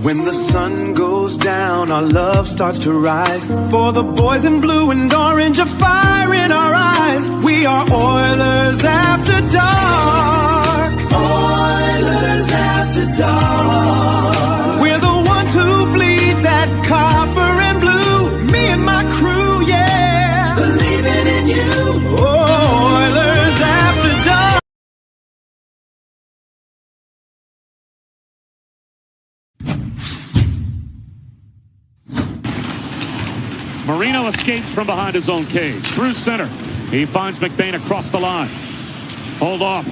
When the sun goes down, our love starts to rise. For the boys in blue and orange, a fire in our eyes. We are Oilers after dark. Oilers after dark. We're the ones who bleed that copper and blue. Me and my crew, yeah. Believing in you. Oilers after dark. Marino escapes from behind his own cage. Through center. He finds McBain across the line. Hold off.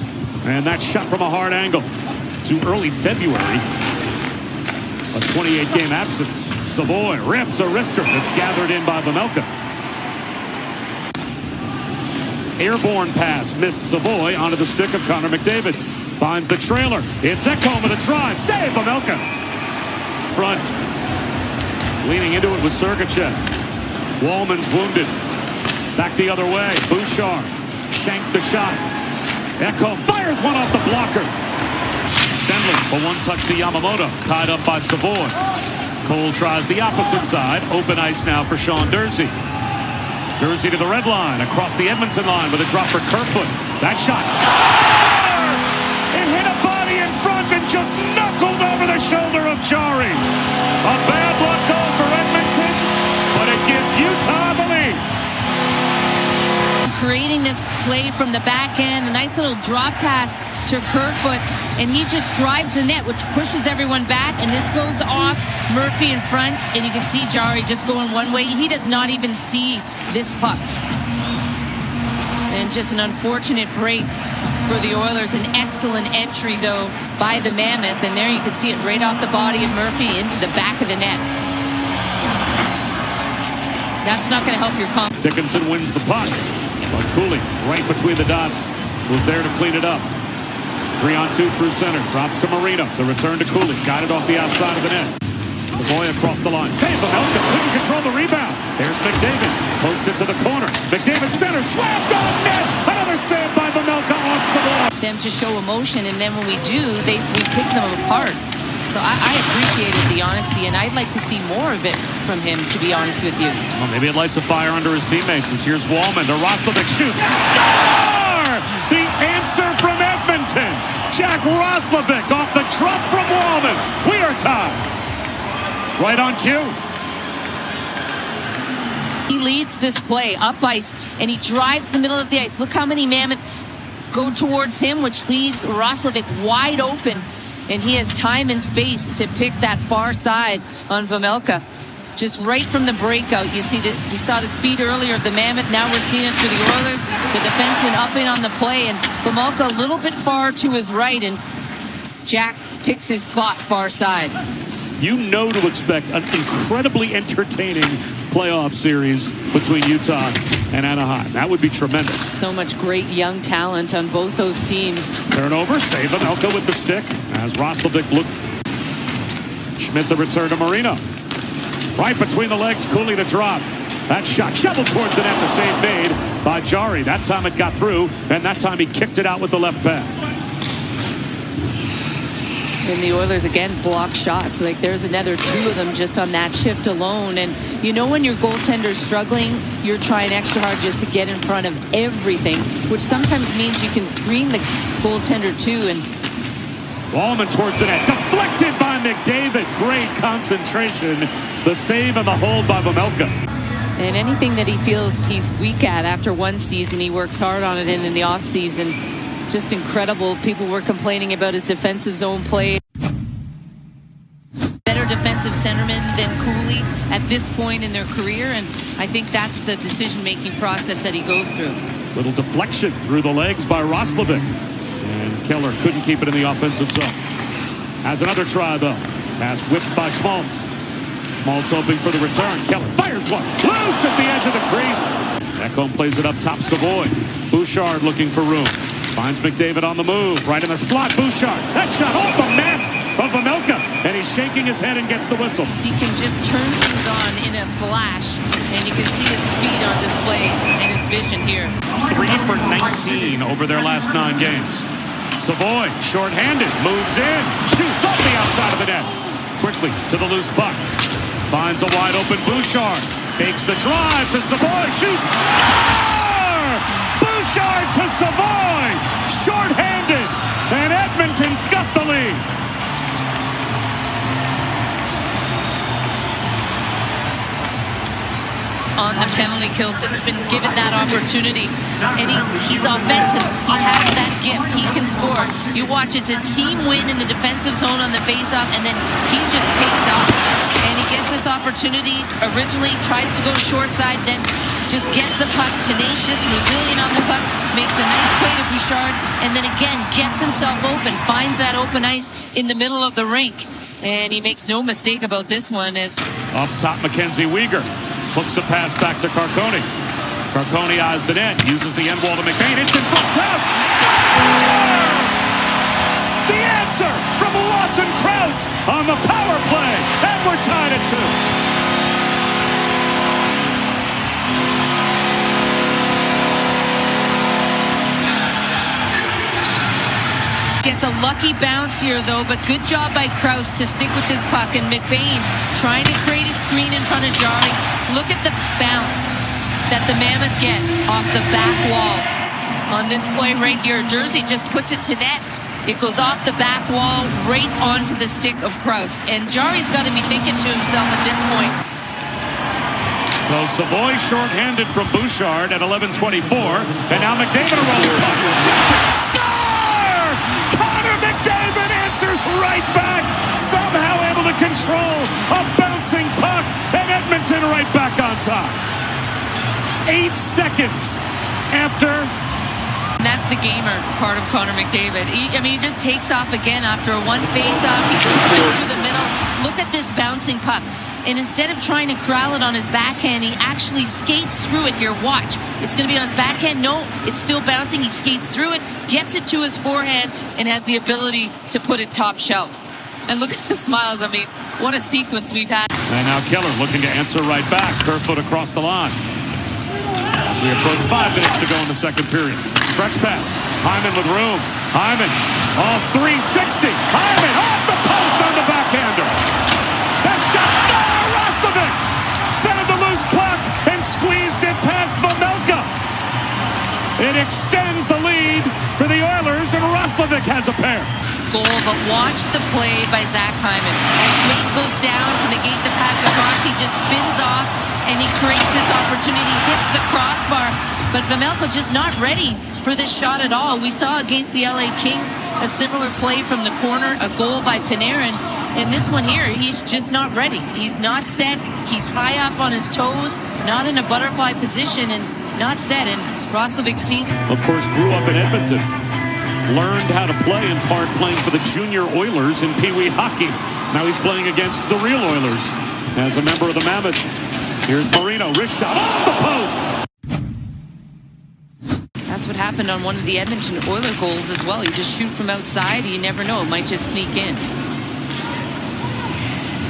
And that shot from a hard angle. To early February. A 28-game absence. Savoy rips a wrister that's gathered in by Vejmelka. Airborne pass. Missed Savoy onto the stick of Connor McDavid. Finds the trailer. It's Ekholm with a drive. Save Vejmelka. Front. Leaning into it with Sergachev. Wallman's wounded. Back the other way. Bouchard shanked the shot. Ekholm fires one off the blocker. Stenley, a one-touch to Yamamoto. Tied up by Savoy. Cole tries the opposite side. Open ice now for Sean Durzi. Durzi to the red line. Across the Edmonton line with a drop for Kerfoot. That shot. It hit a body in front and just knuckled over the shoulder of Jarry. A bad luck goal for Edmonton, but it gives Utah the lead. Creating this play from the back end, a nice little drop pass to Kerfoot, and he just drives the net, which pushes everyone back, and this goes off Murphy in front, and you can see Jarry just going one way. He does not even see this puck. And just an unfortunate break for the Oilers. An excellent entry, though, by the Mammoth, and there you can see it right off the body of Murphy into the back of the net. That's not going to help your comp. Dickinson wins the puck, but Cooley, right between the dots, was there to clean it up. 3-on-2 through center, drops to Marino. The return to Cooley, got it off the outside of the net. Savoy across the line. Save Vejmelka, couldn't control the rebound. There's McDavid, pokes it to the corner. McDavid center, slammed on net. Another save by Vejmelka off Savoy. Them to show emotion, and then when we do, we pick them apart. So I appreciated the honesty, and I'd like to see more of it from him, to be honest with you. Well, maybe it lights a fire under his teammates. As here's Wallman to Roslovic, shoots and score! The answer from Edmonton. Jack Roslovic off the trump from Wallman. We are tied. Right on cue. He leads this play up ice, and he drives the middle of the ice. Look how many Mammoth go towards him, which leaves Roslovic wide open, and he has time and space to pick that far side on Vejmelka. Just right from the breakout, you see that we saw the speed earlier of the Mammoth. Now we're seeing it for the Oilers. The defenseman up in on the play, and Vejmelka a little bit far to his right, and Jack picks his spot far side. You know to expect an incredibly entertaining playoff series between Utah and Anaheim. That would be tremendous. So much great young talent on both those teams. Turnover, save Vejmelka with the stick as Roslovic looked. Schmidt the return to Marino. Right between the legs, Cooley the drop. That shot shoveled towards the net, the save made by Jarry. That time it got through, and that time he kicked it out with the left pad. And the Oilers again block shots. Like there's another 2 of them just on that shift alone. And you know when your goaltender's struggling, you're trying extra hard just to get in front of everything, which sometimes means you can screen the goaltender too. And Wallman towards the net, deflected by McDavid. Great concentration. The save and the hold by Vejmelka. And anything that he feels he's weak at after one season, he works hard on it in the offseason. Just incredible. People were complaining about his defensive zone play. Better defensive centerman than Cooley at this point in their career, and I think that's the decision-making process that he goes through. Little deflection through the legs by Roslovic. And Keller couldn't keep it in the offensive zone. Has another try, though. Pass whipped by Schmaltz. Schmaltz hoping for the return. Keller fires one. Loose at the edge of the crease. Ekholm plays it up top, Savoy. Bouchard looking for room. Finds McDavid on the move, right in the slot. Bouchard, that shot off the mask of Vejmelka, and he's shaking his head and gets the whistle. He can just turn things on in a flash, and you can see his speed on display and his vision here. 3 for 19 over their last 9 games. Savoy, shorthanded, moves in, shoots off the outside of the net. quickly to the loose puck. Finds a wide open Bouchard. Fakes the drive to Savoy. Shoots. Score! Bouchard to Savoy. Short-handed. And Edmonton's got the lead. On the penalty kill since been given that opportunity, and he's offensive. He has that gift. He can score. You watch, it's a team win in the defensive zone on the face-off, and then he just takes off. And he gets this opportunity. Originally tries to go short side, then just gets the puck, tenacious, resilient on the puck, makes a nice play to Bouchard, and then again gets himself open, finds that open ice in the middle of the rink, and he makes no mistake about this one. As up top, Mackenzie Weegar hooks the pass back to Carcone. Carcone eyes the net, uses the end wall to McBain. It's in front. Krause scores! The answer from Lawson Krause on the power play, and we're tied at 2. Gets a lucky bounce here, though, but good job by Krause to stick with this puck. And McBain trying to create a screen in front of Jarry. Look at the bounce that the Mammoth get off the back wall on this play right here. Jersey just puts it to net. It goes off the back wall right onto the stick of Krause. And Jarry's got to be thinking to himself at this point. So Savoy short-handed from Bouchard at 11:24. And now McDavid a roll puck. Score! McDavid answers right back, somehow able to control a bouncing puck, and Edmonton right back on top. 8 seconds after. And that's the gamer part of Connor McDavid. He just takes off again after a one face-off. He's through the middle. Look at this bouncing puck. And instead of trying to corral it on his backhand, he actually skates through it here. Watch. It's going to be on his backhand. No, it's still bouncing. He skates through it, gets it to his forehand, and has the ability to put it top shelf. And look at the smiles. I mean, what a sequence we've had. And now Keller looking to answer right back. Kerfoot across the line. As we approach 5 minutes to go in the second period. Stretch pass. Hyman with room. Hyman off 360. Hyman off the post on the backhander. That shot, score! Roslovic found the loose puck and squeezed it past Vejmelka. It extends the lead for the Oilers, and Roslovic has a pair. Goal, but watch the play by Zach Hyman. As Schmate goes down to negate the pass across, he just spins off and he creates this opportunity, hits the crossbar, but Vejmelka just not ready for this shot at all. We saw against the LA Kings a similar play from the corner, a goal by Panarin, and this one here, he's just not ready. He's not set, he's high up on his toes, not in a butterfly position, and not set, and Roslovic sees. Of course, grew up in Edmonton. Learned how to play in part playing for the junior Oilers in Pee Wee hockey. Now he's playing against the real Oilers as a member of the Mammoth. Here's Marino, wrist shot off the post. That's what happened on one of the Edmonton Oiler goals as well. You just shoot from outside, you never know, it might just sneak in.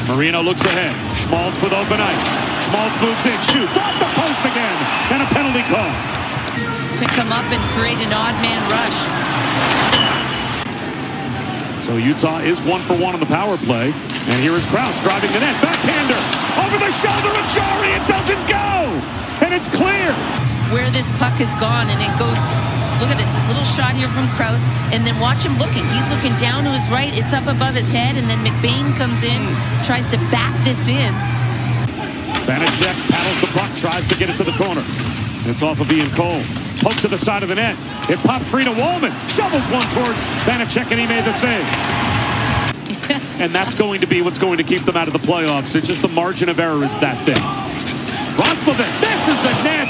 Marino looks ahead. Schmaltz with open ice. Schmaltz moves in, shoots off the post again, and a penalty call. To come up and create an odd man rush. So Utah is 1 for 1 on the power play. And here is Krause driving the net. Backhander over the shoulder of Jarry. It doesn't go. And it's clear. Where this puck has gone, and it goes. Look at this little shot here from Krause. And then watch him looking. He's looking down to his right. It's up above his head. And then McBain comes in, tries to back this in. Vanacek paddles the puck, tries to get it to the corner. It's off of Ian Cole. Poke to the side of the net. It popped free to Wallman. Shovels one towards Vanacek, and he made the save. And that's going to be what's going to keep them out of the playoffs. It's just the margin of error is that thin. Roslovic misses the net.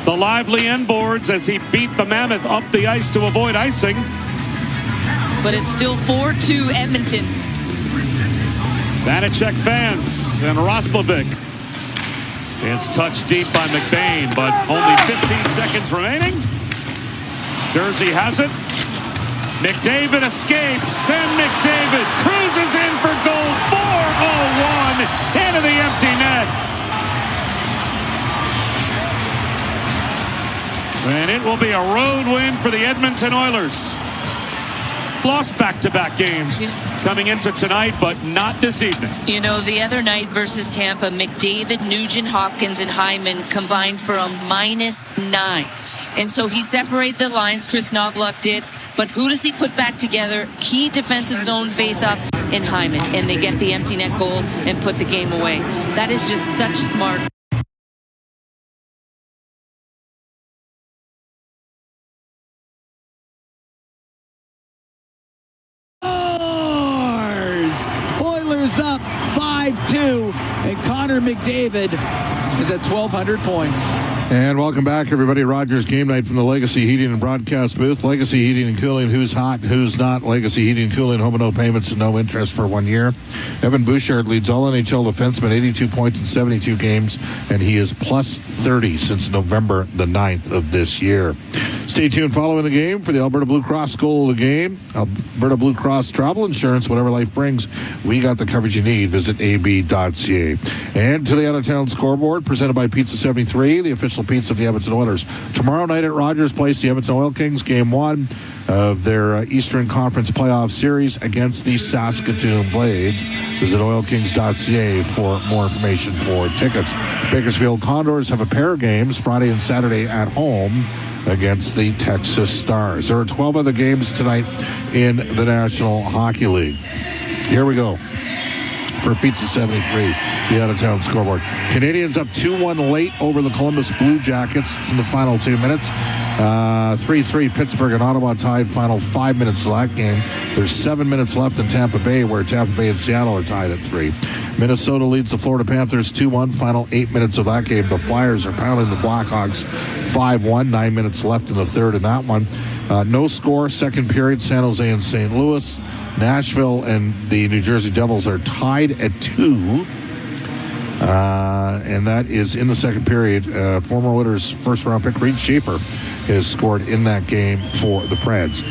The lively end boards as he beat the Mammoth up the ice to avoid icing. But it's still 4-2 Edmonton. Vanacek fans and Roslovic. It's touched deep by McBain, but only 15 seconds remaining. Jersey has it. McDavid escapes, and McDavid cruises in for goal. 4-0-1 into the empty net. And it will be a road win for the Edmonton Oilers. Lost back-to-back games. coming into tonight, but not this evening. You know, the other night versus Tampa, McDavid, Nugent Hopkins, and Hyman combined for a -9. And so he separated the lines, Chris Knoblauch did. But who does he put back together? Key defensive zone face-up in Hyman. And they get the empty net goal and put the game away. That is just such smart. Oilers up 5-2, and Connor McDavid is at 1,200 points. And welcome back, everybody. Rogers Game Night from the Legacy Heating and Broadcast booth. Legacy Heating and Cooling, who's hot, who's not. Legacy Heating and Cooling, home and no payments and no interest for 1 year. Evan Bouchard leads all NHL defensemen, 82 points in 72 games, and he is plus 30 since November the 9th of this year. Stay tuned following the game for the Alberta Blue Cross goal of the game. Alberta Blue Cross travel insurance, whatever life brings. We got the coverage you need. Visit ab.ca. And to the out-of-town scoreboard, presented by Pizza 73, the official pizza of the Edmonton Oilers. Tomorrow night at Rogers Place, the Edmonton Oil Kings, Game 1 of their Eastern Conference Playoff Series against the Saskatoon Blades. Visit oilkings.ca for more information for tickets. Bakersfield Condors have a pair of games Friday and Saturday at home against the Texas Stars. There are 12 other games tonight in the National Hockey League. Here we go for Pizza 73, the out-of-town scoreboard. Canadians up 2-1 late over the Columbus Blue Jackets. It's in the final 2 minutes. 3-3 Pittsburgh and Ottawa tied. Final 5 minutes of that game. There's 7 minutes left in Tampa Bay, where Tampa Bay and Seattle are tied at 3. Minnesota leads the Florida Panthers 2-1. Final 8 minutes of that game. The Flyers are pounding the Blackhawks 5-1. 9 minutes left in the third in that one. No score, second period, San Jose and St. Louis. Nashville and the New Jersey Devils are tied at 2. And that is in the second period. Former Oilers first-round pick Reed Schaefer has scored in that game for the Preds.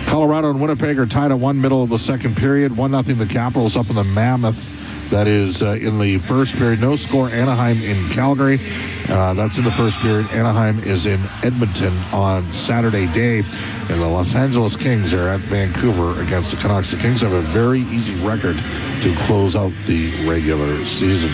Colorado and Winnipeg are tied at 1 middle of the second period. 1-0 the Capitals up in the Mammoth. That is in the first period. No score, Anaheim in Calgary. That's in the first period. Anaheim is in Edmonton on Saturday day. And the Los Angeles Kings are at Vancouver against the Canucks. The Kings have a very easy record to close out the regular season.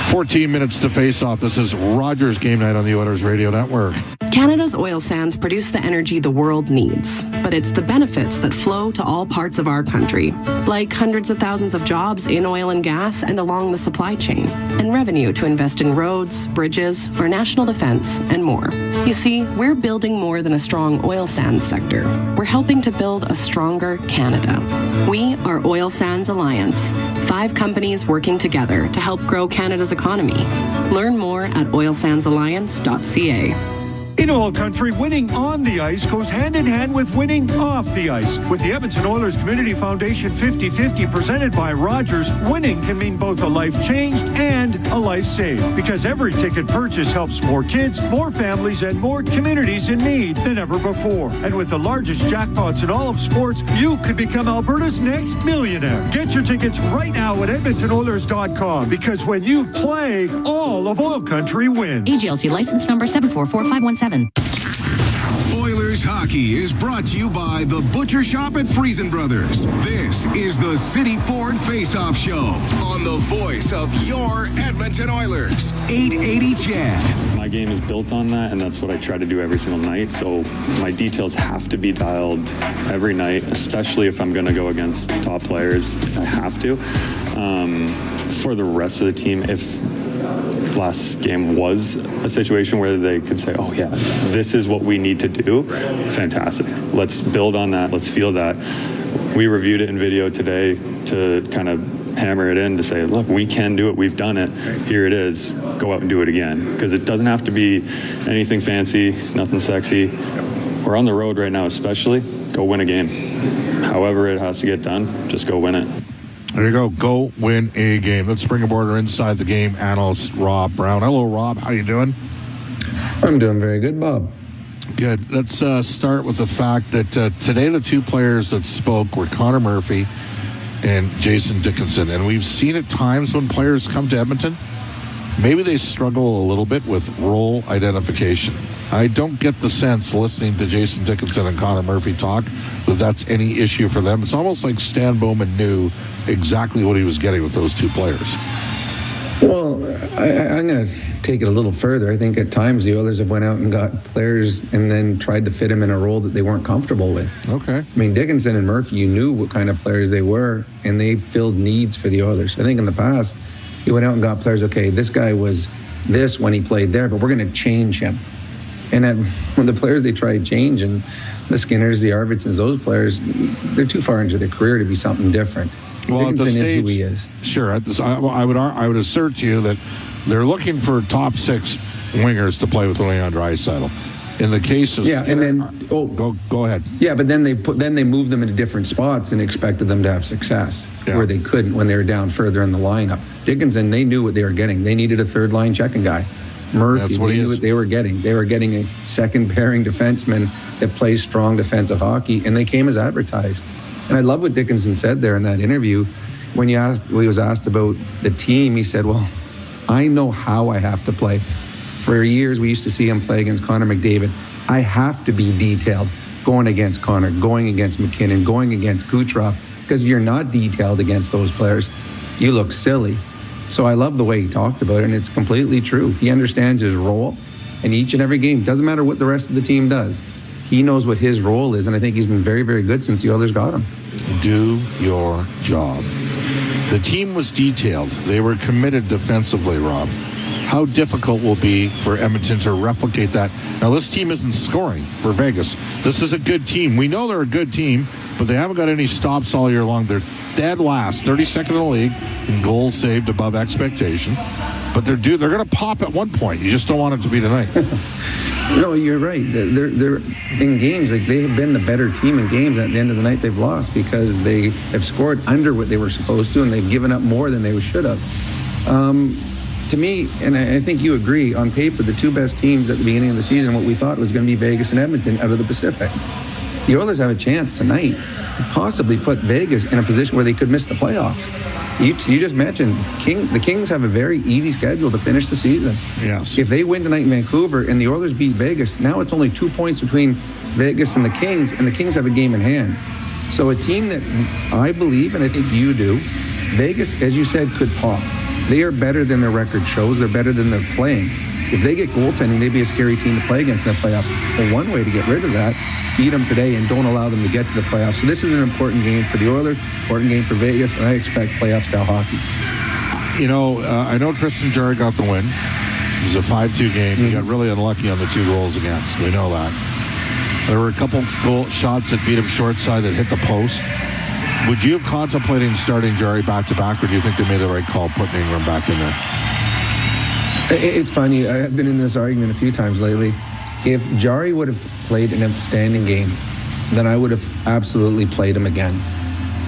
14 minutes to face off. This is Rogers Game Night on the Oilers Radio Network. Canada's oil sands produce the energy the world needs, but it's the benefits that flow to all parts of our country, like hundreds of thousands of jobs in oil and gas and along the supply chain, and revenue to invest in roads, bridges, our national defense, and more. You see, we're building more than a strong oil sands sector. We're helping to build a stronger Canada. We are Oil Sands Alliance, 5 companies working together to help grow Canada's economy. Learn more at oilsandsalliance.ca. In OilCountry, winning on the ice goes hand in hand with winning off the ice. With the Edmonton Oilers Community Foundation 50-50 presented by Rogers, winning can mean both a life changed and a life saved. Because every ticket purchase helps more kids, more families, and more communities in need than ever before. And with the largest jackpots in all of sports, you could become Alberta's next millionaire. Get your tickets right now at EdmontonOilers.com. Because when you play, all of OilCountry wins. AGLC license number 744517. Oilers hockey is brought to you by the Butcher Shop at Friesen Brothers. This is the City Ford Face-Off Show on the voice of your Edmonton Oilers. 880 CHED. My game is built on that, and that's what I try to do every single night. So my details have to be dialed every night, especially if I'm going to go against top players. I have to. For the rest of the team, if last game was a situation where they could say, oh yeah, this is what we need to do, fantastic. Let's build on that. Let's feel that. We reviewed it in video today to kind of hammer it in to say, look, we can do it. We've done it. Here it is. Go out and do it again. Because it doesn't have to be anything fancy, nothing sexy. We're on the road right now, especially. Go win a game. However it has to get done, just go win it. There you go. Go win a game. Let's bring aboard our Inside the Game analyst, Rob Brown. Hello, Rob. How you doing? I'm doing very good, Bob. Good. Let's start with the fact that today the 2 players that spoke were Connor Murphy and Jason Dickinson. And we've seen at times when players come to Edmonton maybe they struggle a little bit with role identification. I don't get the sense, listening to Jason Dickinson and Connor Murphy talk, that that's any issue for them. It's almost like Stan Bowman knew exactly what he was getting with those two players. Well, I'm going to take it a little further. I think at times the Oilers have went out and got players and then tried to fit them in a role that they weren't comfortable with. Okay. I mean, Dickinson and Murphy, you knew what kind of players they were, and they filled needs for the Oilers. I think in the past, you went out and got players, okay, this guy was this when he played there, but we're going to change him. And when the players they tried changing, the Skinners, the Arvidssons, those players, they're too far into their career to be something different. Well, Dickinson at the stage, is who he is. Sure. I would assert to you that they're looking for top six wingers to play with Leon Draisaitl. In the case of Skinner, and then go ahead. Yeah, but then they moved them into different spots and expected them to have success where they couldn't when they were down further in the lineup. Dickinson, they knew what they were getting. They needed a third line checking guy. Murphy, they knew what they were getting. They were getting a second pairing defenseman that plays strong defensive hockey, and they came as advertised. And I love what Dickinson said there in that interview. When he was asked about the team, he said, well, I know how I have to play. For years, we used to see him play against Connor McDavid. I have to be detailed going against Connor, going against McKinnon, going against Kucherov, because if you're not detailed against those players, you look silly. So I love the way he talked about it, and it's completely true. He understands his role in each and every game. Doesn't matter what the rest of the team does. He knows what his role is, and I think he's been very, very good since the Oilers got him. Do your job. The team was detailed. They were committed defensively, Rob. How difficult will it be for Edmonton to replicate that? Now, this team isn't scoring for Vegas. This is a good team. We know they're a good team, but they haven't got any stops all year long. They're dead last, 32nd in the league in goals saved above expectation. But they're going to pop at one point. You just don't want it to be tonight. No, you're right. They're in games, like they have been the better team in games. At the end of the night, they've lost because they have scored under what they were supposed to, and they've given up more than they should have. To me, and I think you agree, on paper, the two best teams at the beginning of the season, what we thought was going to be Vegas and Edmonton out of the Pacific. The Oilers have a chance tonight to possibly put Vegas in a position where they could miss the playoffs. You just mentioned the Kings have a very easy schedule to finish the season. Yes. If they win tonight in Vancouver and the Oilers beat Vegas, now it's only 2 points between Vegas and the Kings have a game in hand. So a team that I believe, and I think you do, Vegas, as you said, could pop. They are better than their record shows. They're better than they're playing. If they get goaltending, they'd be a scary team to play against in the playoffs. Well, one way to get rid of that, beat them today and don't allow them to get to the playoffs. So this is an important game for the Oilers, important game for Vegas, and I expect playoff-style hockey. You know, I know Tristan Jarry got the win. It was a 5-2 game. He got really unlucky on the 2 goals against. We know that. There were a couple goal shots that beat him short side that hit the post. Would you have contemplated starting Jarry back-to-back, or do you think they made the right call putting Ingram back in there? It's funny. I've been in this argument a few times lately. If Jarry would have played an outstanding game, then I would have absolutely played him again.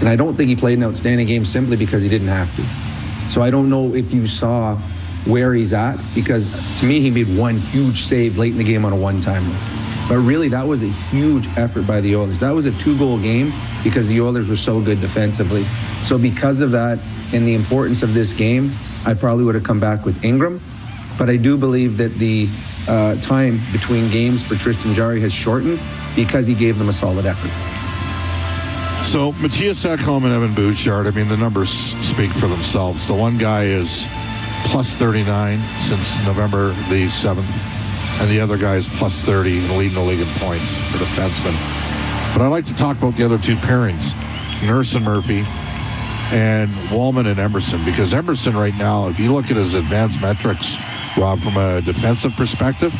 And I don't think he played an outstanding game simply because he didn't have to. So I don't know if you saw where he's at, because to me, he made one huge save late in the game on a one-timer. But really, that was a huge effort by the Oilers. That was a 2-goal game because the Oilers were so good defensively. So because of that and the importance of this game, I probably would have come back with Ingram. But I do believe that the time between games for Tristan Jarry has shortened because he gave them a solid effort. So Matthias Ekholm and Evan Bouchard, I mean, the numbers speak for themselves. The one guy is plus 39 since November the 7th, and the other guy is plus 30 and leading the league in points for defensemen. But I'd like to talk about the other two pairings, Nurse and Murphy, and Wallman and Emerson, because Emerson right now, if you look at his advanced metrics, Rob, from a defensive perspective,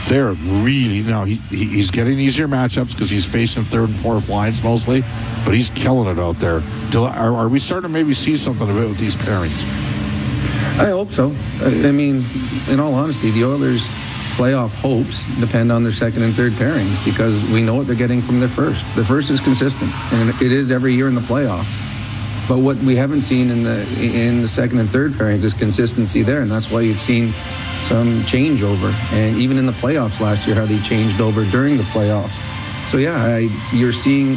they're really, now he's getting easier matchups because he's facing third and fourth lines mostly, but he's killing it out there. Are we starting to maybe see something a bit with these pairings? I hope so. I mean, in all honesty, the Oilers' playoff hopes depend on their second and third pairings because we know what they're getting from their first. The first is consistent, and it is every year in the playoffs. But what we haven't seen in the second and third pairings is consistency there, and that's why you've seen some changeover. And even in the playoffs last year, how they changed over during the playoffs. So yeah, you're seeing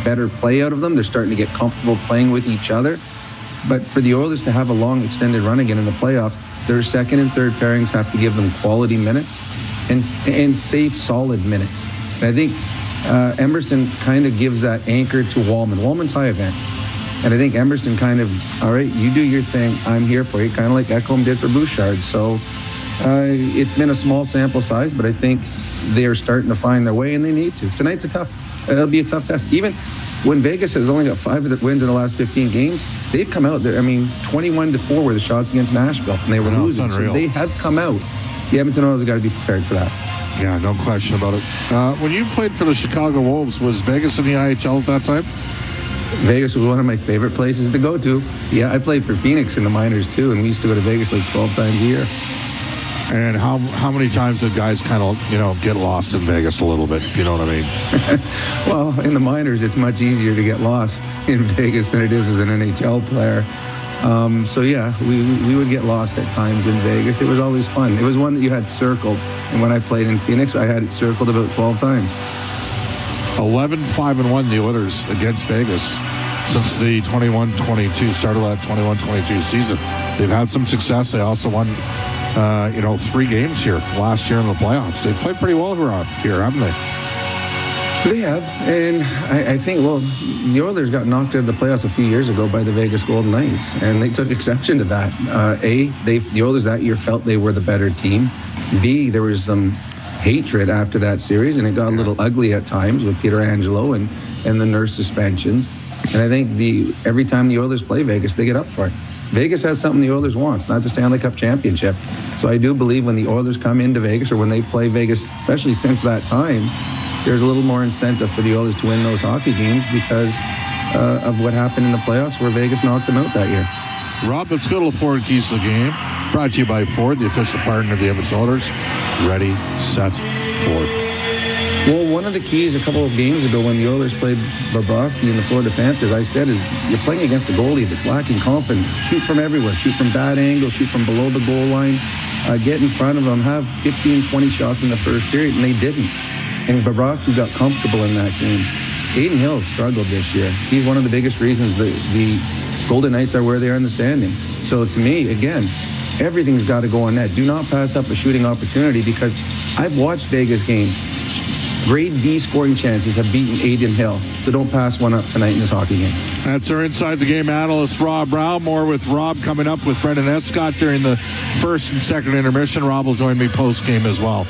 better play out of them. They're starting to get comfortable playing with each other. But for the Oilers to have a long extended run again in the playoffs, their second and third pairings have to give them quality minutes and safe, solid minutes. And I think Emerson kind of gives that anchor to Wallman. Wallman's high event. And I think Emerson kind of, all right, you do your thing, I'm here for you, kind of like Ekholm did for Bouchard. So it's been a small sample size, but I think they're starting to find their way, and they need to. Tonight's it'll be a tough test. Even when Vegas has only got 5 of the wins in the last 15 games, they've come out there. I mean, 21-4 were the shots against Nashville, and they were losing. So they have come out. The Edmonton Oilers have got to be prepared for that. Yeah, no question about it. When you played for the Chicago Wolves, was Vegas in the IHL at that time? Vegas was one of my favorite places to go to. Yeah, I played for Phoenix in the minors too, and we used to go to Vegas like 12 times a year. And how many times did guys kind of, get lost in Vegas a little bit, if you know what I mean? Well, in the minors, it's much easier to get lost in Vegas than it is as an NHL player. So yeah, we would get lost at times in Vegas. It was always fun. It was one that you had circled. And when I played in Phoenix, I had it circled about 12 times. 11-5-1 the Oilers against Vegas since the 21-22 start of that 21-22 season. They've had some success. They also won 3 games here last year in the playoffs. They've played pretty well here, haven't they? They have, and I think, the Oilers got knocked out of the playoffs a few years ago by the Vegas Golden Knights, and they took exception to that. The Oilers that year felt they were the better team. B, there was some hatred after that series, and it got a little ugly at times with Peter Angelo and the Nurse suspensions. And I think every time the Oilers play Vegas, they get up for it. Vegas has something the Oilers want. It's not the Stanley Cup championship. So I do believe when the Oilers come into Vegas, or when they play Vegas, especially since that time, there's a little more incentive for the Oilers to win those hockey games because of what happened in the playoffs where Vegas knocked them out that year. Rob, let's go to the Ford Keys of the game. Brought to you by Ford, the official partner of the Edmonton Oilers. Ready, set, Ford. Well, one of the keys a couple of games ago when the Oilers played Bobrovsky and the Florida Panthers, I said, is you're playing against a goalie that's lacking confidence. Shoot from everywhere. Shoot from bad angles. Shoot from below the goal line. Get in front of them. Have 15, 20 shots in the first period, and they didn't. And Bobrovsky got comfortable in that game. Aiden Hill struggled this year. He's one of the biggest reasons the Golden Knights are where they are in the standings. So to me, again, everything's got to go on net. Do not pass up a shooting opportunity, because I've watched Vegas games. Grade B scoring chances have beaten Aiden Hill. So don't pass one up tonight in this hockey game. That's our Inside the Game analyst, Rob Brown. More with Rob coming up with Brendan Escott during the first and second intermission. Rob will join me post-game as well.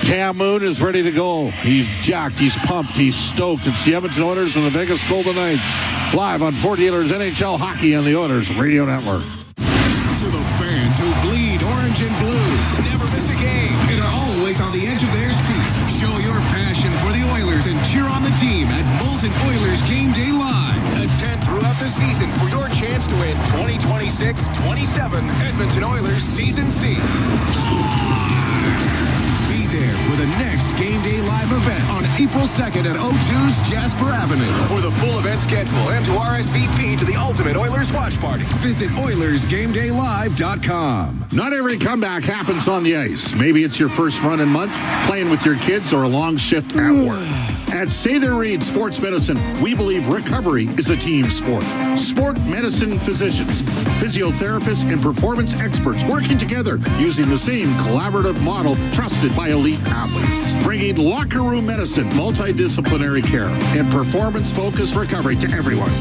Cam Moon is ready to go. He's jacked. He's pumped. He's stoked. It's the Edmonton Oilers and the Vegas Golden Knights. Live on Ford Dealers NHL Hockey on the Oilers Radio Network. To the fans who bleed orange and blue, never miss a game, and are always on the edge of their seat. Show your passion for the Oilers and cheer on the team at Molson Oilers Game Day Live. Attend throughout the season for your chance to win 2026-27 Edmonton Oilers season seats. Be there for the next Game Day Live event on April 2nd at O2's Jasper Avenue. For the full event schedule and to RSVP to the Ultimate Oilers Watch Party, visit OilersGameDayLive.com. Not every comeback happens on the ice. Maybe it's your first run in months, playing with your kids, or a long shift at work. At Sather Reed Sports Medicine, we believe recovery is a team sport. Sport medicine physicians, physiotherapists, and performance experts working together using the same collaborative model trusted by elite athletes. Bringing locker room medicine, multidisciplinary care, and performance-focused recovery to everyone.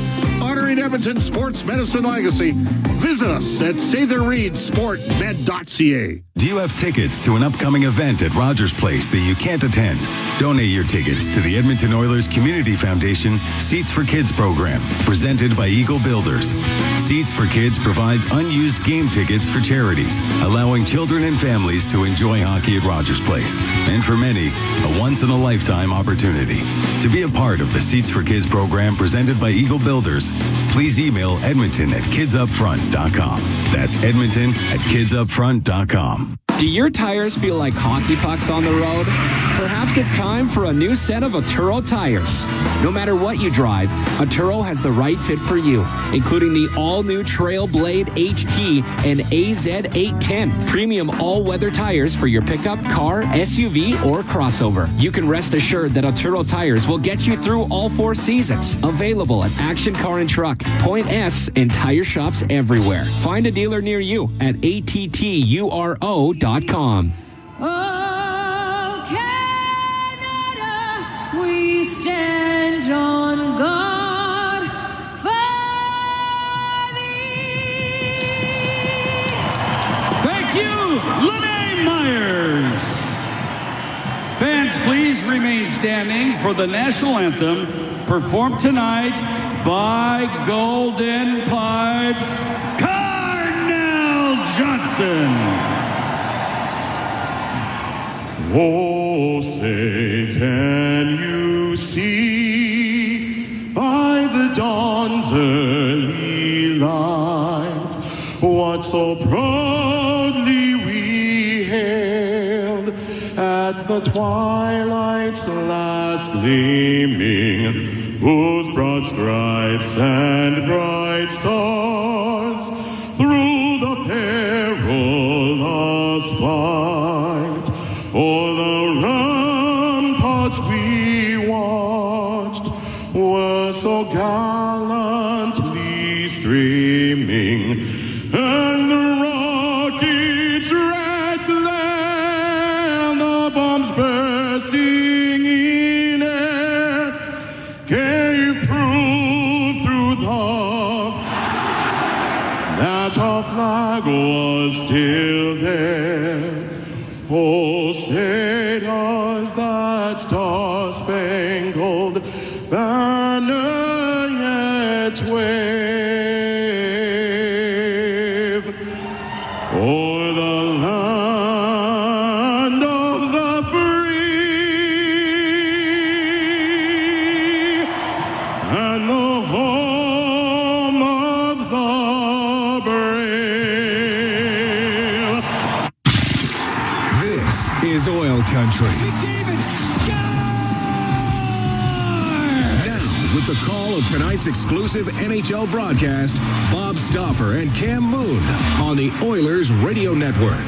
Honoring Edmonton's sports medicine legacy. Visit us at SatherReedSportMed.ca. Do you have tickets to an upcoming event at Rogers Place that you can't attend? Donate your tickets to the Edmonton Oilers Community Foundation Seats for Kids program, presented by Eagle Builders. Seats for Kids provides unused game tickets for charities, allowing children and families to enjoy hockey at Rogers Place. And for many, a once-in-a-lifetime opportunity. To be a part of the Seats for Kids program presented by Eagle Builders, please email Edmonton@kidsupfront.com. That's Edmonton@kidsupfront.com. Do your tires feel like hockey pucks on the road? Perhaps it's time for a new set of Atturo tires. No matter what you drive, Atturo has the right fit for you, including the all-new Trailblade HT and AZ810, premium all-weather tires for your pickup, car, SUV, or crossover. You can rest assured that Atturo tires will get you through all 4 seasons. Available at Action Car and Truck, Point S, and tire shops everywhere. Find a dealer near you at atturo.com. Oh, Canada, we stand on guard for thee. Thank you, Lene Myers. Fans, please remain standing for the national anthem performed tonight by Golden Pipes, Carnell Johnson. Oh, say, can you see by the dawn's early light what so proudly we hailed at the twilight's last gleaming, whose broad stripes and bright stars through the perilous fight o'er the ramparts we watched were so gallantly streaming, and the rockets rattling, the bombs bursting in air gave proof through that our flag was still there. Oh, say does that star-spangled banner yet wave o'er the land of the free and the home of the brave? This is Oil Country. Now, with the call of tonight's exclusive NHL broadcast, Bob Stauffer and Cam Moon on the Oilers Radio Network.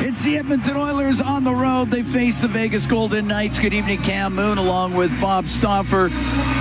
It's the Edmonton Oilers on the road. They face the Vegas Golden Knights. Good evening, Cam Moon, along with Bob Stauffer,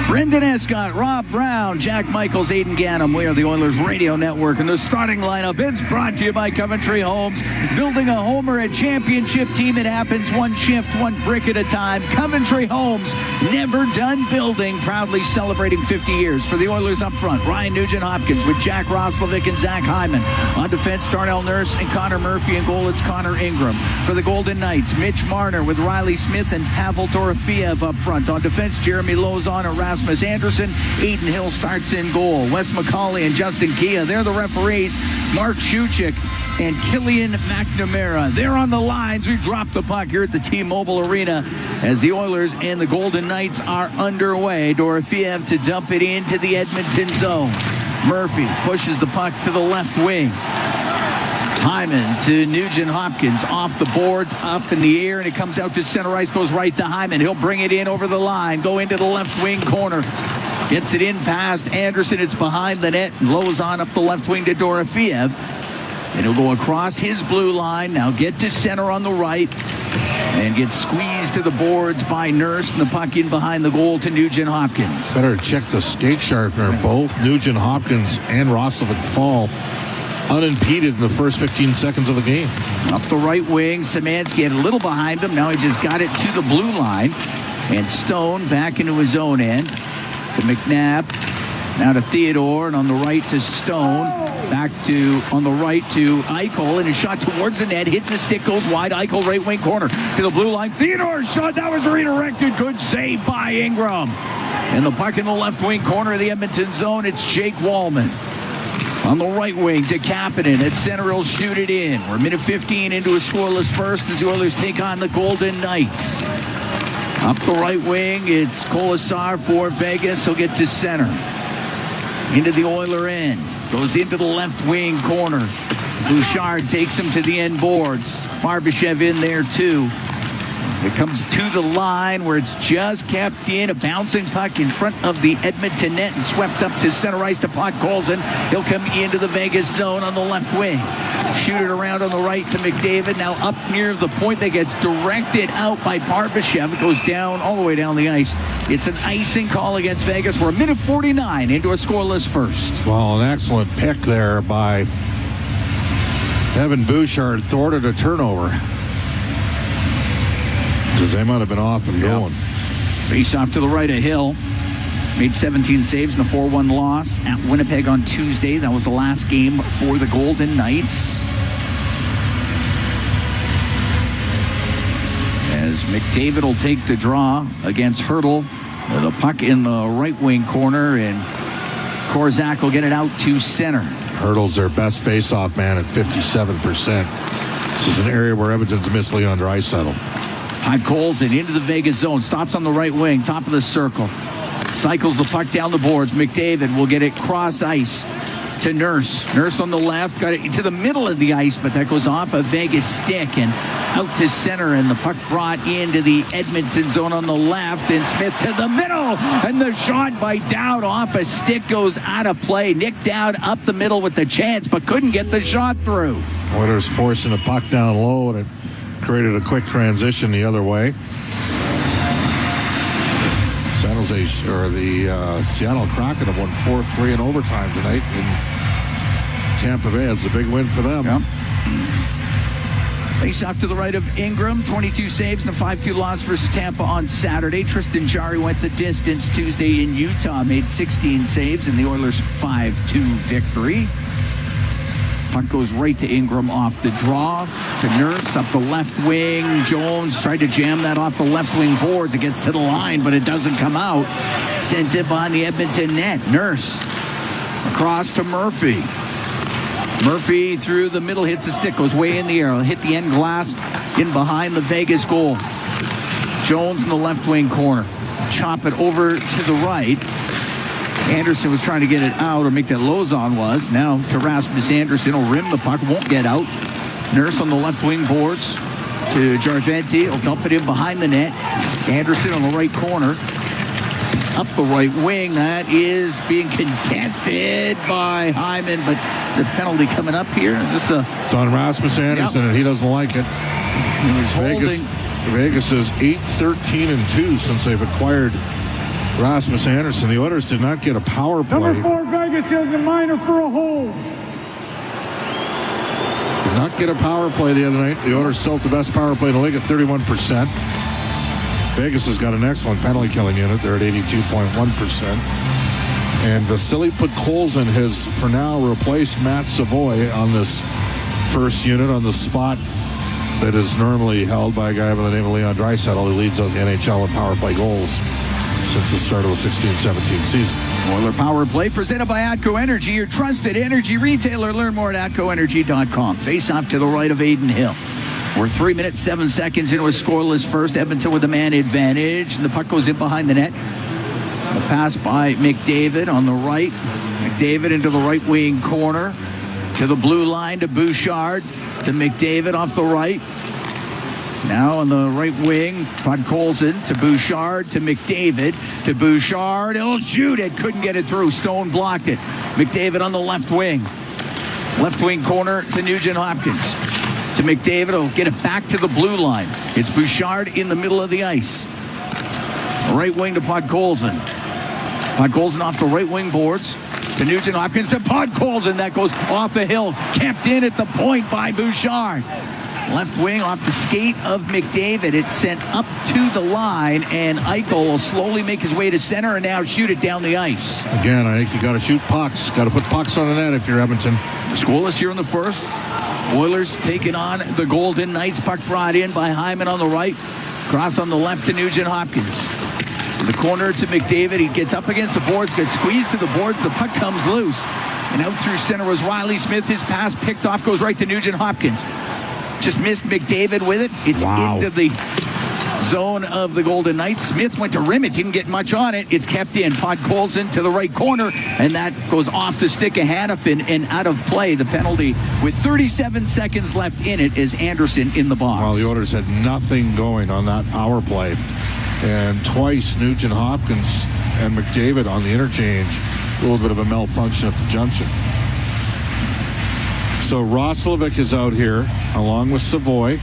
Brendan Escott, Rob Brown, Jack Michaels, Aidan Gannam. We are the Oilers Radio Network, and the starting lineup is brought to you by Coventry Homes. Building a home or a championship team, it happens one shift, one brick at a time. Coventry Homes, never done building, proudly celebrating 50 years. For the Oilers up front, Ryan Nugent-Hopkins with Jack Roslovic and Zach Hyman. On defense, Darnell Nurse and Connor Murphy. In goal, it's Connor Ingram. For the Golden Knights, Mitch Marner with Riley Smith and Pavel Dorofeev up front. On defense, Jeremy Lauzon and Rasmus Anderson. Aiden Hill starts in goal. Wes McCauley and Justin Kia, they're the referees. Mark Shuchik and Killian McNamara, they're on the lines. We drop the puck here at the T-Mobile Arena as the Oilers and the Golden Knights are underway. Dorofeev to dump it into the Edmonton zone. Murphy pushes the puck to the left wing. Hyman to Nugent-Hopkins, off the boards, up in the air, and it comes out to center ice, goes right to Hyman. He'll bring it in over the line, go into the left wing corner. Gets it in past Anderson. It's behind the net. Lauzon up the left wing to Dorofeev. And he'll go across his blue line. Now get to center on the right. And get squeezed to the boards by Nurse, and the puck in behind the goal to Nugent-Hopkins. Better check the skate sharpener. Both Nugent-Hopkins and Roslovic fall unimpeded in the first 15 seconds of the game. Up the right wing, Szymanski had a little behind him. Now he just got it to the blue line. And Stone back into his own end to McNabb. Now to Theodore, and on the right to Stone. Back to, on the right to Eichel, and his shot towards the net, hits the stick, goes wide. Eichel right wing corner to the blue line. Theodore's shot, that was redirected. Good save by Ingram. And the puck in the left wing corner of the Edmonton zone, it's Jake Wallman. On the right wing to Kapanen. At center, he'll shoot it in. We're minute 15 into a scoreless first as the Oilers take on the Golden Knights. Up the right wing, it's Colasar for Vegas. He'll get to center. Into the Oiler end. Goes into the left wing corner. Bouchard takes him to the end boards. Barbashev in there too. It comes to the line where it's just kept in. A bouncing puck in front of the Edmonton net and swept up to center ice to Podkolzin. He'll come into the Vegas zone on the left wing. Shoot it around on the right to McDavid. Now up near the point that gets directed out by Barbashev. It goes down all the way down the ice. It's an icing call against Vegas. We're a minute 49 into a scoreless first. Well, an excellent pick there by Evan Bouchard. Thwarted a turnover. Because they might have been off and going. Face off to the right of Hill. Made 17 saves in a 4-1 loss at Winnipeg on Tuesday. That was the last game for the Golden Knights. As McDavid will take the draw against Hurdle. The puck in the right wing corner, and Korzak will get it out to center. Hurdle's their best face-off man at 57%. This is an area where Edmonton's missed Leon Draisaitl. Podkolzin into the Vegas zone. Stops on the right wing, top of the circle. Cycles the puck down the boards. McDavid will get it cross ice to Nurse. Nurse on the left, got it to the middle of the ice, but that goes off a Vegas stick and out to center, and the puck brought into the Edmonton zone on the left, and Smith to the middle, and the shot by Dowd off a stick goes out of play. Nick Dowd up the middle with the chance, but couldn't get the shot through. Oilers forcing the puck down low, and it created a quick transition the other way. San Jose, or the Seattle Kraken have won 4-3 in overtime tonight in Tampa Bay. It's a big win for them. Yep. Face off to the right of Ingram, 22 saves and a 5-2 loss versus Tampa on Saturday. Tristan Jarry went the distance Tuesday in Utah, made 16 saves in the Oilers' 5-2 victory. Puck goes right to Ingram off the draw. To Nurse up the left wing. Jones tried to jam that off the left wing boards. It gets to the line, but it doesn't come out. Sent it behind the Edmonton net. Nurse across to Murphy. Murphy through the middle, hits the stick, goes way in the air. He'll hit the end glass in behind the Vegas goal. Jones in the left wing corner. Chop it over to the right. Anderson was trying to get it out, or make that Lozon was. Now to Rasmus Anderson. He'll rim the puck, won't get out. Nurse on the left wing boards to Jarventi. He'll dump it in behind the net. Anderson on the right corner. Up the right wing. That is being contested by Hyman, but is a penalty coming up here? Is this a... It's on Rasmus Anderson, and he doesn't like it. Vegas is 8-13-2 since they've acquired Rasmus Anderson. The Oilers did not get a power play. Number 4, Vegas has a minor for a hold. Did not get a power play the other night. The Oilers still the best power play in the league at 31%. Vegas has got an excellent penalty killing unit. They're at 82.1%. And Vasily Podkolzin has, for now, replaced Matt Savoy on this first unit on the spot that is normally held by a guy by the name of Leon Draisaitl, who leads the NHL in power play goals since the start of the 16-17 season. Oiler Power Play presented by ATCO Energy, your trusted energy retailer. Learn more at atcoenergy.com. Face off to the right of Adin Hill. We're 3 minutes, 7 seconds into a scoreless first. Edmonton with a man advantage, and the puck goes in behind the net. The pass by McDavid on the right. McDavid into the right wing corner. To the blue line to Bouchard. To McDavid off the right. Now on the right wing, Podkolzin to Bouchard to McDavid to Bouchard. He'll shoot it. Couldn't get it through. Stone blocked it. McDavid on the left wing. Left wing corner to Nugent Hopkins. To McDavid. He'll get it back to the blue line. It's Bouchard in the middle of the ice. Right wing to Podkolzin. Podkolzin off the right wing boards. To Nugent Hopkins to Podkolzin. That goes off the hill. Kept in at the point by Bouchard. Left wing off the skate of McDavid. It's sent up to the line, and Eichel will slowly make his way to center and now shoot it down the ice. Again, I think you got to shoot pucks. Got to put pucks on the net if you're Edmonton. Scoreless here in the first. Oilers taking on the Golden Knights. Puck brought in by Hyman on the right. Cross on the left to Nugent Hopkins. In the corner to McDavid. He gets up against the boards, gets squeezed to the boards. The puck comes loose. And out through center was Riley Smith. His pass picked off, goes right to Nugent Hopkins. Just missed McDavid with it. It's into the zone of the Golden Knights. Smith went to rim it, didn't get much on it. It's kept in. Podkolzin to the right corner, and that goes off the stick of Hannafin and out of play. The penalty with 37 seconds left in it is Anderson in the box. Well, the Oilers had nothing going on that power play. And twice Nugent Hopkins and McDavid on the interchange. A little bit of a malfunction at the junction. So Roslovic is out here along with Savoy,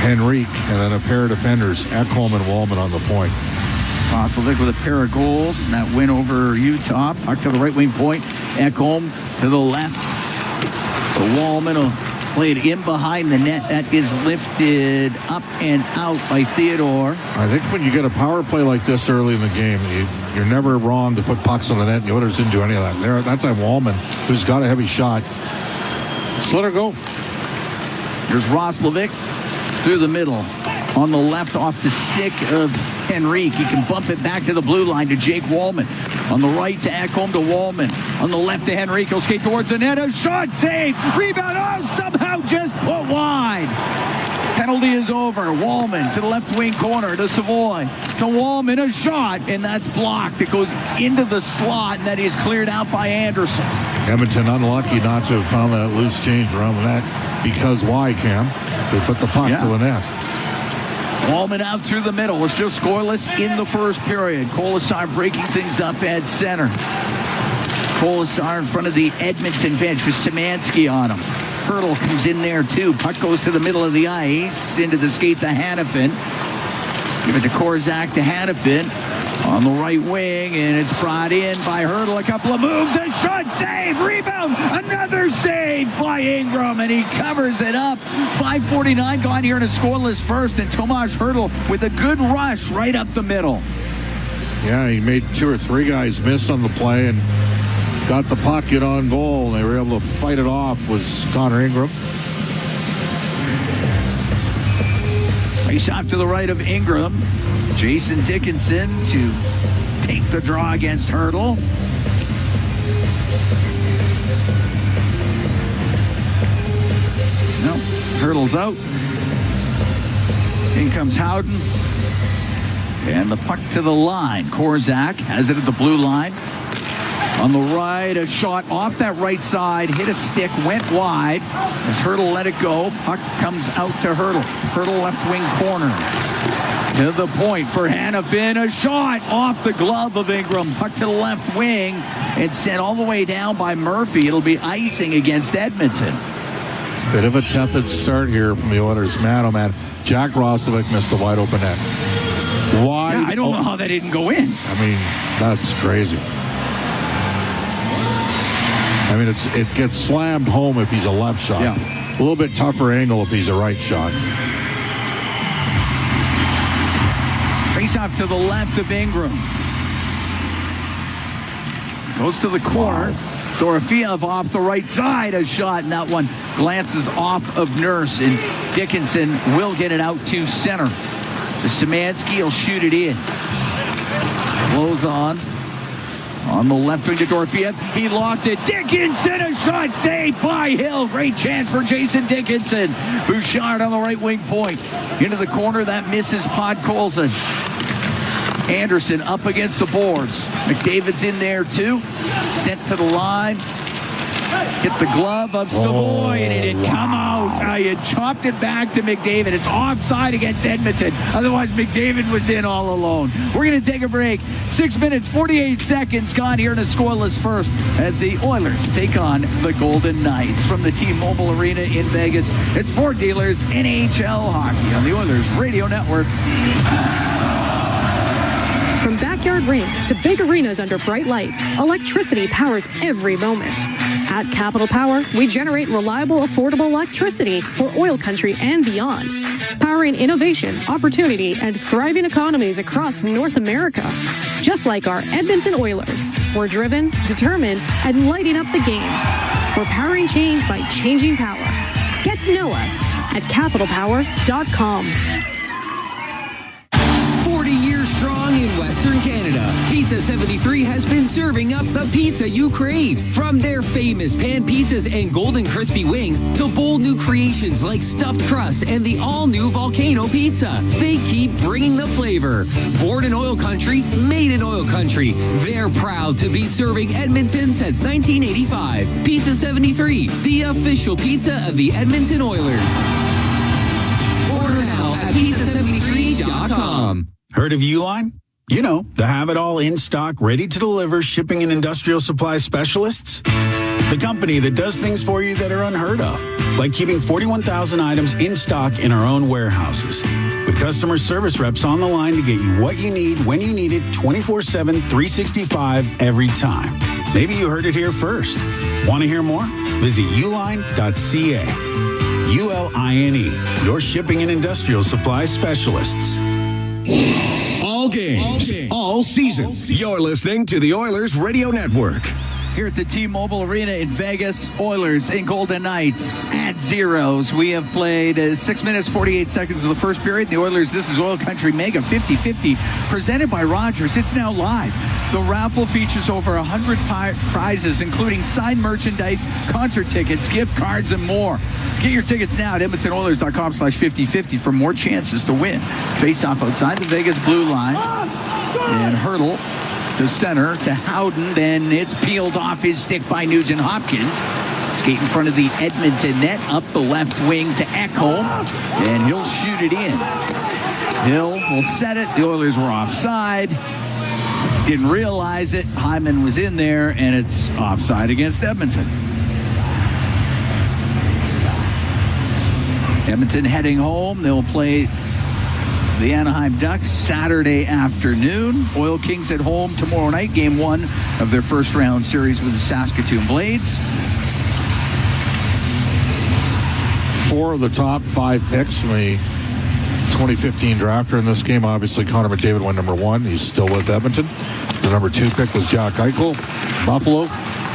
Henrique, and then a pair of defenders, Ekholm and Wallman on the point. Roslovic with a pair of goals, and that win over Utah. Puck to the right wing point. Ekholm to the left. The Wallman will play it in behind the net. That is lifted up and out by Theodore. I think when you get a power play like this early in the game, you're never wrong to put pucks on the net. The Oilers didn't do any of that. That time Wallman, who's got a heavy shot. Just let her go. Here's Roslovic through the middle. On the left off the stick of Henrique. He can bump it back to the blue line to Jake Wallman. On the right to Ekholm to Wallman. On the left to Henrique. He'll skate towards the net. A shot, save, rebound. Oh, somehow just put wide. Penalty is over. Wallman to the left wing corner to Savoy. To Wallman, a shot, and that's blocked. It goes into the slot, and that is cleared out by Anderson. Edmonton unlucky not to have found that loose change around the net. Because why, Cam? They put the puck to the net. Wallman out through the middle. Was still scoreless in the first period. Kolasar breaking things up at center. Kolasar in front of the Edmonton bench with Szymanski on him. Hurdle comes in there too. Puck goes to the middle of the ice into the skates of Hannafin. Give it to Korzak to Hannafin on the right wing, and it's brought in by Hurdle. A couple of moves, a shot, save, rebound, another save by Ingram, and he covers it up. 5:49 gone here in a scoreless first, and Tomas Hurdle with a good rush right up the middle. Yeah, he made 2 or 3 guys miss on the play and got the puck in on goal, and they were able to fight it off. Was Connor Ingram. Face off to the right of Ingram. Jason Dickinson to take the draw against Hurdle. No, Hurdle's out. In comes Howden. And the puck to the line. Korzak has it at the blue line. On the right, a shot off that right side, hit a stick, went wide. As Hurdle let it go, puck comes out to Hurdle. Hurdle left wing corner. To the point for Hannafin, a shot off the glove of Ingram. Puck to the left wing and sent all the way down by Murphy. It'll be icing against Edmonton. Bit of a tepid start here from the Oilers. Man, oh man, Jack Roslovic missed a wide open net. Why? Yeah, I don't know how that didn't go in. I mean, that's crazy. I mean, it gets slammed home if he's a left shot. Yeah. A little bit tougher angle if he's a right shot. Face off to the left of Ingram. Goes to the corner. Dorofeev off the right side, a shot, and that one glances off of Nurse, and Dickinson will get it out to center. To Szymanski, he'll shoot it in. Blows on the left wing to Dorofeev. He lost it. Dickinson, a shot saved by Hill. Great chance for Jason Dickinson. Bouchard on the right wing point. Into the corner, that misses Podkolzin. Anderson up against the boards. McDavid's in there too. Sent to the line. Hit the glove of Savoy, and it had come out. He had chopped it back to McDavid. It's offside against Edmonton. Otherwise, McDavid was in all alone. We're going to take a break. 6 minutes, 48 seconds gone here in a scoreless first as the Oilers take on the Golden Knights from the T-Mobile Arena in Vegas. It's Ford Dealers NHL Hockey on the Oilers Radio Network. From backyard rinks to big arenas under bright lights, electricity powers every moment. At Capital Power, we generate reliable, affordable electricity for OilCountry and beyond, powering innovation, opportunity, and thriving economies across North America. Just like our Edmonton Oilers, we're driven, determined, and lighting up the game. We're powering change by changing power. Get to know us at capitalpower.com. 40 years strong in Western Canada, Pizza 73 has been serving up the pizza you crave. From their famous pan pizzas and golden crispy wings to bold new creations like stuffed crust and the all-new volcano pizza, they keep bringing the flavor. Born in oil country, made in oil country, they're proud to be serving Edmonton since 1985. Pizza 73, the official pizza of the Edmonton Oilers. Order now at pizza73.com. Heard of Uline? You know, the have-it-all in-stock, ready-to-deliver shipping and industrial supply specialists. The company that does things for you that are unheard of, like keeping 41,000 items in stock in our own warehouses. With customer service reps on the line to get you what you need, when you need it, 24/7, 365, every time. Maybe you heard it here first. Want to hear more? Visit uline.ca. ULINE, your shipping and industrial supply specialists. All games, all season. You're listening to the Oilers Radio Network. Here at the T-Mobile Arena in Vegas, Oilers and Golden Knights at zeros. We have played 6 minutes, 48 seconds of the first period. The Oilers, this is Oil Country Mega 50-50, presented by Rogers. It's now live. The raffle features over 100 prizes, including signed merchandise, concert tickets, gift cards, and more. Get your tickets now at EdmontonOilers.com/5050 for more chances to win. Face off outside the Vegas blue line. And Hurdle to center to Howden. Then it's peeled off his stick by Nugent Hopkins. Skate in front of the Edmonton net. Up the left wing to Ekholm. And he'll shoot it in. Hill will set it. The Oilers were offside. Didn't realize it. Hyman was in there, and it's offside against Edmonton. Edmonton heading home. They'll play the Anaheim Ducks Saturday afternoon. Oil Kings at home tomorrow night. Game 1 of their first round series with the Saskatoon Blades. 4 of the top 5 picks from the 2015 draft are in this game. Obviously, Connor McDavid went number 1. He's still with Edmonton. The number 2 pick was Jack Eichel, Buffalo.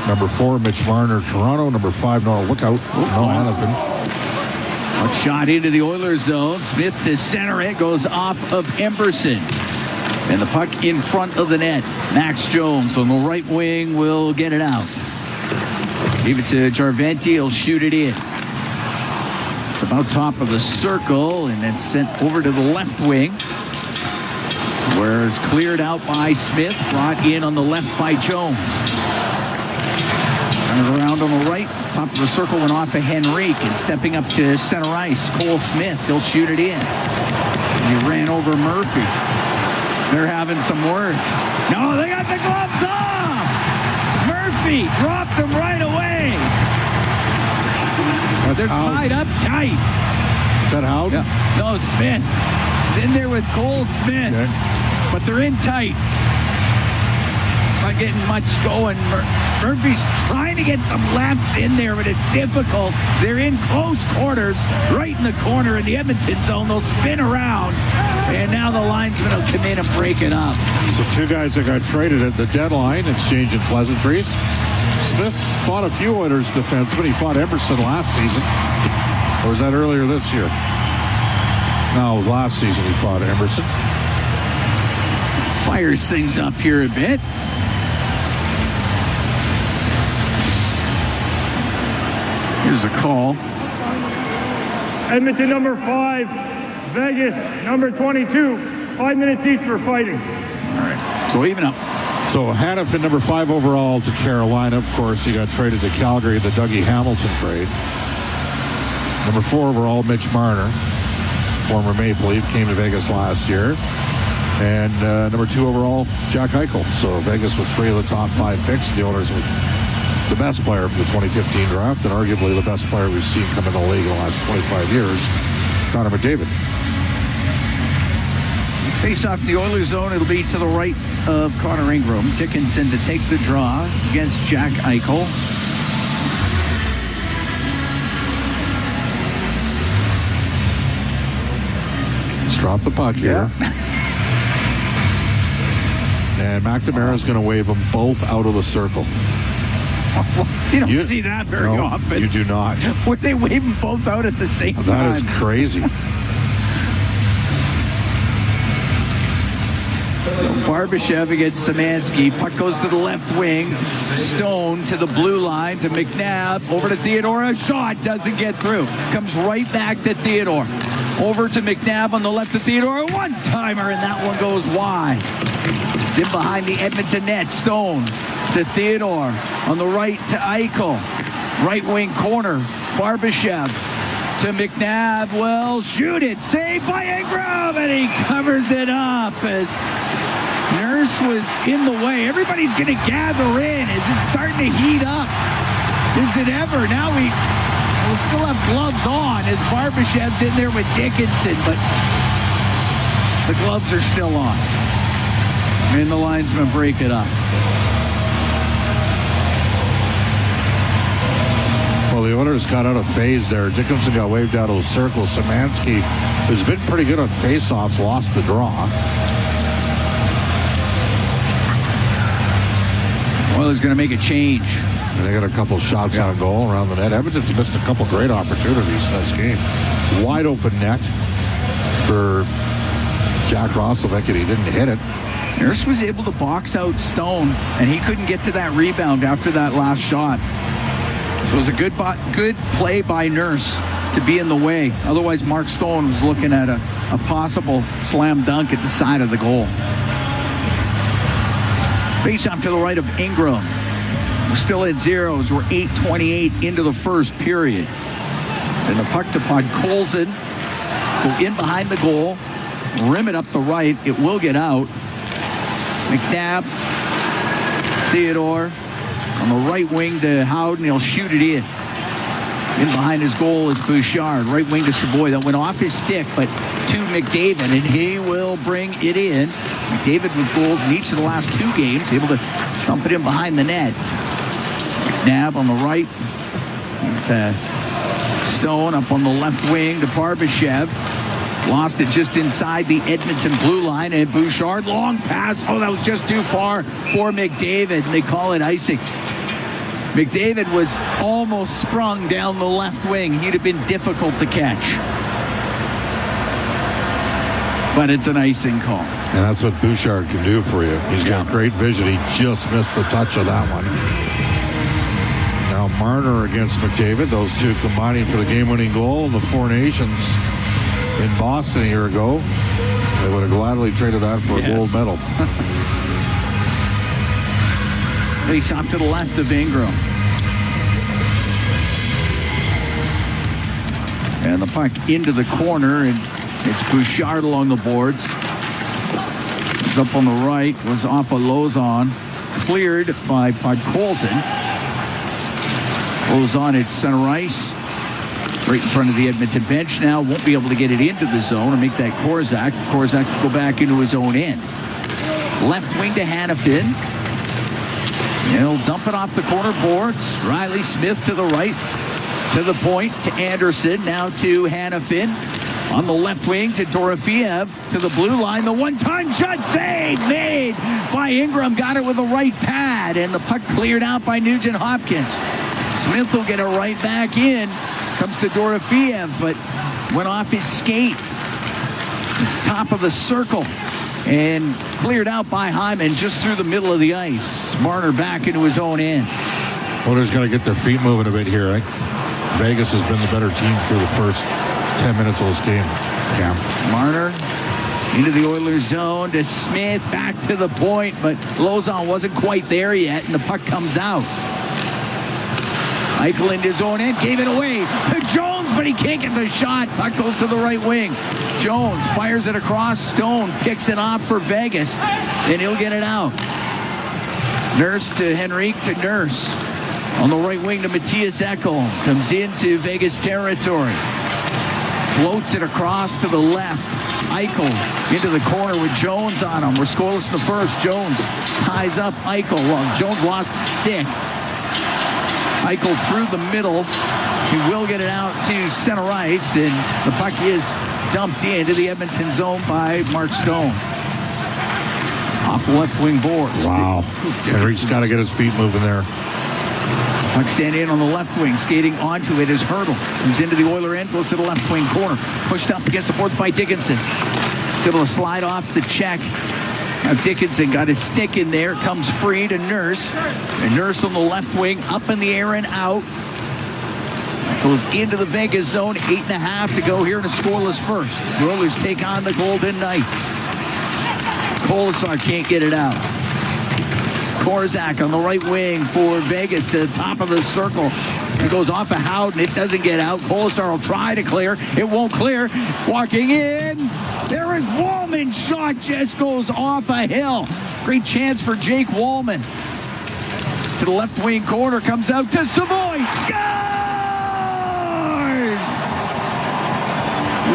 Number 4, Mitch Marner, Toronto. Number 5, Noah Lookout, Hannafin. A shot into the Oilers zone. Smith to center it. Goes off of Emberson. And the puck in front of the net. Max Jones on the right wing will get it out. Give it to Jarventi. He'll shoot it in. It's about top of the circle, and then sent over to the left wing, where it's cleared out by Smith, brought in on the left by Jones. Turn it around on the right, top of the circle went off of Henrique, and stepping up to center ice, Cole Smith, he'll shoot it in. And he ran over Murphy. They're having some words. No, they got the gloves off! Murphy dropped them right away. They're tied up tight. Is that Howden? Yeah. No, Smith. He's in there with Cole Smith. Okay. But they're in tight. Not getting much going. Murphy's trying to get some lefts in there, but it's difficult. They're in close quarters, right in the corner in the Edmonton zone. They'll spin around, and now the linesman will come in and break it up. So 2 guys that got traded at the deadline, exchanging pleasantries. Smith fought a few Oilers defensemen. He fought Emerson last season. Or was that earlier this year? No, it was last season he fought Emerson. Fires things up here a bit. Here's a call. Edmonton number 5, Vegas number 22. 5 minutes each for fighting. All right. So even up. So Hannafin, number 5 overall to Carolina. Of course, he got traded to Calgary, the Dougie Hamilton trade. Number 4 overall, Mitch Marner, former Maple Leaf, came to Vegas last year. And number 2 overall, Jack Eichel. So Vegas with 3 of the top 5 picks. The Oilers with the best player from the 2015 draft, and arguably the best player we've seen come in the league in the last 25 years, Connor McDavid. Face off in the Oilers zone. It'll be to the right of Connor Ingram. Dickinson to take the draw against Jack Eichel. Let's drop the puck here. And McNamara's going to wave them both out of the circle. You don't see that very often. You do not. Would they wave them both out at the same time? That is crazy. Barbashev against Szymanski. Puck goes to the left wing. Stone to the blue line to McNabb. Over to Theodore. A shot doesn't get through. Comes right back to Theodore. Over to McNabb on the left to Theodore. A one-timer, and that one goes wide. It's in behind the Edmonton net. Stone to Theodore. On the right to Eichel. Right wing corner. Barbashev to McNabb. Well, shoot it. Saved by Ingram, and he covers it up as Nurse was in the way. Everybody's going to gather in. Is it starting to heat up? Is it ever? Now we'll still have gloves on as Barbashev's in there with Dickinson, but the gloves are still on. And the linesmen break it up. Well, the Oilers got out of phase there. Dickinson got waved out of the circle. Szymanski, who's been pretty good on face-offs, lost the draw. Oilers going to make a change. And they got a couple shots on goal around the net. Edmonton's missed a couple great opportunities in this game. Wide open net for Jack Roslovic, and he didn't hit it. Nurse was able to box out Stone, and he couldn't get to that rebound after that last shot. So it was a good play by Nurse to be in the way. Otherwise, Mark Stone was looking at a possible slam dunk at the side of the goal. Face off to the right of Ingram. We're still at zeros. We're 8:28 into the first period. And the puck to Podkolzin. Go in behind the goal. Rim it up the right. It will get out. McNabb. Theodore. On the right wing to Howden. He'll shoot it in. In behind his goal is Bouchard. Right wing to Savoy. That went off his stick, but to McDavid, and he will bring it in. McDavid with goals in each of the last two games. Able to dump it in behind the net. McNabb on the right. Stone up on the left wing to Barbashev. Lost it just inside the Edmonton blue line, and Bouchard, long pass. Oh, that was just too far for McDavid, and they call it icing. McDavid was almost sprung down the left wing. He'd have been difficult to catch. But it's an icing call. And that's what Bouchard can do for you. He's got great vision. He just missed the touch of that one. Now Marner against McDavid. Those two combining for the game-winning goal in the Four Nations in Boston a year ago. They would have gladly traded that for a gold medal. Face off to the left of Ingram. And the puck into the corner, and it's Bouchard along the boards. It's up on the right, was off of Lauzon. Cleared by Podkolzin. Lauzon at center ice. Right in front of the Edmonton bench now. Won't be able to get it into the zone and make that Korczak. Korczak will go back into his own end. Left wing to Hanifin. He'll dump it off the corner boards. Riley Smith to the right. To the point to Anderson. Now to Hanifin. On the left wing to Dorofeev. To the blue line. The one-time shot save made by Ingram. Got it with the right pad. And the puck cleared out by Nugent Hopkins. Smith will get it right back in. Comes to Dorofeev, but went off his skate. It's top of the circle. And cleared out by Hyman just through the middle of the ice. Marner back into his own end. Oilers got to get their feet moving a bit here, right? Vegas has been the better team through the first 10 minutes of this game. Yeah. Marner into the Oilers zone to Smith, back to the point, but Lauzon wasn't quite there yet, and the puck comes out. Eichel into his own end, gave it away to Jones, but he can't get the shot. Puck goes to the right wing. Jones fires it across. Stone picks it off for Vegas, and he'll get it out. Nurse to Henrique to Nurse. On the right wing to Matthias Ekholm. Comes into Vegas territory. Floats it across to the left. Eichel into the corner with Jones on him. We're scoreless in the first. Jones ties up Eichel. Well, Jones lost his stick. Eichel through the middle. He will get it out to center ice, and the puck is dumped into the Edmonton zone by Mark Stone. Off the left wing boards. Wow. Henrique's got to get his feet moving there. Puck standing in on the left wing, skating onto it is Hurdle. Comes into the Oiler end, goes to the left wing corner. Pushed up against the boards by Dickinson. He's able to slide off the check Now Dickinson got his stick in there, comes free to Nurse. And Nurse on the left wing, up in the air and out. Goes into the Vegas zone, 8.5 to go here in a scoreless first. The Oilers take on the Golden Knights. Kolasar can't get it out. Korzak on the right wing for Vegas to the top of the circle. It goes off of Howden. It doesn't get out. Kolasar will try to clear. It won't clear. Walking in. There is Wallman. Shot just goes off a hill. Great chance for Jake Wallman. To the left wing corner. Comes out to Savoy. Scores!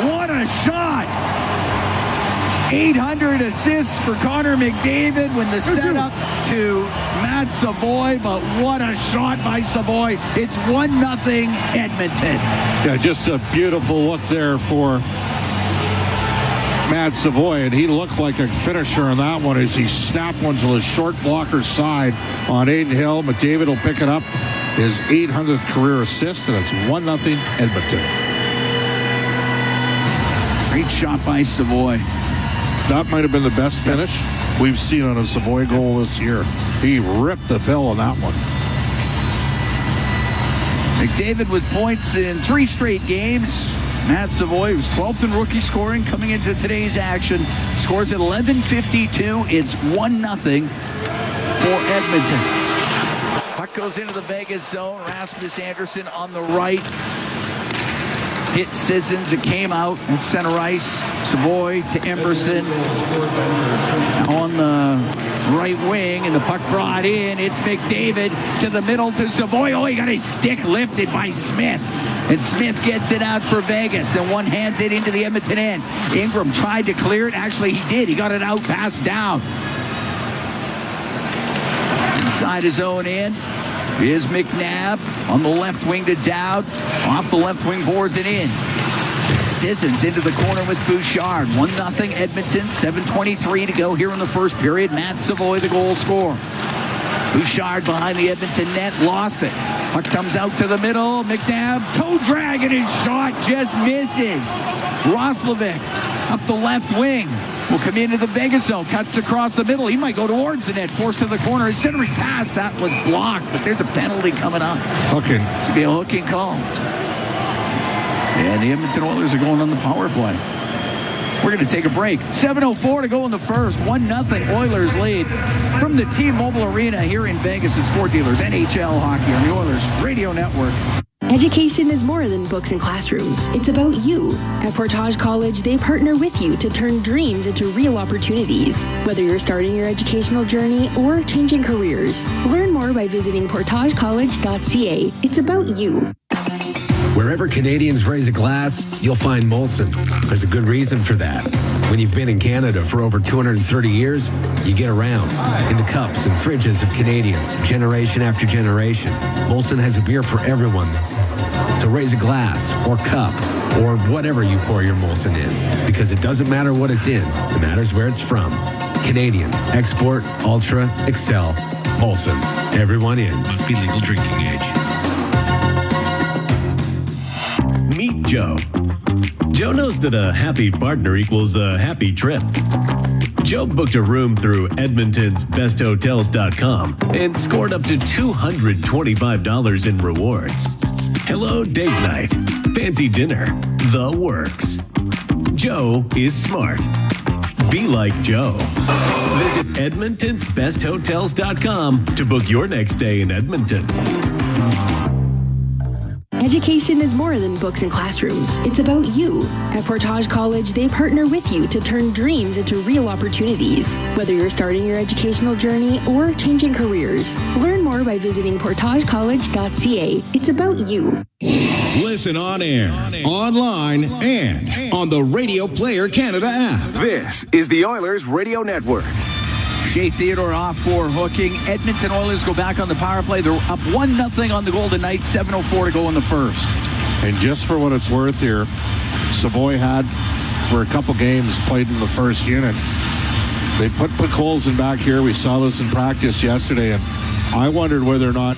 What a shot. 800 assists for Connor McDavid when the setup to Matt Savoy, but what a shot by Savoy. It's 1-0 Edmonton. Yeah, just a beautiful look there for Matt Savoy, and he looked like a finisher on that one as he snapped one to the short blocker side on Aiden Hill. McDavid will pick it up, his 800th career assist, and it's 1-0 Edmonton. Great shot by Savoy. That might have been the best finish we've seen on a Savoy goal this year. He ripped the bill on that one. McDavid with points in 3 straight games. Matt Savoy, who's 12th in rookie scoring, coming into today's action, scores at 11:52. It's 1-0 for Edmonton. Puck goes into the Vegas zone. Rasmus Anderson on the right. Hit Sissons. It came out at center ice. Savoy to Emberson. Now on the right wing, and the puck brought in. It's McDavid to the middle to Savoy. Oh, he got his stick lifted by Smith. And Smith gets it out for Vegas. Then one hands it into the Edmonton end. Ingram tried to clear it. Actually, he did. He got it out, passed down. Inside his own end is McNabb on the left wing to Dowd. Off the left wing boards and in. Sissons into the corner with Bouchard. 1-0 Edmonton. 7:23 to go here in the first period. Matt Savoy, the goal scorer. Bouchard behind the Edmonton net. Lost it. Puck comes out to the middle. McNabb toe drag, and his shot just misses. Roslovic up the left wing. Will come into the Vegas zone, cuts across the middle. He might go towards the net, forced to the corner. His centering pass, that was blocked, but there's a penalty coming up. Hooking. It's going to be a hooking call. And the Edmonton Oilers are going on the power play. We're going to take a break. 7:04 to go in the first. 1-0 Oilers lead from the T-Mobile Arena here in Vegas. It's Ford Dealers NHL Hockey on the Oilers Radio Network. Education is more than books and classrooms. It's about you. At Portage College, they partner with you to turn dreams into real opportunities. Whether you're starting your educational journey or changing careers, learn more by visiting portagecollege.ca. It's about you. Wherever Canadians raise a glass, you'll find Molson. There's a good reason for that. When you've been in Canada for over 230 years, you get around in the cups and fridges of Canadians, generation after generation. Molson has a beer for everyone. So raise a glass or cup or whatever you pour your Molson in, because it doesn't matter what it's in. It matters where it's from. Canadian, export, ultra, excel, Molson. Everyone in. Must be legal drinking age. Meet Joe. Joe knows that a happy partner equals a happy trip. Joe booked a room through Edmonton's besthotels.com and scored up to $225 in rewards. Hello date night, fancy dinner, the works. Joe is smart. Be like Joe. Visit EdmontonsBestHotels.com to book your next stay in Edmonton. Education is more than books and classrooms. It's about you. At Portage College, they partner with you to turn dreams into real opportunities. Whether you're starting your educational journey or changing careers, learn more by visiting portagecollege.ca. It's about you. Listen on air, online, and on the Radio Player Canada app. This is the Oilers Radio Network. Shea Theodore off for hooking. Edmonton Oilers go back on the power play. They're up 1-0 on the Golden Knights. 7:04 to go in the first. And just for what it's worth here, Savoy had, for a couple games, played in the first unit. They put Colson back here. We saw this in practice yesterday, and I wondered whether or not,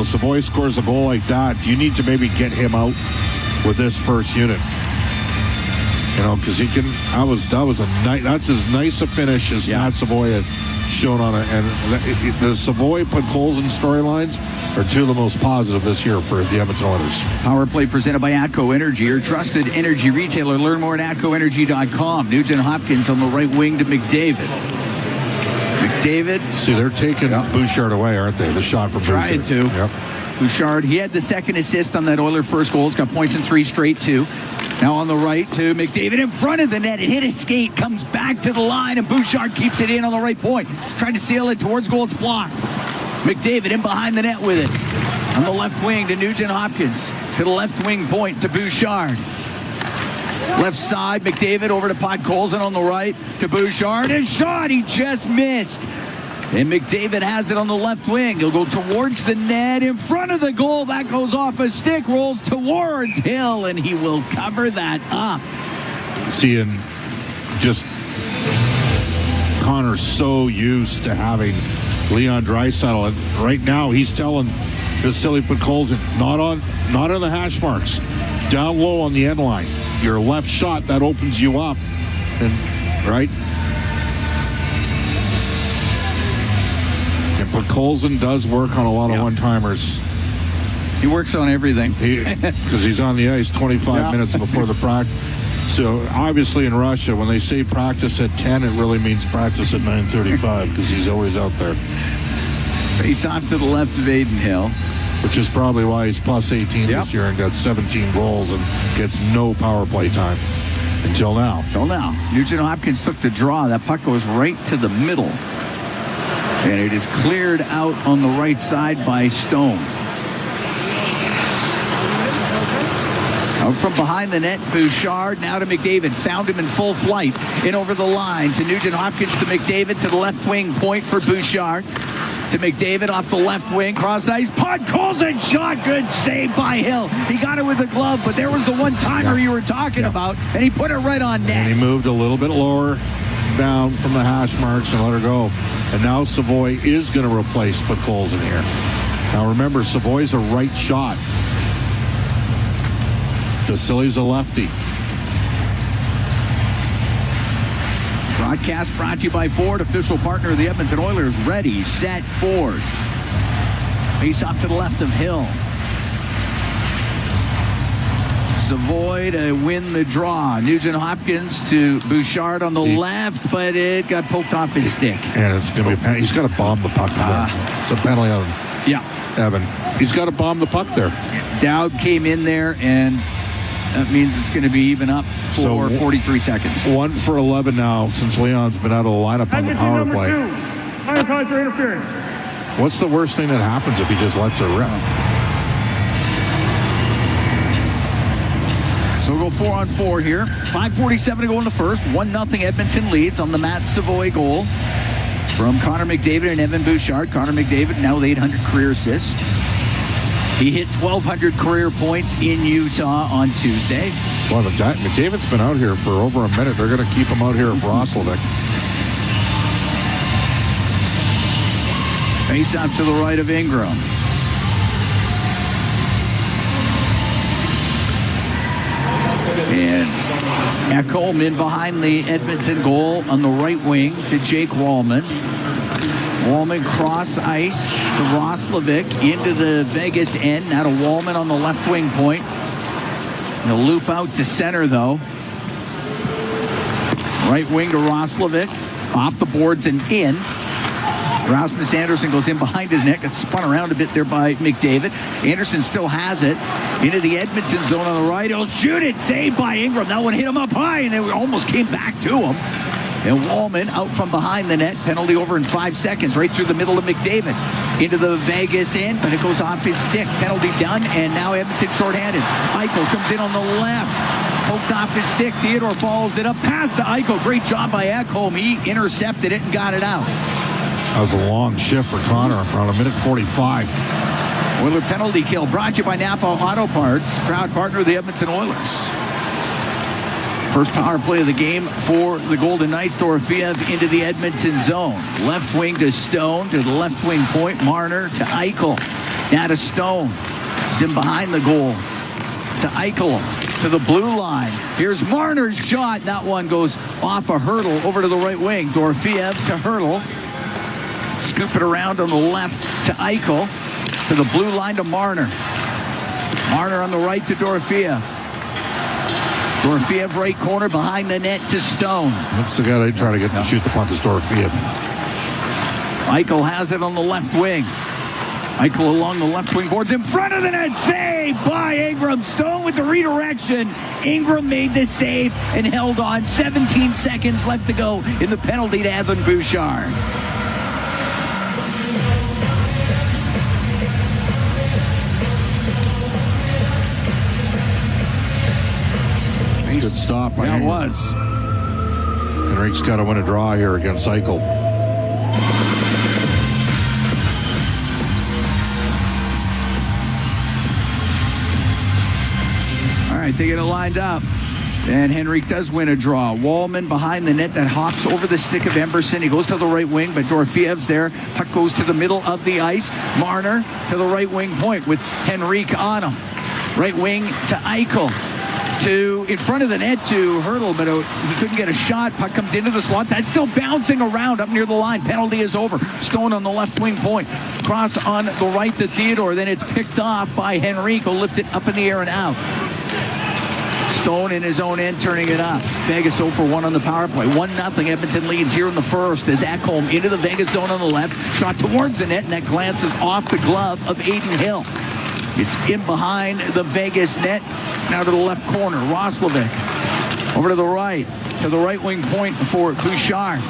Savoy scores a goal like that, you need to maybe get him out with this first unit. You know, because he can. That's as nice a finish as Matt Savoy had shown on it. And the Savoy-Podkolzin storylines are two of the most positive this year for the Edmonton Oilers. Power play presented by ATCO Energy, your trusted energy retailer. Learn more at atcoenergy.com. Nugent Hopkins on the right wing to McDavid. See, they're taking Bouchard away, aren't they? The shot from Bouchard. Trying to. Yep. Bouchard, he had the second assist on that Oiler first goal. He's got points in 3 straight, too. Now on the right to McDavid in front of the net. It hit his skate, comes back to the line, and Bouchard keeps it in on the right point. Trying to sail it towards goal. It's blocked. McDavid in behind the net with it. On the left wing to Nugent Hopkins. To the left wing point to Bouchard. Left side, McDavid over to Podkolzin on the right to Bouchard. A shot, he just missed. And McDavid has it on the left wing. He'll go towards the net in front of the goal. That goes off a stick, rolls towards Hill, and he will cover that up. Seeing just Connor's so used to having Leon Draisaitl, and right now he's telling Vasily Podkolzin, not on the hash marks, down low on the end line. Your left shot, that opens you up. And right? And Podkolzin does work on a lot of one-timers. He works on everything. Because he's on the ice 25 minutes before the practice. So obviously in Russia, when they say practice at 10, it really means practice at 9:35 because he's always out there. Face off to the left of Aiden Hill. Which is probably why he's plus 18 this year and got 17 goals and gets no power play time until now. Nugent Hopkins took the draw. That puck goes right to the middle. And it is cleared out on the right side by Stone. Out from behind the net, Bouchard now to McDavid. Found him in full flight. In over the line to Nugent Hopkins to McDavid to the left wing point for Bouchard. To McDavid off the left wing, cross ice, Podkolzin shot, good save by Hill. He got it with the glove, but there was the one-timer you were talking about, and he put it right on net. And he moved a little bit lower down from the hash marks and let her go. And now Savoy is going to replace Podkolzin here. Now remember, Savoy's a right shot. Vasily's a lefty. Broadcast brought to you by Ford, official partner of the Edmonton Oilers. Ready, set, Ford. Face off to the left of Hill. Savoy to win the draw. Nugent Hopkins to Bouchard on the left, but it got poked off his stick. And it's going to be a penalty. He's got to bomb the puck there. It's a penalty on Evan. He's got to bomb the puck there. Dowd came in there, and that means it's going to be even up for 43 seconds. 1 for 11 now since Leon's been out of the lineup on the power play. High cause for interference. What's the worst thing that happens if he just lets it rip? So we'll go 4-on-4 here. 5:47 to go in the first. 1-0 Edmonton leads on the Matt Savoy goal from Connor McDavid and Evan Bouchard. Connor McDavid now with 800 career assists. He hit 1,200 career points in Utah on Tuesday. Well, McDavid's been out here for over a minute. They're going to keep him out here at Roslovic. Face off to the right of Ingram. And Ekholm in behind the Edmonton goal on the right wing to Jake Wallman. Wallman cross ice to Roslovic into the Vegas end. Now to Wallman on the left wing point. He'll loop out to center though. Right wing to Roslovic. Off the boards and in. Rasmus Anderson goes in behind his net. Gets spun around a bit there by McDavid. Anderson still has it. Into the Edmonton zone on the right. He'll shoot it. Saved by Ingram. That one hit him up high and it almost came back to him. And Wallman out from behind the net. Penalty over in 5 seconds. Right through the middle of McDavid. Into the Vegas end, but it goes off his stick. Penalty done, and now Edmonton shorthanded. Eichel comes in on the left. Poked off his stick. Theodore follows it up past to Eichel. Great job by Ekholm. He intercepted it and got it out. That was a long shift for Connor. Around 1:45. Oiler penalty kill brought to you by Napa Auto Parts. Proud partner of the Edmonton Oilers. First power play of the game for the Golden Knights. Dorofeev into the Edmonton zone. Left wing to Stone to the left wing point. Marner to Eichel. Now to Stone. He's in behind the goal. To Eichel. to the blue line. Here's Marner's shot. That one goes off a hurdle over to the right wing. Dorofeev to Hurdle. Scoop it around on the left to Eichel. To the blue line to Marner. Marner on the right to Dorofeev. Dorofeev right corner behind the net to Stone. That's the guy they try to get to shoot the puck, is Dorofeev. Eichel has it on the left wing. Eichel along the left wing boards in front of the net. Saved by Ingram. Stone with the redirection. Ingram made the save and held on. 17 seconds left to go in the penalty to Evan Bouchard. Good stop. Yeah, it was. Henrique's got to win a draw here against Eichel. All right, they get it lined up. And Henrique does win a draw. Wallman behind the net that hops over the stick of Emberson. He goes to the right wing, but Dorofeev's there. Puck goes to the middle of the ice. Marner to the right wing point with Henrique on him. Right wing to Eichel. To in front of the net to Hurdle, but he couldn't get a shot. Puck comes into the slot. That's still bouncing around up near the line. Penalty is over. Stone on the left wing point. Cross on the right to Theodore. Then it's picked off by Henrique. Who'll lift it up in the air and out. Stone in his own end turning it up. Vegas 0 for 1 on the power play. 1-0 Edmonton leads here in the first as Ekholm into the Vegas zone on the left. Shot towards the net, and that glances off the glove of Aiden Hill. It's in behind the Vegas net. Now to the left corner. Roslovic over to the right wing point for Bouchard.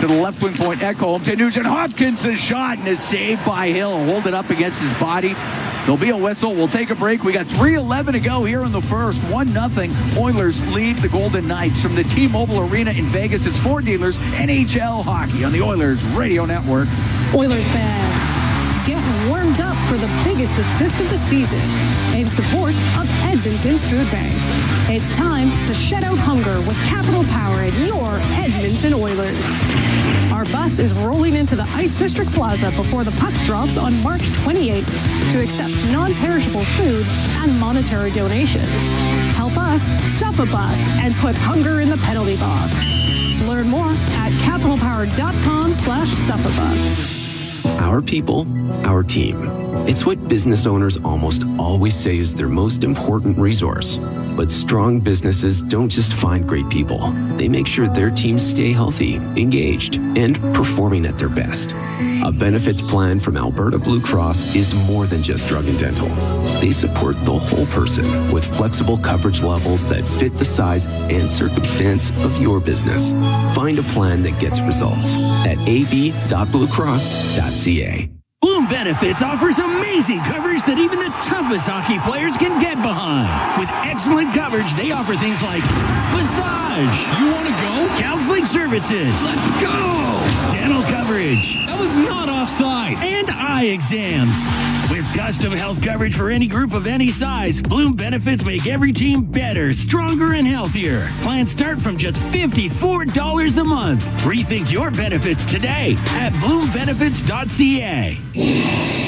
To the left wing point, Ekholm to Nugent Hopkins. The shot and is saved by Hill. Hold it up against his body. There'll be a whistle. We'll take a break. We got 3:11 to go here in the first. 1-0. Oilers lead the Golden Knights from the T-Mobile Arena in Vegas. It's Ford Dealers NHL Hockey on the Oilers Radio Network. Oilers fans, get warmed up for the biggest assist of the season in support of Edmonton's Food Bank. It's time to shut out hunger with Capital Power at your Edmonton Oilers. Our bus is rolling into the Ice District Plaza before the puck drops on March 28th to accept non-perishable food and monetary donations. Help us stuff a bus and put hunger in the penalty box. Learn more at capitalpower.com/stuffabus. Our people, our team. It's what business owners almost always say is their most important resource. But strong businesses don't just find great people. They make sure their teams stay healthy, engaged, and performing at their best. A benefits plan from Alberta Blue Cross is more than just drug and dental. They support the whole person with flexible coverage levels that fit the size and circumstance of your business. Find a plan that gets results at ab.bluecross.ca. Bloom Benefits offers amazing coverage that even the toughest hockey players can get behind. With excellent coverage, they offer things like massage. You want to go? Counseling services. Let's go! Dental coverage. That was not offside. And eye exams. With custom health coverage for any group of any size, Bloom Benefits make every team better, stronger, and healthier. Plans start from just $54 a month. Rethink your benefits today at bloombenefits.ca.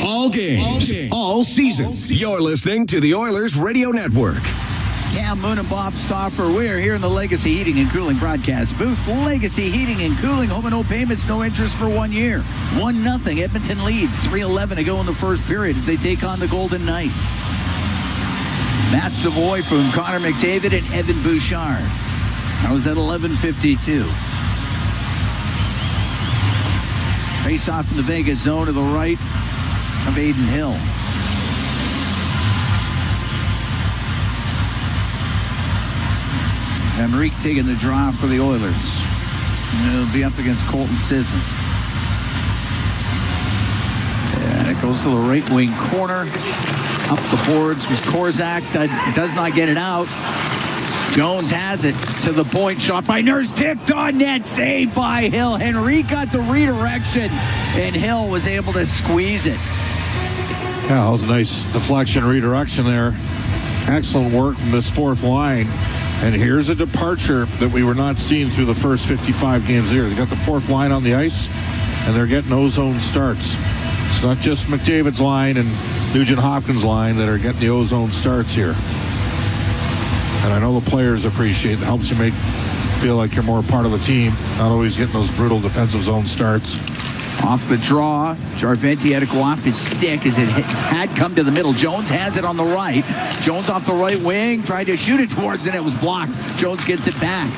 All games, all seasons. You're listening to the Oilers Radio Network. Cam Moon and Bob Stauffer. We're here in the Legacy Heating and Cooling broadcast booth. Legacy Heating and Cooling. Home and no payments, no interest for 1 year. 1-0. Edmonton leads. 3:11 to go in the first period as they take on the Golden Knights. Matt Savoy from Connor McDavid and Evan Bouchard. That was at 11:52. Face off in the Vegas zone to the right of Aiden Hill. Henrique taking the draw for the Oilers. And it'll be up against Colton Sissons. And it goes to the right wing corner. Up the boards was Korzak. That does not get it out. Jones has it to the point. Shot by Nurse. Tipped on net. Saved by Hill. Henrique got the redirection. And Hill was able to squeeze it. Yeah, that was a nice deflection redirection there. Excellent work from this fourth line. And here's a departure that we were not seeing through the first 55 games here. They got the fourth line on the ice, and they're getting ozone starts. It's not just McDavid's line and Nugent Hopkins' line that are getting the ozone starts here. And I know the players appreciate it. It helps you feel like you're more part of the team, not always getting those brutal defensive zone starts. Off the draw, Jarventi had to go off his stick as it had come to the middle. Jones has it on the right. Jones off the right wing, tried to shoot it towards it. It was blocked. Jones gets it back.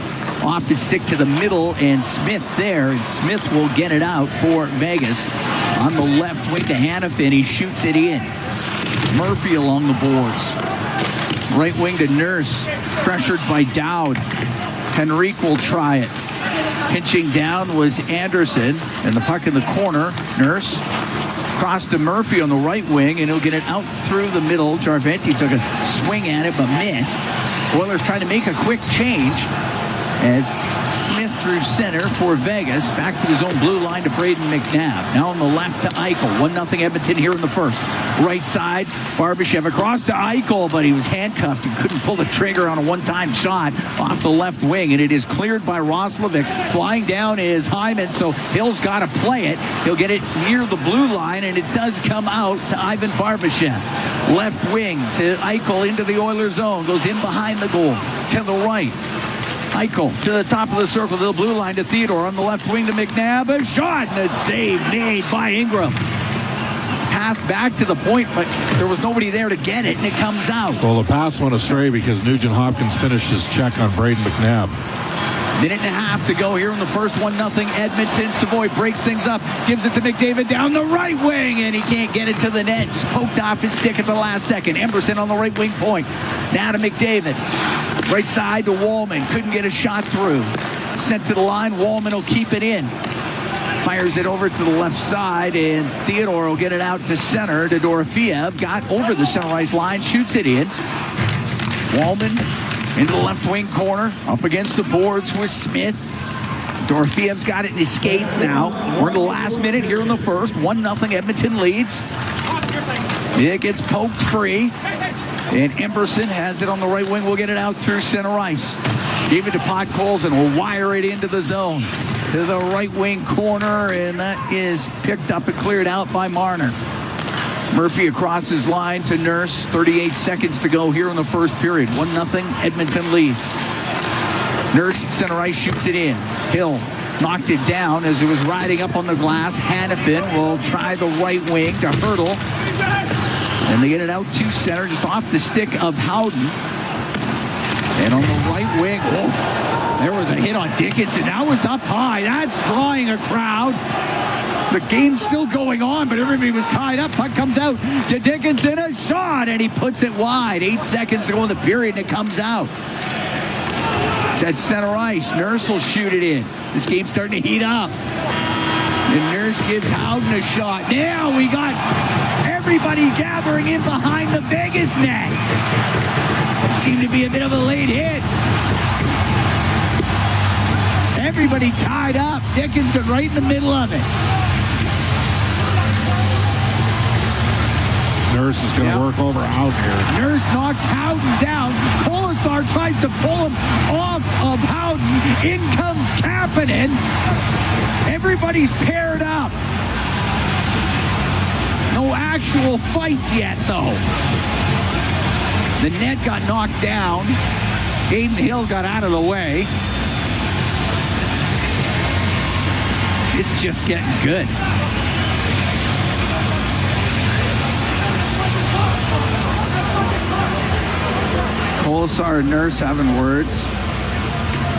Off his stick to the middle, and Smith there. And Smith will get it out for Vegas. On the left wing to Hannafin. He shoots it in. Murphy along the boards. Right wing to Nurse. Pressured by Dowd. Henrique will try it. Pinching down was Anderson, and the puck in the corner. Nurse cross to Murphy on the right wing, and he'll get it out through the middle. Jarventi took a swing at it, but missed. Oilers trying to make a quick change as Smith through center for Vegas. Back to his own blue line to Braden McNabb. Now on the left to Eichel. 1-0 Edmonton here in the first. Right side, Barbashev across to Eichel, but he was handcuffed and couldn't pull the trigger on a one-time shot off the left wing, and it is cleared by Roslovic. Flying down is Hyman, so Hill's got to play it. He'll get it near the blue line, and it does come out to Ivan Barbashev. Left wing to Eichel into the Oilers zone. Goes in behind the goal to the right. Eichel to the top of the circle, to the blue line to Theodore. On the left wing to McNabb. A shot and a save made by Ingram. It's passed back to the point, but there was nobody there to get it, and it comes out. Well, the pass went astray because Nugent Hopkins finished his check on Braden McNabb. Minute and a half to go here in the first. 1-0 Edmonton. Savoy breaks things up, gives it to McDavid down the right wing, and he can't get it to the net. Just poked off his stick at the last second. Emberson on the right wing point. Now to McDavid. Right side to Wallman. Couldn't get a shot through. Sent to the line. Wallman will keep it in. Fires it over to the left side, and Theodore will get it out to center to Dorofiev. Got over the center ice line. Shoots it in. Wallman into the left wing corner. Up against the boards with Smith. Dorofiev's got it in his skates now. We're in the last minute here in the first. 1-0 Edmonton leads. It gets poked free. And Emberson has it on the right wing. We'll get it out through center ice. Gave it to Potcoles and will wire it into the zone. To the right wing corner, and that is picked up and cleared out by Marner. Murphy across his line to Nurse. 38 seconds to go here in the first period. 1-0 Edmonton leads. Nurse center ice shoots it in. Hill knocked it down as it was riding up on the glass. Hannafin will try the right wing to Hurdle. And they get it out to center, just off the stick of Howden. And on the right wing, there was a hit on Dickinson. That was up high. That's drawing a crowd. The game's still going on, but everybody was tied up. Puck comes out to Dickinson, a shot, and he puts it wide. 8 seconds to go in the period, and it comes out. It's at center ice. Nurse will shoot it in. This game's starting to heat up. And Nurse gives Howden a shot. Now we got everybody gathering in behind the Vegas net. It seemed to be a bit of a late hit. Everybody tied up. Dickinson right in the middle of it. Nurse is going to work over Howden here. Nurse knocks Howden down. Colasar tries to pull him off of Howden. In comes Kapanen. Everybody's paired up. No actual fights yet, though. The net got knocked down. Aiden Hill got out of the way. It's just getting good. Colasar and Nurse having words.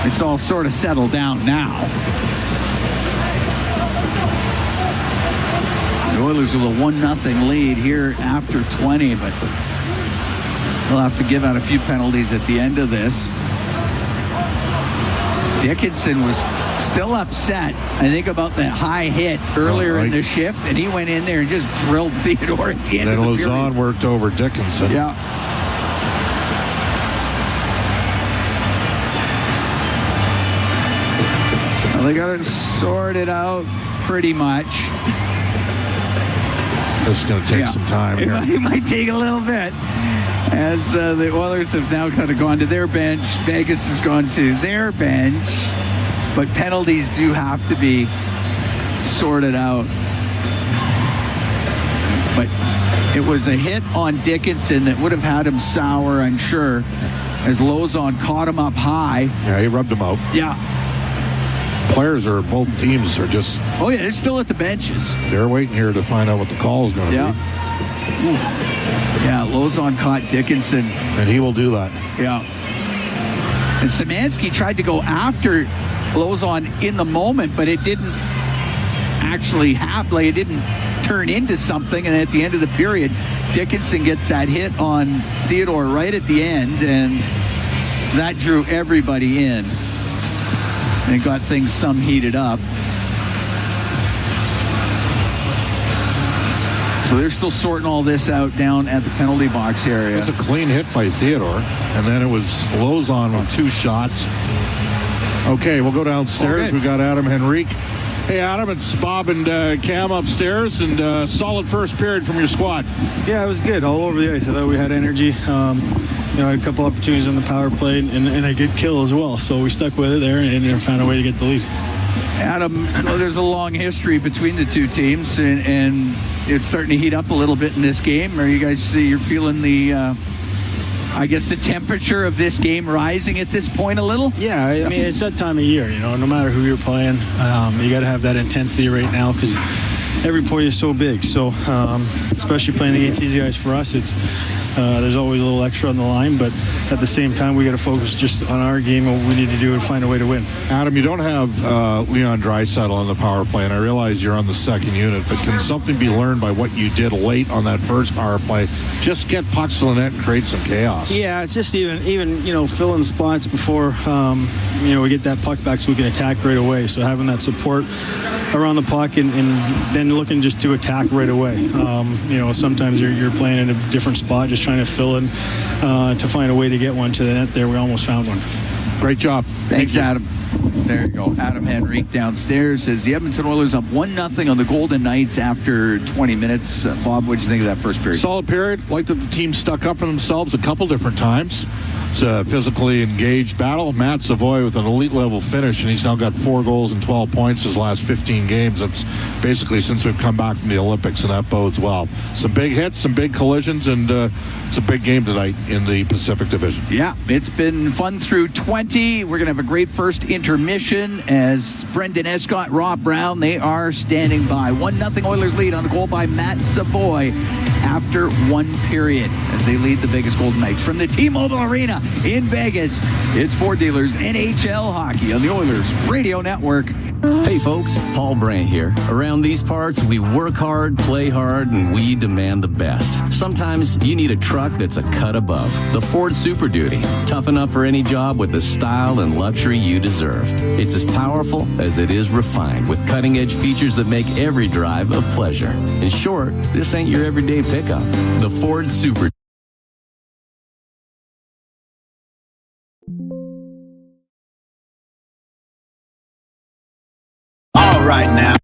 It's all sort of settled down now. The Oilers with a 1-0 lead here after 20, but they'll have to give out a few penalties at the end of this. Dickinson was still upset, I think, about that high hit earlier in the shift, and he went in there and just drilled Theodore at the end of the period. Then Lauzon worked over Dickinson. Yeah. Well, they got it sorted out pretty much. This is going to take some time here. It might take a little bit. As the Oilers have now kind of gone to their bench. Vegas has gone to their bench. But penalties do have to be sorted out. But it was a hit on Dickinson that would have had him sour, I'm sure. as Lozon caught him up high. Yeah, he rubbed him out. Yeah. Players are, both teams are just... Oh, yeah, they're still at the benches. They're waiting here to find out what the call is going to be. Yeah, Lozon caught Dickinson. And he will do that. Yeah. And Szymanski tried to go after Lozon in the moment, but it didn't actually happen. Like, it didn't turn into something. And at the end of the period, Dickinson gets that hit on Theodore right at the end, and that drew everybody in. And it got things some heated up. So they're still sorting all this out down at the penalty box area. It's a clean hit by Theodore, and then it was Lozon with 2 shots. Okay, we'll go downstairs. Okay. We got Adam Henrique. Hey, Adam, it's Bob and Cam upstairs, and solid first period from your squad. Yeah, it was good all over the ice. I thought we had energy. I had a couple opportunities on the power play and a good kill as well. So we stuck with it there and found a way to get the lead. Adam, there's a long history between the two teams, and it's starting to heat up a little bit in this game. Are you guys, you're feeling the... I guess the temperature of this game rising at this point a little? Yeah, I mean, it's that time of year, no matter who you're playing, you got to have that intensity right now because every point is so big. So, especially playing against these guys for us, it's there's always a little extra on the line, but at the same time, we got to focus just on our game and what we need to do and find a way to win. Adam, you don't have Leon Draisaitl on the power play, and I realize you're on the second unit, but can something be learned by what you did late on that first power play? Just get pucks to the net and create some chaos. Yeah, it's just even filling spots before we get that puck back so we can attack right away. So having that support around the puck and then looking just to attack right away. Sometimes you're playing in a different spot, just trying to fill in to find a way to get one to the net there. We almost found one. Great job. Thanks, Adam. There you go. Adam Henrique downstairs says the Edmonton Oilers up 1-0 on the Golden Knights after 20 minutes. Bob, what did you think of that first period? Solid period. Like that the team stuck up for themselves a couple different times. It's a physically engaged battle. Matt Savoy with an elite level finish, and he's now got 4 goals and 12 points his last 15 games. That's basically since we've come back from the Olympics, and that bodes well. Some big hits, some big collisions, and it's a big game tonight in the Pacific Division. Yeah, it's been fun through 20. We're going to have a great first intermission as Brendan Escott, Rob Brown, they are standing by. 1-0 Oilers lead on a goal by Matt Savoy after 1 period as they lead the Vegas Golden Knights. From the T-Mobile Arena in Vegas, it's Ford Dealers NHL Hockey on the Oilers Radio Network. Hey folks, Paul Brandt here. Around these parts, we work hard, play hard, and we demand the best. Sometimes you need a truck that's a cut above. The Ford Super Duty. Tough enough for any job with the style and luxury you deserve. It's as powerful as it is refined with cutting-edge features that make every drive a pleasure. In short, this ain't your everyday pickup. The Ford Super Duty. Right now.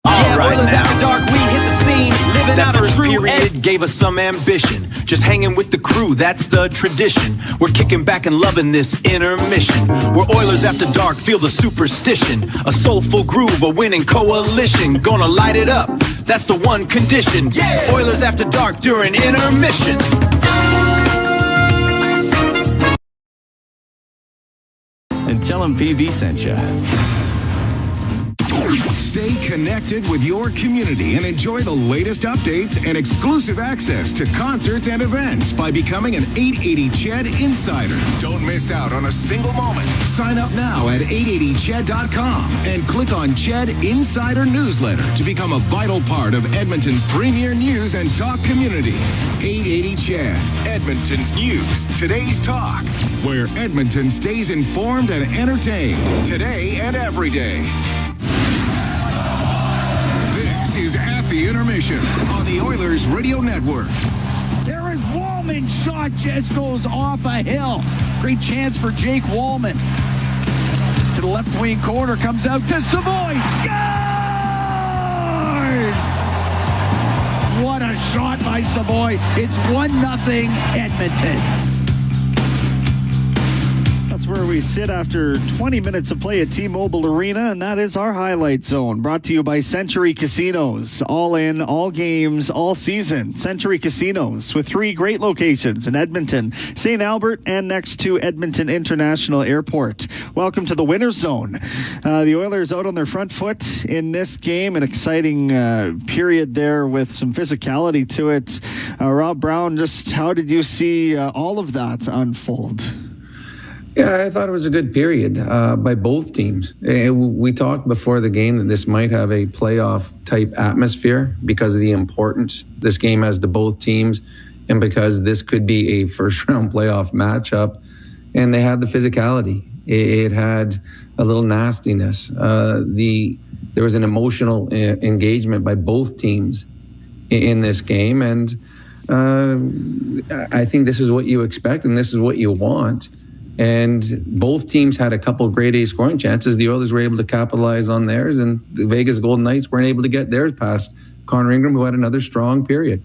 Oilers After Dark, we hit the scene, living out a true period gave us some ambition. Just hanging with the crew, that's the tradition. We're kicking back and loving this intermission. We're Oilers After Dark, feel the superstition. A soulful groove, a winning coalition. Gonna light it up, that's the one condition. Yeah. Oilers After Dark during intermission. And tell them PV sent you. Stay connected with your community and enjoy the latest updates and exclusive access to concerts and events by becoming an 880 CHED Insider. Don't miss out on a single moment. Sign up now at 880ched.com and click on CHED Insider Newsletter to become a vital part of Edmonton's premier news and talk community. 880 CHED, Edmonton's news, today's talk, where Edmonton stays informed and entertained today and every day. This is At the Intermission on the Oilers Radio Network. There is Wallman. Shot just goes off a hill. Great chance for Jake Wallman. To the left wing corner, comes out to Savoy. Scores! What a shot by Savoy. It's 1-0 Edmonton. That's where we sit after 20 minutes of play at T-Mobile Arena, and that is our Highlight Zone, brought to you by Century Casinos. All in, all games, all season. Century Casinos, with 3 great locations in Edmonton, St. Albert, and next to Edmonton International Airport. Welcome to the Winner's Zone. The Oilers out on their front foot in this game, an exciting period there with some physicality to it. Rob Brown, just how did you see all of that unfold? Yeah, I thought it was a good period by both teams. We talked before the game that this might have a playoff type atmosphere because of the importance this game has to both teams and because this could be a first round playoff matchup. And they had the physicality. It had a little nastiness. There was an emotional engagement by both teams in this game. And I think this is what you expect and this is what you want. And both teams had a couple of grade A scoring chances. The Oilers were able to capitalize on theirs, and the Vegas Golden Knights weren't able to get theirs past Connor Ingram, who had another strong period.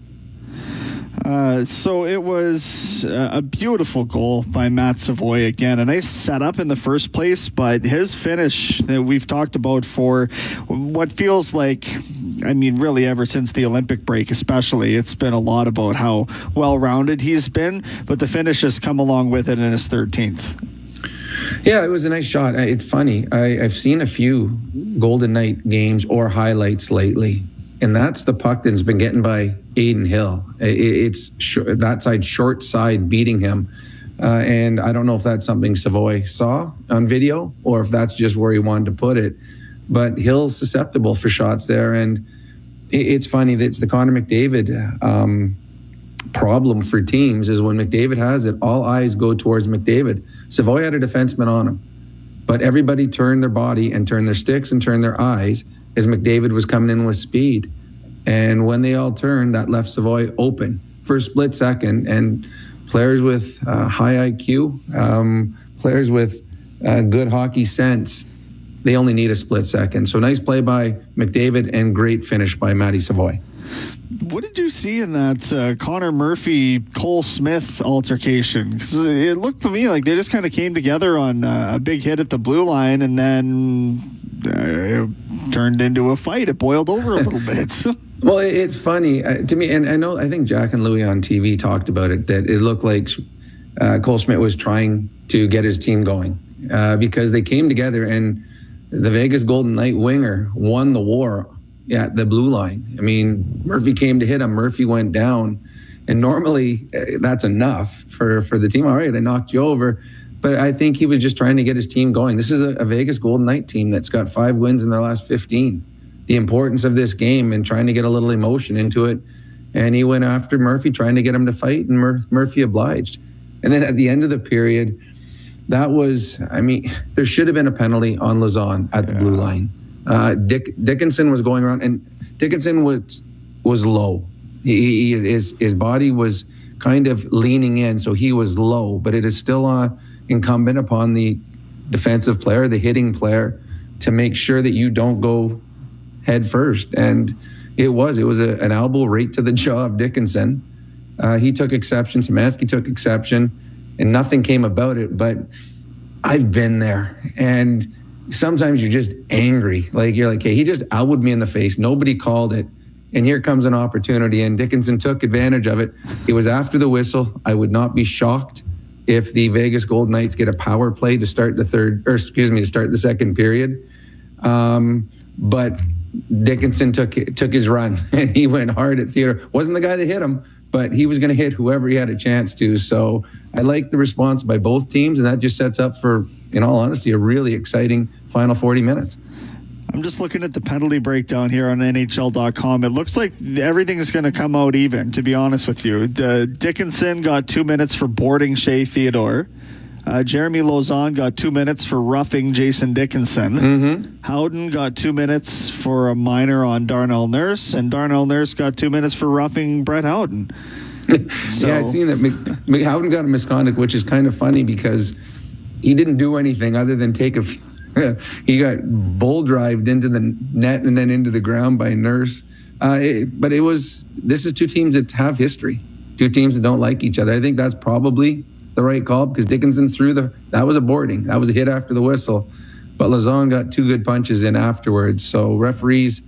So it was a beautiful goal by Matt Savoy again. A nice setup in the first place, but his finish that we've talked about for what feels like, I mean, really ever since the Olympic break especially, it's been a lot about how well-rounded he's been, but the finish has come along with it in his 13th. Yeah, it was a nice shot. It's funny. I've seen a few Golden Knight games or highlights lately, and that's the puck that's been getting by Aiden Hill. It's that side, short side, beating him. And I don't know if that's something Savoy saw on video or if that's just where he wanted to put it. But Hill's susceptible for shots there. And it's funny that it's the Connor McDavid problem for teams is when McDavid has it, all eyes go towards McDavid. Savoy had a defenseman on him, but everybody turned their body and turned their sticks and turned their eyes as McDavid was coming in with speed. And when they all turned, that left Savoy open for a split second. And players with high IQ, players with good hockey sense, they only need a split second. So nice play by McDavid and great finish by Matty Savoy. What did you see in that Connor Murphy-Cole Smith altercation? Because it looked to me like they just kind of came together on a big hit at the blue line and then it turned into a fight. It boiled over a little bit. Well, it's funny to me, and I think Jack and Louie on TV talked about it, that it looked like Cole Smith was trying to get his team going because they came together and the Vegas Golden Knight winger won the war at the blue line. I mean, Murphy came to hit him. Murphy went down. And normally that's enough for the team. All right, I knocked you over. But I think he was just trying to get his team going. This is a Vegas Golden Knight team that's got 5 wins in their last 15. The importance of this game and trying to get a little emotion into it. And he went after Murphy, trying to get him to fight, and Murphy obliged. And then at the end of the period, that was, I mean, there should have been a penalty on Lazon at the blue line. Dickinson was going around, and Dickinson was low. His body was kind of leaning in, so he was low. But it is still incumbent upon the defensive player, the hitting player, to make sure that you don't go head first. And it was an elbow right to the jaw of Dickinson. He took exception. Szymanski took exception, and nothing came about it. But I've been there, and sometimes you're just angry. Like you're like, hey, he just elbowed me in the face. Nobody called it. And here comes an opportunity, and Dickinson took advantage of it. It was after the whistle. I would not be shocked if the Vegas Golden Knights get a power play to start to start the second period. But Dickinson took his run, and he went hard at Theodore. Wasn't the guy that hit him, but he was going to hit whoever he had a chance to. So I like the response by both teams, and that just sets up for, in all honesty, a really exciting final 40 minutes. I'm just looking at the penalty breakdown here on NHL.com. It looks like everything's going to come out even, to be honest with you. Dickinson got 2 minutes for boarding Shea Theodore. Jeremy Lauzon got 2 minutes for roughing Jason Dickinson. Mm-hmm. Howden got 2 minutes for a minor on Darnell Nurse, and Darnell Nurse got 2 minutes for roughing Brett Howden. Yeah, I've seen that. Howden got a misconduct, which is kind of funny because he didn't do anything other than take a few. He got bull-drived into the net and then into the ground by Nurse. But this is two teams that have history, two teams that don't like each other. I think that's probably the right call because Dickinson that was a boarding. That was a hit after the whistle. But Lazon got 2 good punches in afterwards. So referees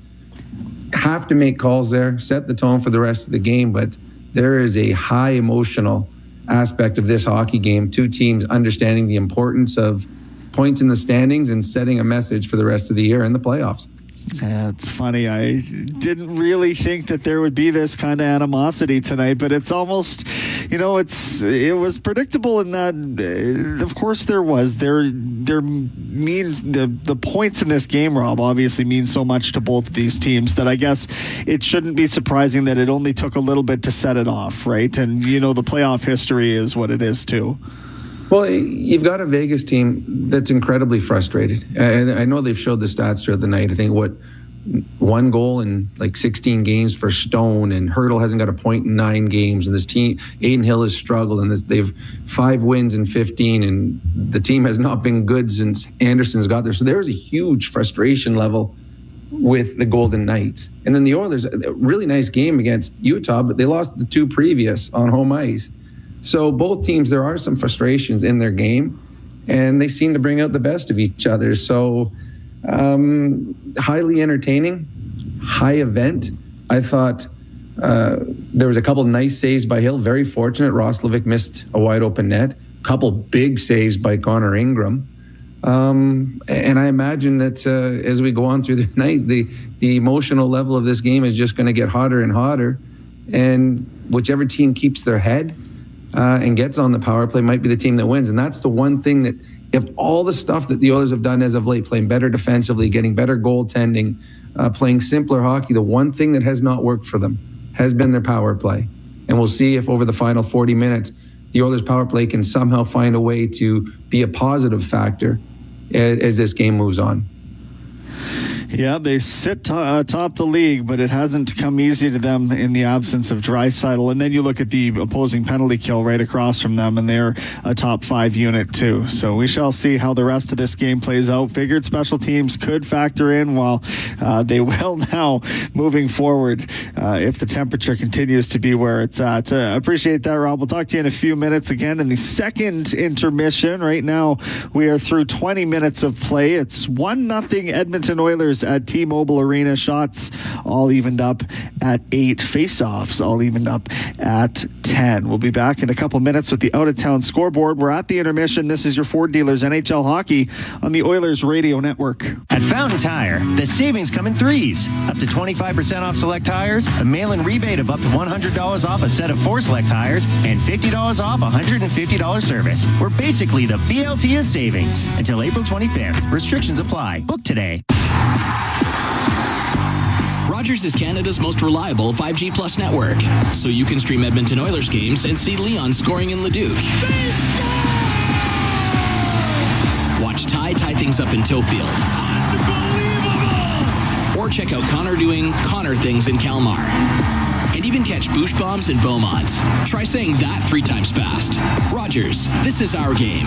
have to make calls there, set the tone for the rest of the game. But there is a high emotional aspect of this hockey game. 2 teams understanding the importance of points in the standings and setting a message for the rest of the year and the playoffs. Yeah, it's funny. I didn't really think that there would be this kind of animosity tonight, but it's almost, it was predictable in that, of course there was. There means the points in this game, Rob, obviously mean so much to both of these teams that I guess it shouldn't be surprising that it only took a little bit to set it off, right? And, the playoff history is what it is too. Well, you've got a Vegas team that's incredibly frustrated. And I know they've showed the stats throughout the night. I think, 1 goal in 16 games for Stone, and Hurdle hasn't got a point in 9 games. And this team, Aiden Hill has struggled, and they've 5 wins in 15, and the team has not been good since Anderson's got there. So there's a huge frustration level with the Golden Knights. And then the Oilers, a really nice game against Utah, but they lost the 2 previous on home ice. So both teams, there are some frustrations in their game, and they seem to bring out the best of each other. So highly entertaining, high event. I thought there was a couple nice saves by Hill. Very fortunate. Roslovic missed a wide open net. A couple big saves by Connor Ingram. And I imagine that as we go on through the night, the emotional level of this game is just going to get hotter and hotter. And whichever team keeps their head and gets on the power play might be the team that wins. And that's the one thing that, if all the stuff that the Oilers have done as of late, playing better defensively, getting better goaltending, playing simpler hockey, the one thing that has not worked for them has been their power play. And we'll see if over the final 40 minutes, the Oilers power play can somehow find a way to be a positive factor as this game moves on. Yeah, they sit atop the league, but it hasn't come easy to them in the absence of Draisaitl. And then you look at the opposing penalty kill right across from them, and they're a top 5 unit too. So we shall see how the rest of this game plays out. Figured special teams could factor in, while they will now moving forward if the temperature continues to be where it's at. Appreciate that, Rob. We'll talk to you in a few minutes again in the second intermission. Right now we are through 20 minutes of play. It's 1-0 Edmonton Oilers at T-Mobile Arena. Shots all evened up at 8. Face-offs all evened up at 10. We'll be back in a couple minutes with the out-of-town scoreboard. We're at the intermission. This is your Ford Dealers NHL Hockey on the Oilers Radio Network. At Fountain Tire, the savings come in 3s. Up to 25% off select tires, a mail-in rebate of up to $100 off a set of 4 select tires, and $50 off $150 service. We're basically the BLT of savings. Until April 25th. Restrictions apply. Book today. Rogers is Canada's most reliable 5G Plus network, so you can stream Edmonton Oilers games and see Leon scoring in Leduc. Watch Ty tie things up in Tofield. Or check out Connor doing Connor things in Kalmar. And even catch Boosh Bombs in Beaumont. Try saying that 3 times fast. Rogers, this is our game.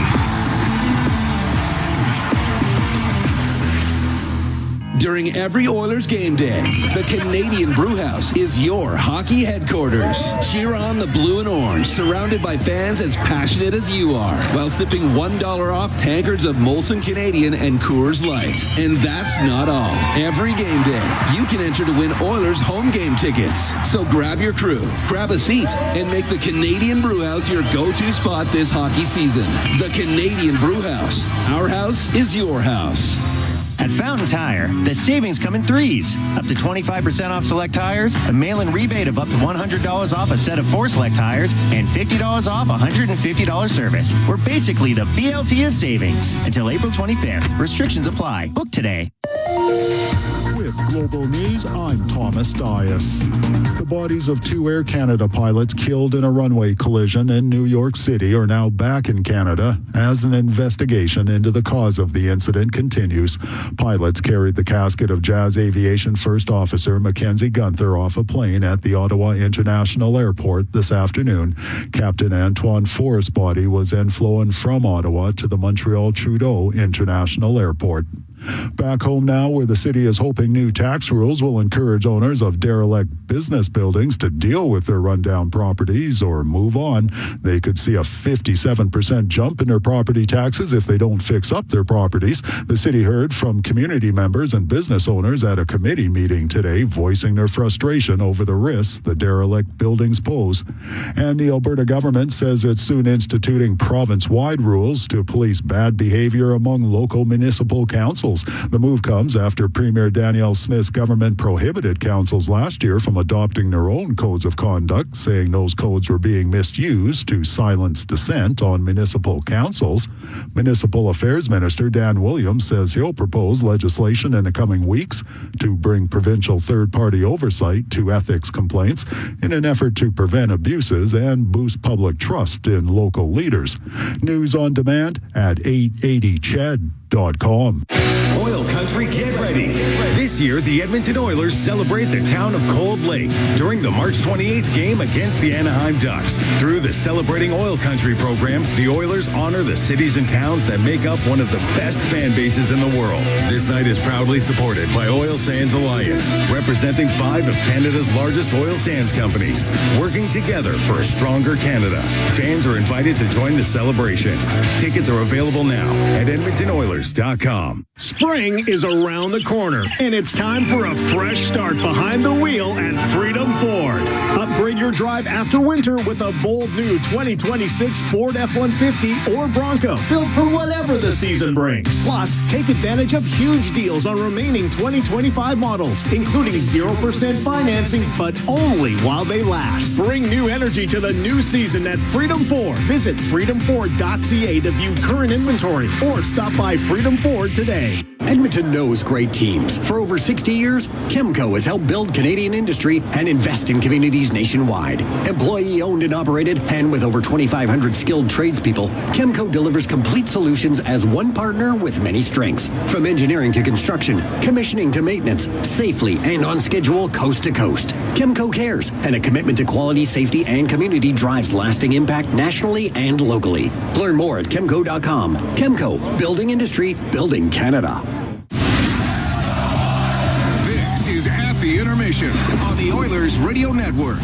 During every Oilers game day, the Canadian Brewhouse is your hockey headquarters. Cheer on the blue and orange, surrounded by fans as passionate as you are, while sipping $1 off tankards of Molson Canadian and Coors Light. And that's not all. Every game day, you can enter to win Oilers home game tickets. So grab your crew, grab a seat, and make the Canadian Brewhouse your go-to spot this hockey season. The Canadian Brewhouse. Our house is your house. At Fountain Tire, the savings come in 3s. Up to 25% off select tires, a mail-in rebate of up to $100 off a set of 4 select tires, and $50 off $150 service. We're basically the BLT of savings. Until April 25th. Restrictions apply. Book today. With Global News, I'm Thomas Dias. The bodies of 2 Air Canada pilots killed in a runway collision in New York City are now back in Canada as an investigation into the cause of the incident continues. Pilots carried the casket of Jazz Aviation First Officer Mackenzie Gunther off a plane at the Ottawa International Airport this afternoon. Captain Antoine Forrest's body was then flown from Ottawa to the Montreal Trudeau International Airport. Back home now, where the city is hoping new tax rules will encourage owners of derelict business buildings to deal with their rundown properties or move on. They could see a 57% jump in their property taxes if they don't fix up their properties. The city heard from community members and business owners at a committee meeting today, voicing their frustration over the risks the derelict buildings pose. And the Alberta government says it's soon instituting province-wide rules to police bad behavior among local municipal councils. The move comes after Premier Danielle Smith's government prohibited councils last year from adopting their own codes of conduct, saying those codes were being misused to silence dissent on municipal councils. Municipal Affairs Minister Dan Williams says he'll propose legislation in the coming weeks to bring provincial third-party oversight to ethics complaints in an effort to prevent abuses and boost public trust in local leaders. News on demand at 880ched.com. Oil Country, get ready. This year, the Edmonton Oilers celebrate the town of Cold Lake during the March 28th game against the Anaheim Ducks. Through the Celebrating Oil Country program, the Oilers honor the cities and towns that make up one of the best fan bases in the world. This night is proudly supported by Oil Sands Alliance, representing 5 of Canada's largest oil sands companies, working together for a stronger Canada. Fans are invited to join the celebration. Tickets are available now at EdmontonOilers.com. Spring is around the corner, and it's time for a fresh start behind the wheel at Freedom Ford. Upgrade your drive after winter with a bold new 2026 Ford F-150 or Bronco, built for whatever the season brings. Plus, take advantage of huge deals on remaining 2025 models, including 0% financing, but only while they last. Bring new energy to the new season at Freedom Ford. Visit freedomford.ca to view current inventory or stop by Freedom Ford today. Edmonton knows great teams. For over 60 years, Chemco has helped build Canadian industry and invest in communities nationwide. Employee-owned and operated, and with over 2,500 skilled tradespeople, Chemco delivers complete solutions as one partner with many strengths. From engineering to construction, commissioning to maintenance, safely and on schedule coast to coast. Chemco cares, and a commitment to quality, safety, and community drives lasting impact nationally and locally. Learn more at chemco.com. Chemco, building industry, building Canada. This is At the Intermission on the Oilers Radio Network.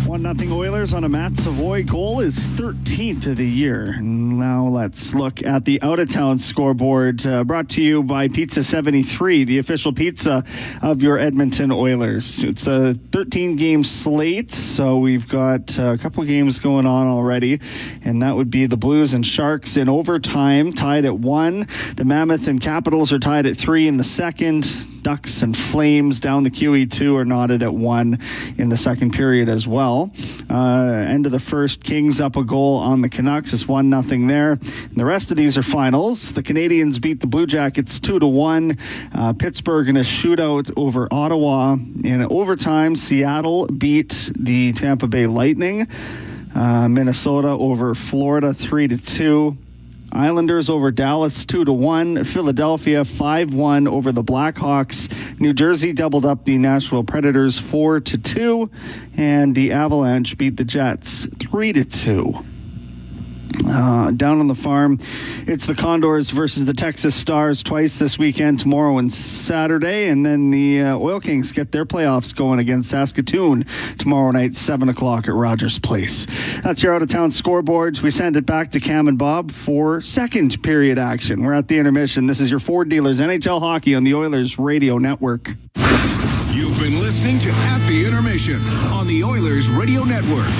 1-0 Oilers on a Matt Savoy goal, is 13th of the year. Now let's look at the out-of-town scoreboard, brought to you by Pizza 73, the official pizza of your Edmonton Oilers. It's a 13-game slate, so we've got a couple games going on already, and that would be the Blues and Sharks in overtime, tied at 1. The Mammoth and Capitals are tied at 3 in the second. Ducks and Flames down the QE2 are knotted at 1 in the second period as well. End of the first, Kings up a goal on the Canucks. It's 1-0 there. And the rest of these are finals. The Canadiens beat the Blue Jackets 2-1. Pittsburgh in a shootout over Ottawa. In overtime, Seattle beat the Tampa Bay Lightning. Minnesota over Florida 3-2. Islanders over Dallas 2-1. Philadelphia 5-1 over the Blackhawks. New Jersey doubled up the Nashville Predators 4-2, and the Avalanche beat the Jets 3-2. Down on the farm, it's the Condors versus the Texas Stars twice this weekend, tomorrow and Saturday, and then the Oil Kings get their playoffs going against Saskatoon tomorrow night, 7 o'clock at Rogers Place. That's your out-of-town scoreboards. We send it back to Cam and Bob for second period action. We're at the intermission. This is your Ford Dealers NHL Hockey on the Oilers Radio Network. You've been listening to At the Intermission on the Oilers Radio Network.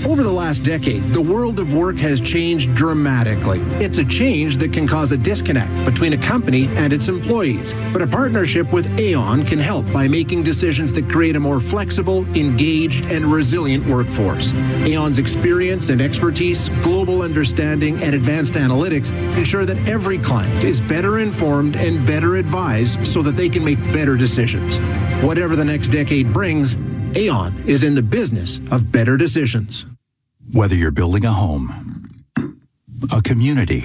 Over the last decade, the world of work has changed dramatically. It's a change that can cause a disconnect between a company and its employees. But a partnership with Aon can help by making decisions that create a more flexible, engaged, and resilient workforce. Aon's experience and expertise, global understanding, and advanced analytics ensure that every client is better informed and better advised so that they can make better decisions. Whatever the next decade brings, Aon is in the business of better decisions. Whether you're building a home, a community,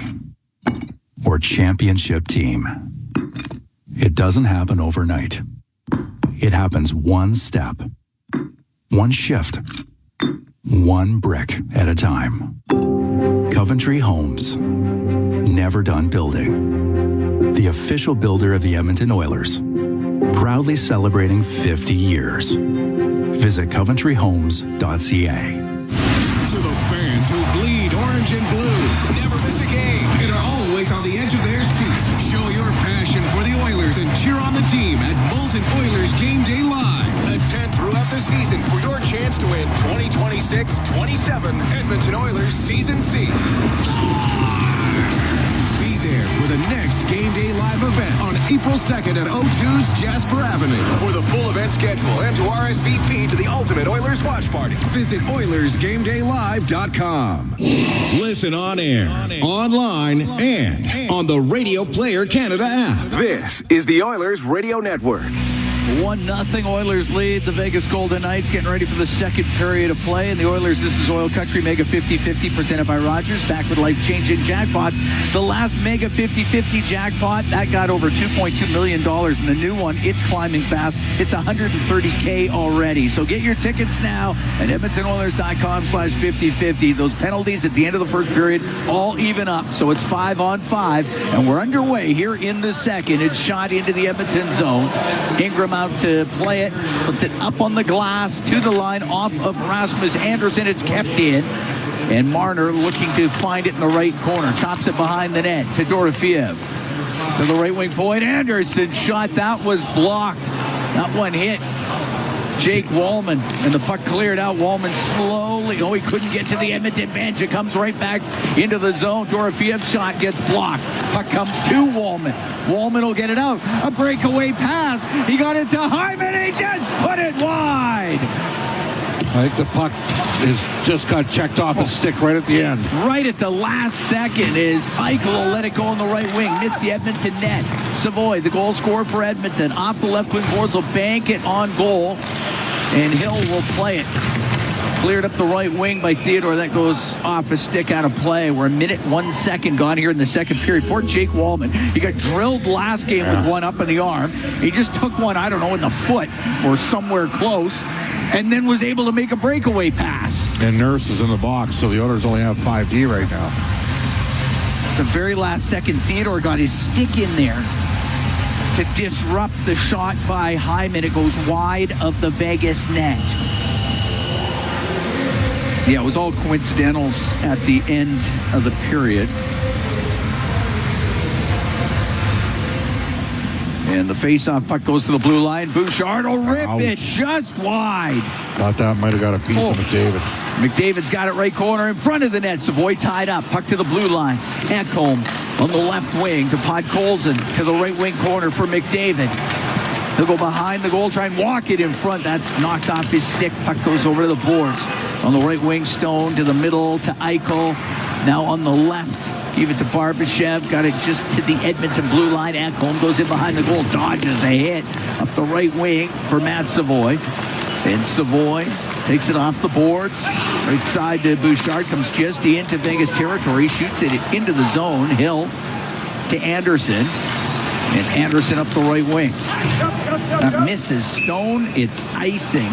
or championship team, it doesn't happen overnight. It happens one step, one shift, one brick at a time. Coventry Homes, never done building. the official builder of the Edmonton Oilers, proudly celebrating 50 years. Visit coventryhomes.ca. To the fans who bleed orange and blue, never miss a game, and are always on the edge of their seat. Show your passion for the Oilers and cheer on the team at Molson Oilers Game Day Live. Attend throughout the season for your chance to win 2026-27 Edmonton Oilers season seats. Be there for the next Game Day Live event on April 2nd at O2's Jasper Avenue. For the full event schedule and to RSVP to the Ultimate Oilers Watch Party, visit OilersGameDayLive.com. Listen on air, online, and on the Radio Player Canada app. This is the Oilers Radio Network. 1-0 Oilers lead. The Vegas Golden Knights getting ready for the second period of play. And the Oilers, this is OilCountry Mega 50-50 presented by Rogers. Back with life-changing jackpots. The last Mega 50-50 jackpot, that got over $2.2 million. And the new one, it's climbing fast. It's $130K already. So get your tickets now at EdmontonOilers.com/50-50. Those penalties at the end of the first period all even up. So it's 5-on-5. And we're underway here in the second. It's shot into the Edmonton zone. Ingram out to play it, puts it up on the glass to the line off of Rasmus Andersson. It's kept in, and Marner looking to find it in the right corner, chops it behind the net to Dorofeev, to the right wing point. Andersson shot, that was blocked. That one hit Jake Wallman, and the puck cleared out. Wallman slowly, he couldn't get to the Edmonton bench. It comes right back into the zone. Dorofeev's shot gets blocked. Puck comes to Wallman. Wallman will get it out. A breakaway pass. He got it to Hyman. He just put it wide. I think the puck just got checked off his stick right at the end. Right at the last second is Eichel will let it go on the right wing. Missed the Edmonton net. Savoy, the goal scorer for Edmonton. Off the left wing boards, will bank it on goal. And Hill will play it. Cleared up the right wing by Theodore. That goes off his stick out of play. We're a minute, 1 second gone here in the second period. Poor Jake Wallman. He got drilled last game with one up in the arm. He just took one, I don't know, in the foot or somewhere close, and then was able to make a breakaway pass. And Nurse is in the box, so the Oilers only have 5D right now. At the very last second, Theodore got his stick in there to disrupt the shot by Hyman. It goes wide of the Vegas net. Yeah, it was all coincidentals at the end of the period. And the face-off puck goes to the blue line. Bouchard will rip it just wide. Thought that might have got a piece of McDavid. McDavid's got it right corner in front of the net. Savoy tied up. Puck to the blue line. Ekholm on the left wing to Podkolzin to the right wing corner for McDavid. He'll go behind the goal, try and walk it in front. That's knocked off his stick. Puck goes over to the boards. On the right wing, Stone to the middle to Eichel. Now on the left, give it to Barbashev. Got it just to the Edmonton blue line. Ekholm goes in behind the goal, dodges a hit up the right wing for Matt Savoy. And Savoy takes it off the boards. Right side to Bouchard, comes just into Vegas territory, shoots it into the zone. Hill to Anderson. And Anderson up the right wing. That misses Stone. It's icing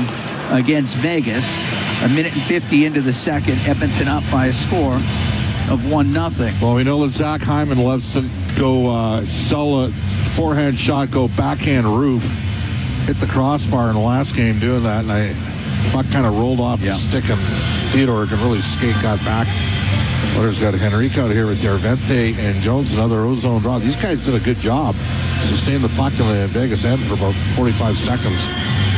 against Vegas. A minute and 50 into the second. Edmonton up by a score of 1-0. Well, we know that Zach Hyman loves to go sell a forehand shot, go backhand roof. Hit the crossbar in the last game doing that, and puck kind of rolled off his stick, and Theodore can really skate, got back. Oilers got Henrique out here with Yarvente and Jones, another ozone draw. These guys did a good job. Sustained the puck in the Vegas end for about 45 seconds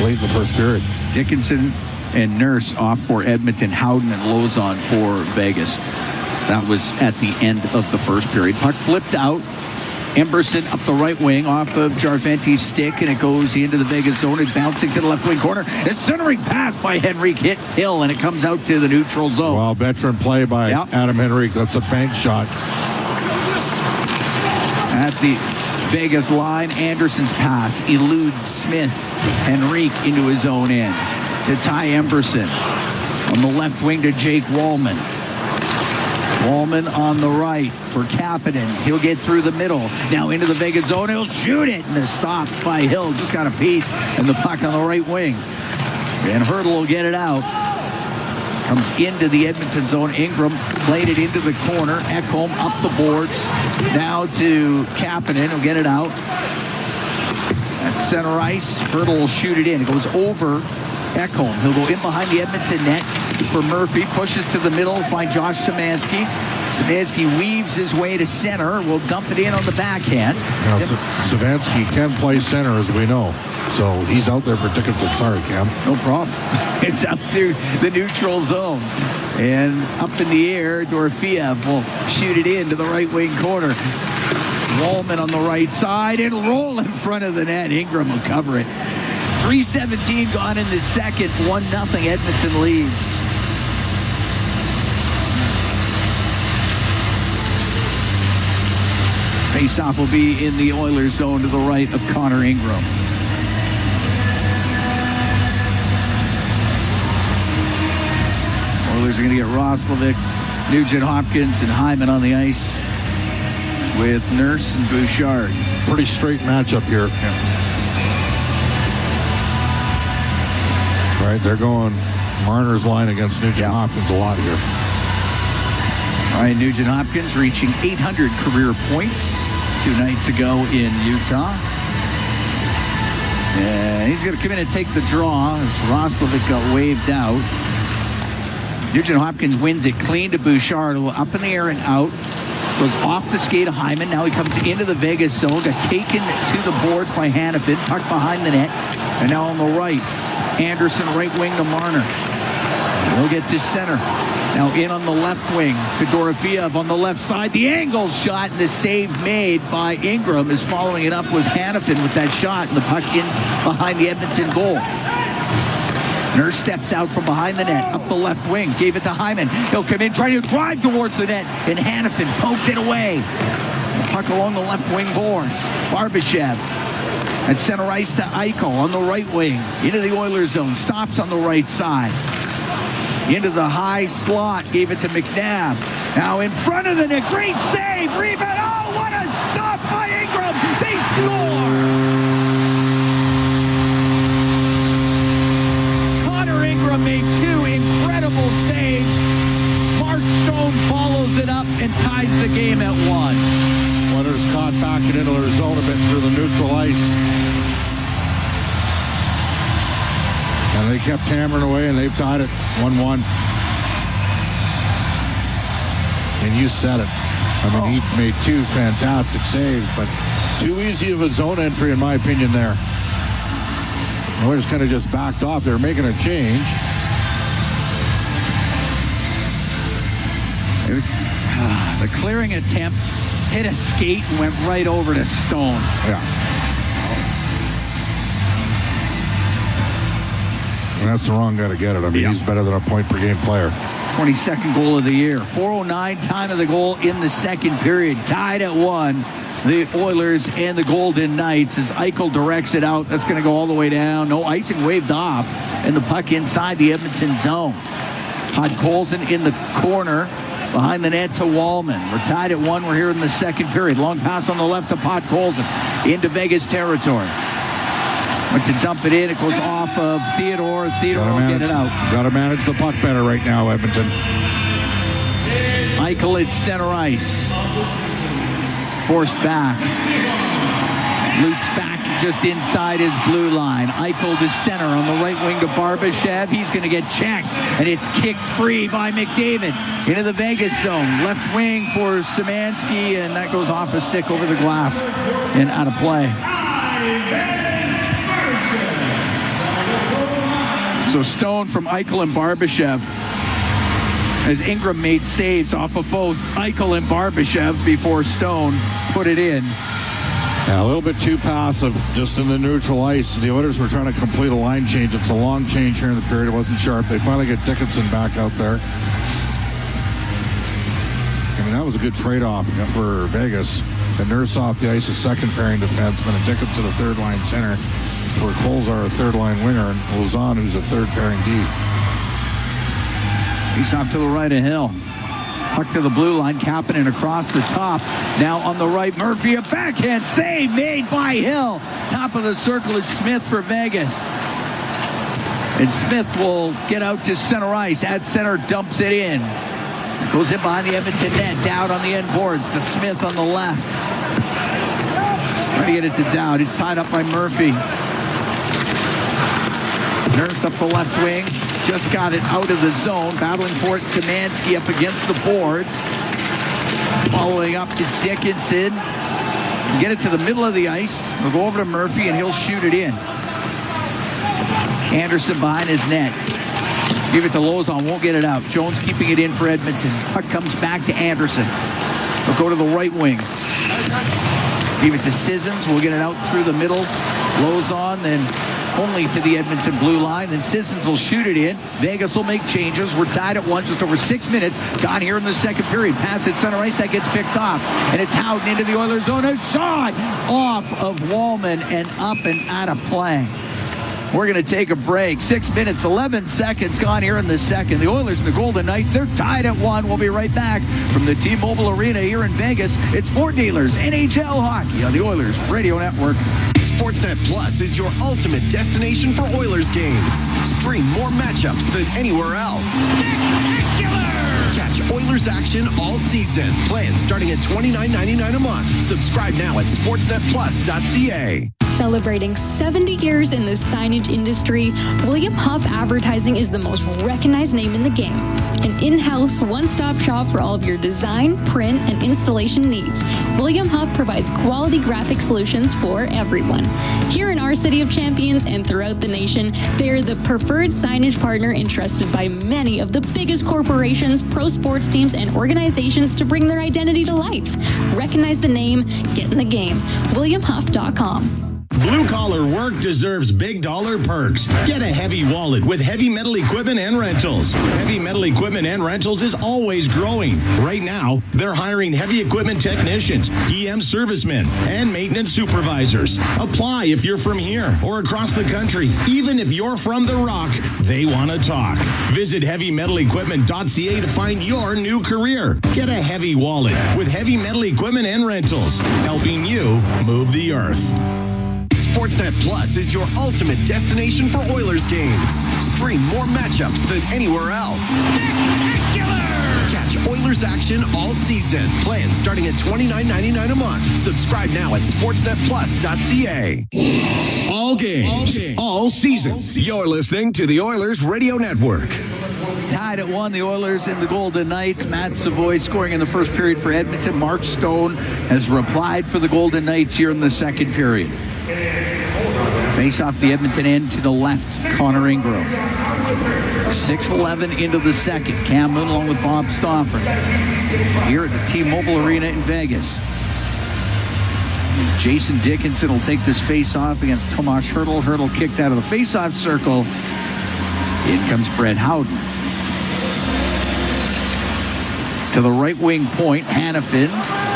late in the first period. Dickinson and Nurse off for Edmonton. Howden and Lozon for Vegas. That was at the end of the first period. Puck flipped out. Emberson up the right wing off of Jarvente's stick, and it goes into the Vegas zone and bouncing to the left wing corner. A centering pass by Henrique hit Hill, and it comes out to the neutral zone. Well, veteran play by Adam Henrique. That's a bank shot. At the Vegas line, Anderson's pass eludes Smith. Henrique into his own end to Ty Emberson. On the left wing to Jake Wallman. Wallman on the right for Kapanen. He'll get through the middle. Now into the Vegas zone. He'll shoot it. And the stop by Hill. Just got a piece. And the puck on the right wing. And Hurdle will get it out. Comes into the Edmonton zone. Ingram played it into the corner. Ekholm up the boards. Now to Kapanen. He'll get it out. At center ice. Hurdle will shoot it in. It goes over Ekholm. He'll go in behind the Edmonton net for Murphy. Pushes to the middle. Find Josh Szymanski. Szymanski weaves his way to center. Will dump it in on the backhand. Szymanski can play center, as we know. So he's out there for Dickinson. Sorry, Cam. No problem. It's up through the neutral zone. And up in the air, Dorofeev will shoot it into the right wing corner. Rollman on the right side. It'll roll in front of the net. Ingram will cover it. 3:17 gone in the second. 1-0 Edmonton leads. Faceoff will be in the Oilers zone to the right of Connor Ingram. Oilers are going to get Roslovic, Nugent Hopkins, and Hyman on the ice with Nurse and Bouchard. Pretty straight matchup here. Yeah. Right, they're going Marner's line against Nugent Hopkins a lot here. All right, Nugent Hopkins reaching 800 career points 2 nights ago in Utah. And he's going to come in and take the draw as Roslovic got waved out. Nugent Hopkins wins it clean to Bouchard. Up in the air and out. Goes off the skate of Hyman. Now he comes into the Vegas zone. Got taken to the boards by Hanifin. Tucked behind the net. And now on the right, Anderson right wing to Marner. He'll get to center. Now in on the left wing to Dorofeev on the left side. The angle shot and the save made by Ingram. As following it up was Hanifin with that shot. And the puck in behind the Edmonton goal. Nurse steps out from behind the net, up the left wing, gave it to Hyman. He'll come in, trying to drive towards the net, and Hanifin poked it away. The puck along the left wing boards. Barbashev at center ice to Eichel on the right wing, into the Oilers zone, stops on the right side. Into the high slot, gave it to McNabb. Now in front of the net, great save, rebound, oh, what a stop by Ingram! They score! Made 2 incredible saves. Mark Stone follows it up and ties the game at 1. Oilers caught back into their zone a bit through the neutral ice. And they kept hammering away, and they've tied it 1-1. And you said it. I mean, he made 2 fantastic saves, but too easy of a zone entry, in my opinion, there. The Oilers kind of just backed off. They were making a change. It was the clearing attempt, hit a skate and went right over to Stone. Yeah. And that's the wrong guy to get it. I mean, he's better than a point-per-game player. 22nd goal of the year. 4:09 time of the goal in the second period. Tied at 1. The Oilers and the Golden Knights as Eichel directs it out. That's going to go all the way down. No icing, waved off. And the puck inside the Edmonton zone. Podkolzin in the corner. Behind the net to Wallman. We're tied at 1. We're here in the second period. Long pass on the left to Podkolzin. Into Vegas territory. Went to dump it in. It goes off of Theodore. Theodore will get it out. Got to manage the puck better right now, Edmonton. Eichel at center ice. Forced back. Loops back just inside his blue line. Eichel to center on the right wing to Barbashev. He's going to get checked, and it's kicked free by McDavid into the Vegas zone. Left wing for Szymanski, and that goes off a stick over the glass and out of play. So Stone from Eichel and Barbashev, as Ingram made saves off of both Eichel and Barbashev before Stone put it in. Yeah, a little bit too passive just in the neutral ice. The Oilers were trying to complete a line change. It's a long change here in the period. It wasn't sharp. They finally get Dickinson back out there. I mean, that was a good trade-off for Vegas. The Nurse off the ice, a second pairing defenseman, and Dickinson a third-line center. For Kolzar, a third-line winger, and Lausanne, who's a third pairing D. He's off to the right of Hill. Puck to the blue line, Kapanen across the top. Now on the right, Murphy, a backhand save made by Hill. Top of the circle is Smith for Vegas. And Smith will get out to center ice. At center, dumps it in. Goes in behind the Edmonton net. Down on the end boards to Smith on the left. Trying to get it to Dowd. He's tied up by Murphy. Nurse up the left wing. Just got it out of the zone. Battling for it, Szymanski up against the boards. Following up is Dickinson. Get it to the middle of the ice. We'll go over to Murphy, and he'll shoot it in. Anderson behind his net. Give it to Lozon. Won't get it out. Jones keeping it in for Edmonton. Puck comes back to Anderson. We'll go to the right wing. Give it to Sissons. We'll get it out through the middle. Lozon, then only to the Edmonton blue line. Then Sissons will shoot it in. Vegas will make changes. We're tied at 1, just over 6 minutes. Gone here in the second period. Pass at center ice. That gets picked off. And it's Howden into the Oilers zone. A shot off of Wallman and up and out of play. We're going to take a break. 6 minutes, 11 seconds gone here in the second. The Oilers and the Golden Knights, they're tied at 1. We'll be right back from the T-Mobile Arena here in Vegas. It's Ford Dealers NHL Hockey on the Oilers Radio Network. Sportsnet Plus is your ultimate destination for Oilers games. Stream more matchups than anywhere else. Spectacular! Catch Oilers action all season. Plans starting at $29.99 a month. Subscribe now at sportsnetplus.ca. Celebrating 70 years in the signage industry, William Huff Advertising is the most recognized name in the game. An in-house, one-stop shop for all of your design, print, and installation needs. William Huff provides quality graphic solutions for everyone. Here in our City of Champions and throughout the nation, they are the preferred signage partner entrusted by many of the biggest corporations, pro sports teams, and organizations to bring their identity to life. Recognize the name, get in the game. WilliamHuff.com. Blue-collar work deserves big dollar perks. Get a heavy wallet with Heavy Metal Equipment and Rentals. Heavy Metal Equipment and Rentals is always growing. Right now, they're hiring heavy equipment technicians, EM servicemen, and maintenance supervisors. Apply if you're from here or across the country. Even if you're from the Rock, they want to talk. Visit HeavyMetalEquipment.ca to find your new career. Get a heavy wallet with Heavy Metal Equipment and Rentals, helping you move the earth. Sportsnet Plus is your ultimate destination for Oilers games. Stream more matchups than anywhere else. Spectacular! Catch Oilers action all season. Plans starting at $29.99 a month. Subscribe now at sportsnetplus.ca. All games, all season. You're listening to the Oilers Radio Network. Tied at 1, the Oilers and the Golden Knights. Matt Savoy scoring in the first period for Edmonton. Mark Stone has replied for the Golden Knights here in the second period. Face off the Edmonton end to the left, Connor Ingram. 6:11 into the second. Cam Moon along with Bob Stauffer here at the T-Mobile Arena in Vegas. Jason Dickinson will take this face-off against Tomas Hertl. Hertl kicked out of the face-off circle. In comes Brett Howden. To the right wing point, Hanifin.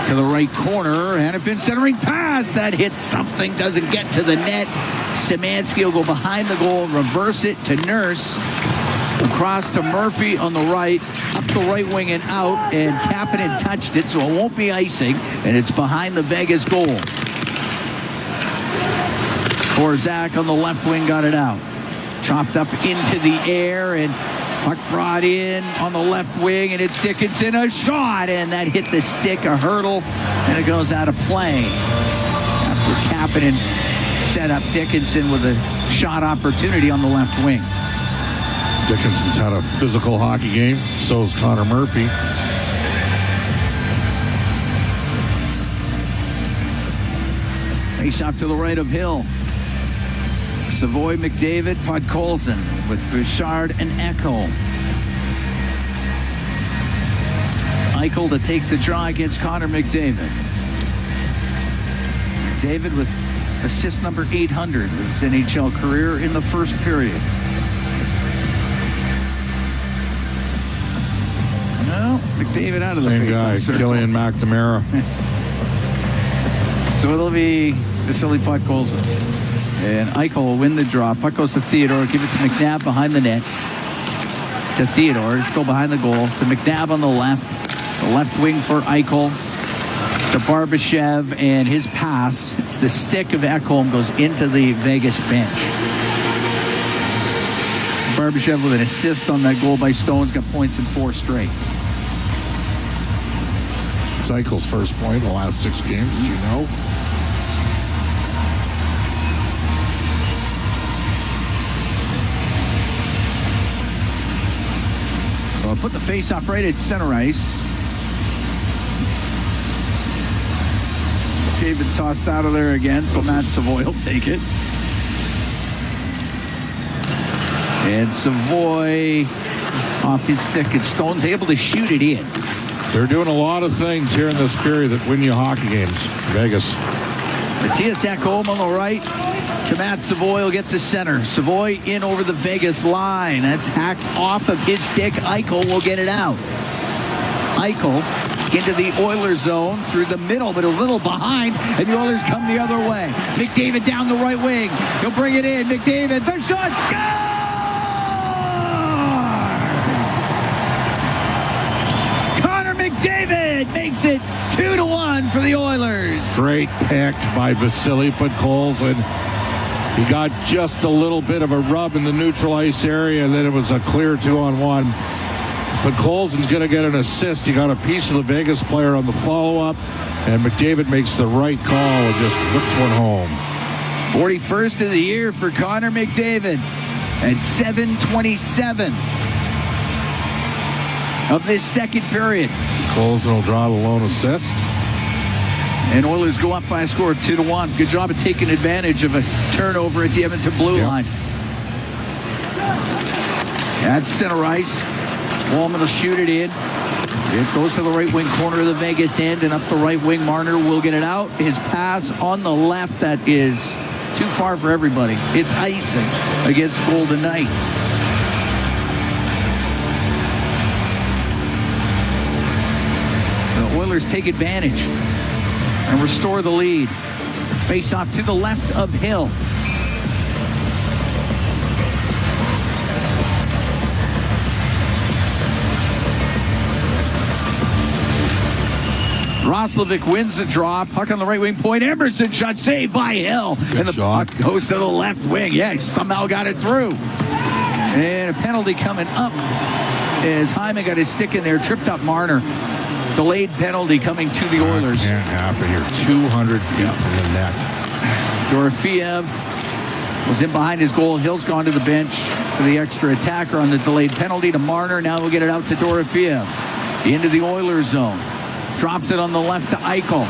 To the right corner, Hanifin centering pass. That hits something, doesn't get to the net. Szymanski will go behind the goal, reverse it to Nurse. Across to Murphy on the right, up the right wing and out, and Kapanen touched it, so it won't be icing, and it's behind the Vegas goal. Korzak on the left wing got it out. Chopped up into the air, and puck brought in on the left wing, and it's Dickinson, a shot, and that hit the stick, a hurdle, and it goes out of play. After Kapanen set up Dickinson with a shot opportunity on the left wing. Dickinson's had a physical hockey game. So has Connor Murphy. Face off to the right of Hill. Savoy, McDavid, Podkolzin with Bouchard and Ekholm. Eichel to take the draw against Connor McDavid. McDavid with assist number 800 with his NHL career in the first period. No, McDavid out of the face-off circle. Killian McNamara. So it'll be Vasily Podkolzin. And Eichel will win the draw. Puck goes to Theodore. Give it to McNabb behind the net. To Theodore. He's still behind the goal. To McNabb on the left. The left wing for Eichel. To Barbashev. And his pass. It's the stick of Ekholm. Goes into the Vegas bench. Barbashev with an assist on that goal by Stones, got points in 4 straight. Cycle's first point in the last 6 games, as you know. So I'll put the face-off right at center ice. David tossed out of there again, so Matt Savoy will take it. And Savoy off his stick, and Stone's able to shoot it in. They're doing a lot of things here in this period that win you hockey games. Vegas. Matthias Ekholm on the right to Matt Savoy will get to center. Savoy in over the Vegas line. That's hacked off of his stick. Eichel will get it out. Eichel into the Oilers zone through the middle, but a little behind, and the Oilers come the other way. McDavid down the right wing. He'll bring it in. McDavid, the shot, scores! McDavid makes it 2-1 for the Oilers. Great pick by Vasily Podkolzin. He got just a little bit of a rub in the neutral ice area, and then it was a clear 2-on-1. Podkolzin's going to get an assist. He got a piece of the Vegas player on the follow-up, and McDavid makes the right call and just whips one home. 41st of the year for Connor McDavid at 7:27 of this second period. Colson will draw the lone assist. And Oilers go up by a score of 2-1. Good job of taking advantage of a turnover at the Edmonton blue line. At center ice. Wallman will shoot it in. It goes to the right wing corner of the Vegas end, and up the right wing. Marner will get it out. His pass on the left, that is too far for everybody. It's icing against Golden Knights. Oilers take advantage and restore the lead. Face off to the left of Hill. Roslovic wins the draw. Puck on the right wing point. Emerson shot saved by Hill. And the puck goes to the left wing. Yeah, somehow got it through. And a penalty coming up as Hyman got his stick in there, tripped up Marner. Delayed penalty coming to the Oilers. Can't happen here. 200 feet from the net. Dorofeev was in behind his goal. Hill's gone to the bench for the extra attacker on the delayed penalty to Marner. Now we'll get it out to Dorofeev. Into the Oilers zone. Drops it on the left to Eichel.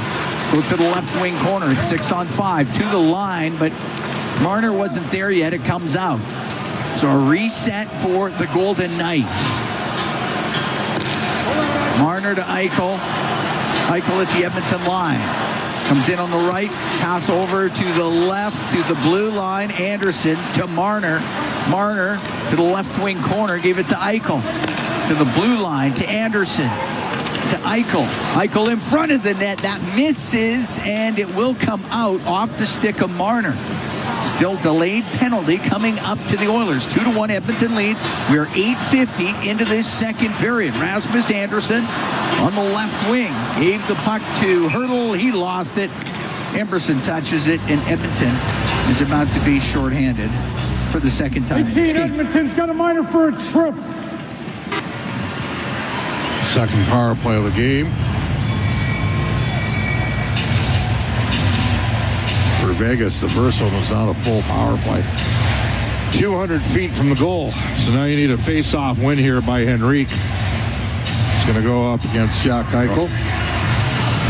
Goes to the left wing corner. It's 6-on-5 to the line, but Marner wasn't there yet. It comes out. So a reset for the Golden Knights. Marner to Eichel. Eichel at the Edmonton line. Comes in on the right. Pass over to the left to the blue line. Anderson to Marner. Marner to the left wing corner. Gave it to Eichel. To the blue line to Anderson. To Eichel. Eichel in front of the net. That misses, and it will come out off the stick of Marner. Still delayed penalty coming up to the Oilers. 2-1 Edmonton leads. We're 8:50 into this second period. Rasmus Anderson on the left wing. Gave the puck to Hurdle. He lost it. Emerson touches it, and Edmonton is about to be shorthanded for the second time in this game. Edmonton's got a minor for a trip. Second power play of the game. For Vegas, the first one was not a full power play. 200 feet from the goal. So now you need a face-off win here by Henrique. It's going to go up against Jack Eichel.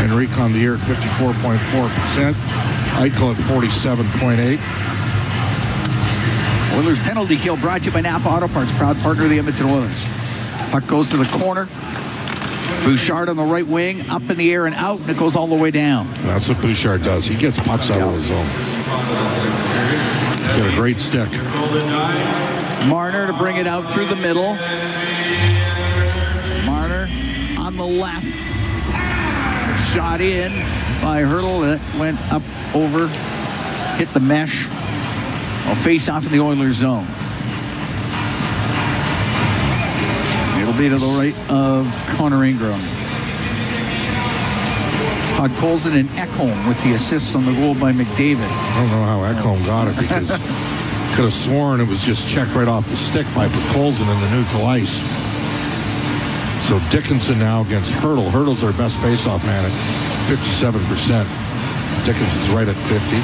Henrique on the year at 54.4%. Eichel at 47.8%. Oilers penalty kill brought to you by Napa Auto Parts, proud partner of the Edmonton Oilers. Puck goes to the corner. Bouchard on the right wing, up in the air and out, and it goes all the way down. That's what Bouchard does. He gets pucks out of the zone. Got a great stick. Marner to bring it out through the middle. Marner on the left. Shot in by Hurdle. It went up over, hit the mesh. I'll face off in the Oilers zone. It'll be to the right of Connor Ingram. Podkolzin and Ekholm with the assists on the goal by McDavid. I don't know how Ekholm got it because Could have sworn it was just checked right off the stick by Colson in the neutral ice. So Dickinson now against Hurdle. Hurdle's their best faceoff man at 57%. Dickinson's right at 50.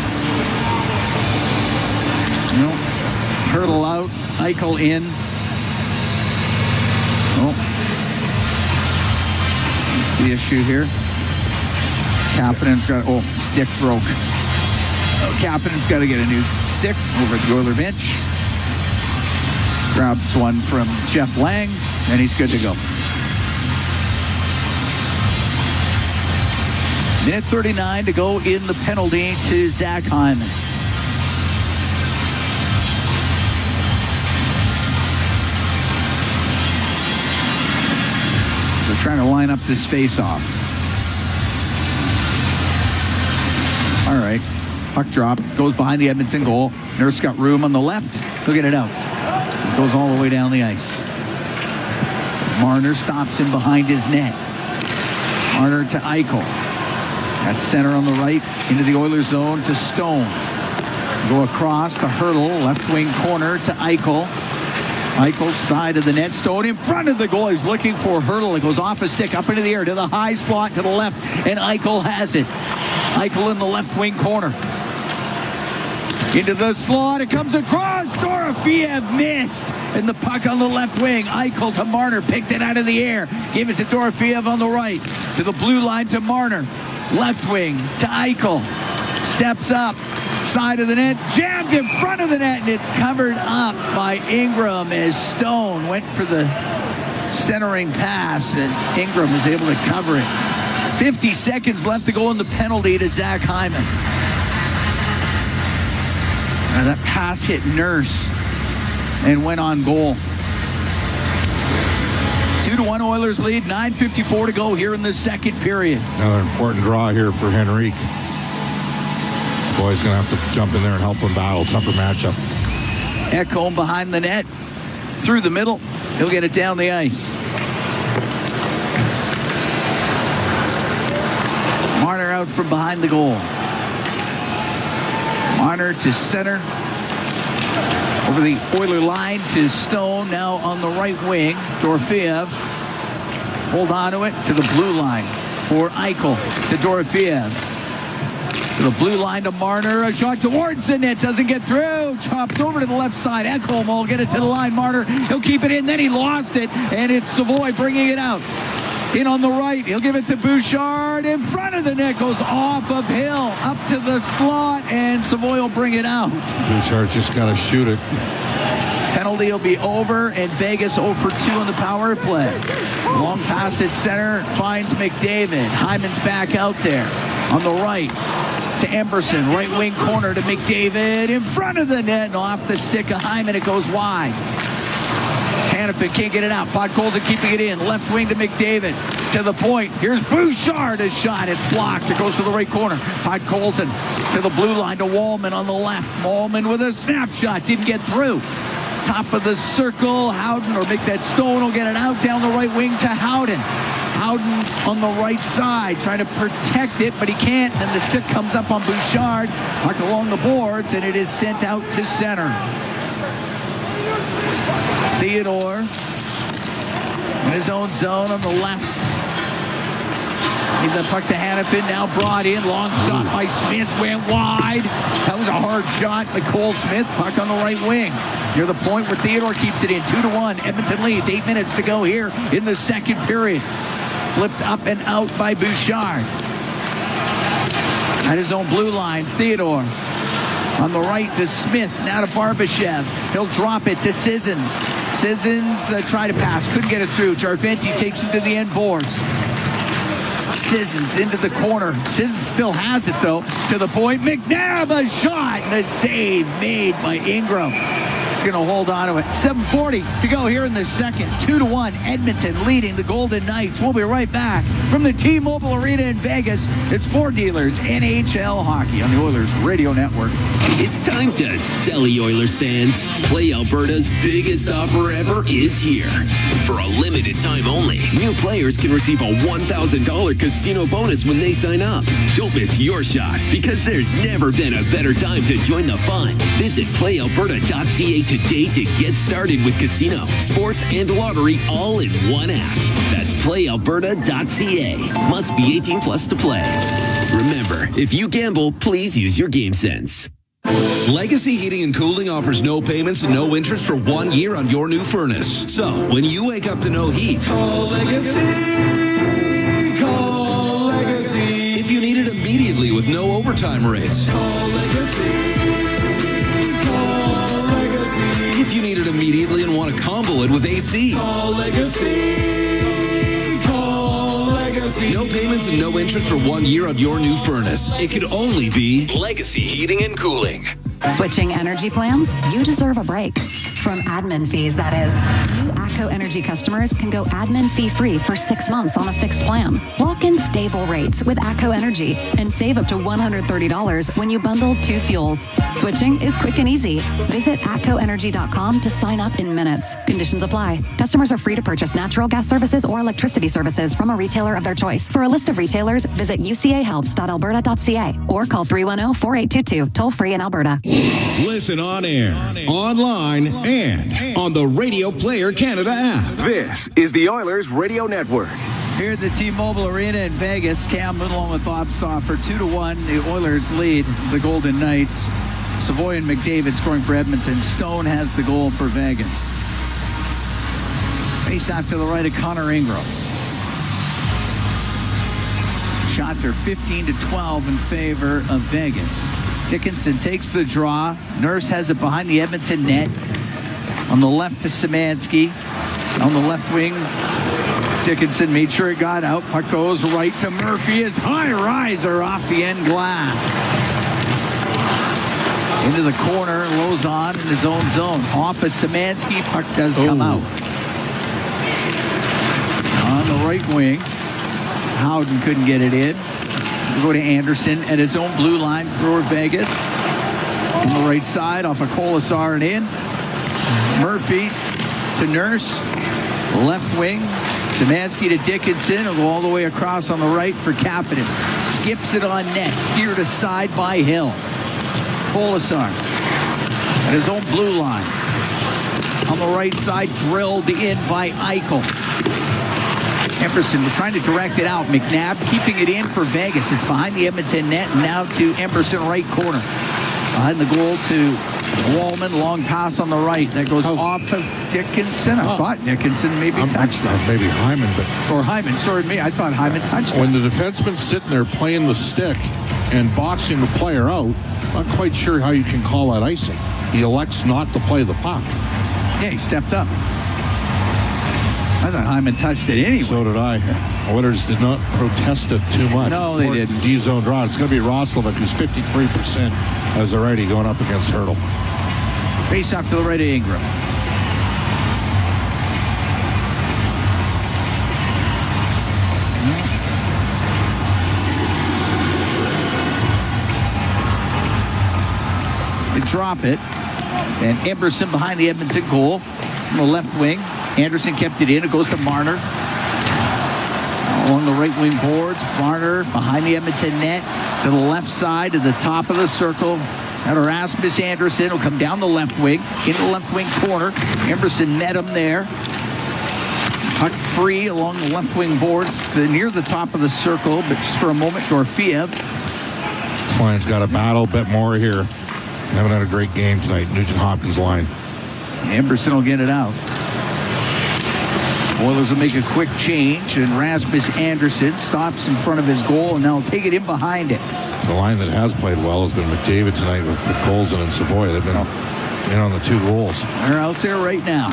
Hurdle out, Eichel in. Oh. What's the issue here? Kapanen's got, stick broke. Kapanen's got to get a new stick over at the Oiler bench. Grabs one from Jeff Lang, and he's good to go. Minute 39 to go in the penalty to Zach Hyman. So trying to line up this face-off. All right. Puck drop. Goes behind the Edmonton goal. Nurse got room on the left. He'll get it out. Goes all the way down the ice. Marner stops him behind his net. Marner to Eichel. At center on the right, into the Oilers zone to Stone. Go across to Hurdle, left wing corner to Eichel. Eichel's side of the net. Stone in front of the goal. He's looking for Hurdle. It goes off a stick, up into the air, to the high slot, to the left, and Eichel has it. Eichel in the left wing corner. Into the slot, it comes across. Dorofeev missed. And the puck on the left wing. Eichel to Marner, picked it out of the air. Gave it to Dorofeev on the right. To the blue line to Marner. Left wing to Eichel. Steps up. Side of the net. Jammed in front of the net. And it's covered up by Ingram as Stone went for the centering pass. And Ingram was able to cover it. 50 seconds left to go in the penalty to Zach Hyman. Now that pass hit Nurse and went on goal. 2-1 Oilers lead, 9:54 to go here in the second period. Another important draw here for Henrique. This boy's going to have to jump in there and help him battle. Tougher matchup. Ekholm behind the net. Through the middle. He'll get it down the ice. Marner out from behind the goal. Marner to center. Over the Oiler line to Stone, now on the right wing. Dorofeev, hold on to it, to the blue line for Eichel, to Dorofeev. To the blue line to Marner, a shot towards the net, doesn't get through. Chops over to the left side, Ekholm will get it to the line. Marner, he'll keep it in, then he lost it, and it's Savoy bringing it out. In on the right, he'll give it to Bouchard. In front of the net, goes off of Hill, up to the slot, and Savoy will bring it out. Bouchard's just got to shoot it. Penalty will be over, and Vegas 0 for 2 on the power play. Long pass at center, finds McDavid. Hyman's back out there. On the right, to Emberson, right wing corner to McDavid. In front of the net, and off the stick of Hyman, it goes wide. Hanifin can't get it out. Podkolzin keeping it in. Left wing to McDavid. To the point. Here's Bouchard. A shot. It's blocked. It goes to the right corner. Podkolzin to the blue line to Wallman on the left. Wallman with a snapshot. Didn't get through. Top of the circle. Howden, or make that Stone, will get it out down the right wing to Howden. Howden on the right side, trying to protect it, but he can't. And the stick comes up on Bouchard. Marked along the boards, and it is sent out to center. Theodore in his own zone on the left. Leave the puck to Hanifin, now brought in. Long shot by Smith, went wide. That was a hard shot by Cole Smith. Puck on the right wing. Near the point where Theodore keeps it in. 2-1. Edmonton leads. 8 minutes to go here in the second period. Flipped up and out by Bouchard. At his own blue line, Theodore. On the right to Smith, now to Barbashev. He'll drop it to Sissons. Sissons tried to pass, couldn't get it through. Jarventi takes him to the end boards. Sissons into the corner. Sissons still has it, though. To the point. McNabb, a shot. And a save made by Ingram. He's going to hold on to it. 7:40 to go here in the second. 2-1, Edmonton leading the Golden Knights. We'll be right back from the T-Mobile Arena in Vegas. It's Four Dealers NHL Hockey on the Oilers Radio Network. It's time to sell, Oilers fans. Play Alberta's biggest offer ever is here. For a limited time only, new players can receive a $1,000 casino bonus when they sign up. Don't miss your shot, because there's never been a better time to join the fun. Visit playalberta.ca today to get started with casino, sports, and lottery all in one app. That's playalberta.ca. Must be 18 plus to play. Remember, if you gamble, please use your game sense. Legacy Heating and Cooling offers no payments and no interest for 1 year on your new furnace. So, when you wake up to no heat, call Legacy. Call Legacy. If you need it immediately with no overtime rates, call Legacy. Call Legacy. If you need it immediately and want to combo it with AC, call Legacy. Call Legacy. No payments and no interest for 1 year on your new furnace. It could only be Legacy Heating and Cooling. Switching energy plans? You deserve a break. From admin fees, that is. New ACCO Energy customers can go admin fee-free for 6 months on a fixed plan. Lock in stable rates with ACCO Energy and save up to $130 when you bundle 2 fuels. Switching is quick and easy. Visit ACCOenergy.com to sign up in minutes. Conditions apply. Customers are free to purchase natural gas services or electricity services from a retailer of their choice. For a list of retailers, visit ucahelps.alberta.ca or call 310-4822, toll-free in Alberta. Listen on air, online, and on the Radio Player Canada app. This is the Oilers Radio Network. Here at the T-Mobile Arena in Vegas, Cam Moon along with Bob Stauffer. 2-1, the Oilers lead the Golden Knights. Savoy and McDavid scoring for Edmonton. Stone has the goal for Vegas. Face off to the right of Connor Ingram. Shots are 15-12 in favor of Vegas. Dickinson takes the draw. Nurse has it behind the Edmonton net. On the left to Szymanski. On the left wing, Dickinson made sure it got out. Puck goes right to Murphy. His high riser off the end glass. Into the corner, Lozon in his own zone. Off of Szymanski, puck does come out. On the right wing, Howden couldn't get it in. We'll go to Anderson at his own blue line for Vegas. On the right side, off of Colasar and in. Murphy to Nurse. Left wing, Szymanski to Dickinson. He'll go all the way across on the right for Kapanen. Skips it on net. Steered aside by Hill. Colasar at his own blue line. On the right side, drilled in by Eichel. Emberson was trying to direct it out. McNabb keeping it in for Vegas. It's behind the Edmonton net. Now to Emberson, right corner. Behind the goal to Wallman. Long pass on the right. That goes off of Dickinson. I thought Dickinson maybe touched that. Maybe Hyman, but... Or Hyman. Sorry me. I thought Hyman touched that. When the defenseman's sitting there playing the stick and boxing the player out, not quite sure how you can call that icing. He elects not to play the puck. Yeah, he stepped up. I thought Hyman touched it anyway. So did I. Oilers did not protest it too much. No, they didn't. D-zone draw. It's going to be Roslovic, who's 53% as a righty going up against Hurdle. Face off to the right of Ingram. They drop it. And Emberson behind the Edmonton goal. On the left wing. Anderson kept it in. It goes to Marner. Along the right wing boards. Marner behind the Edmonton net. To the left side, to the top of the circle. Now Rasmus Anderson will come down the left wing. Into the left wing corner. Emberson met him there. Puck free along the left wing boards to near the top of the circle. But just for a moment, Dorofeev. This line's got a battle. Bet more here. Haven't had a great game tonight. Nugent Hopkins line. Emberson will get it out. Oilers will make a quick change, and Rasmus Anderson stops in front of his goal, and now will take it in behind it. The line that has played well has been McDavid tonight with Colson and Savoy. They've been in on the 2 goals. They're out there right now.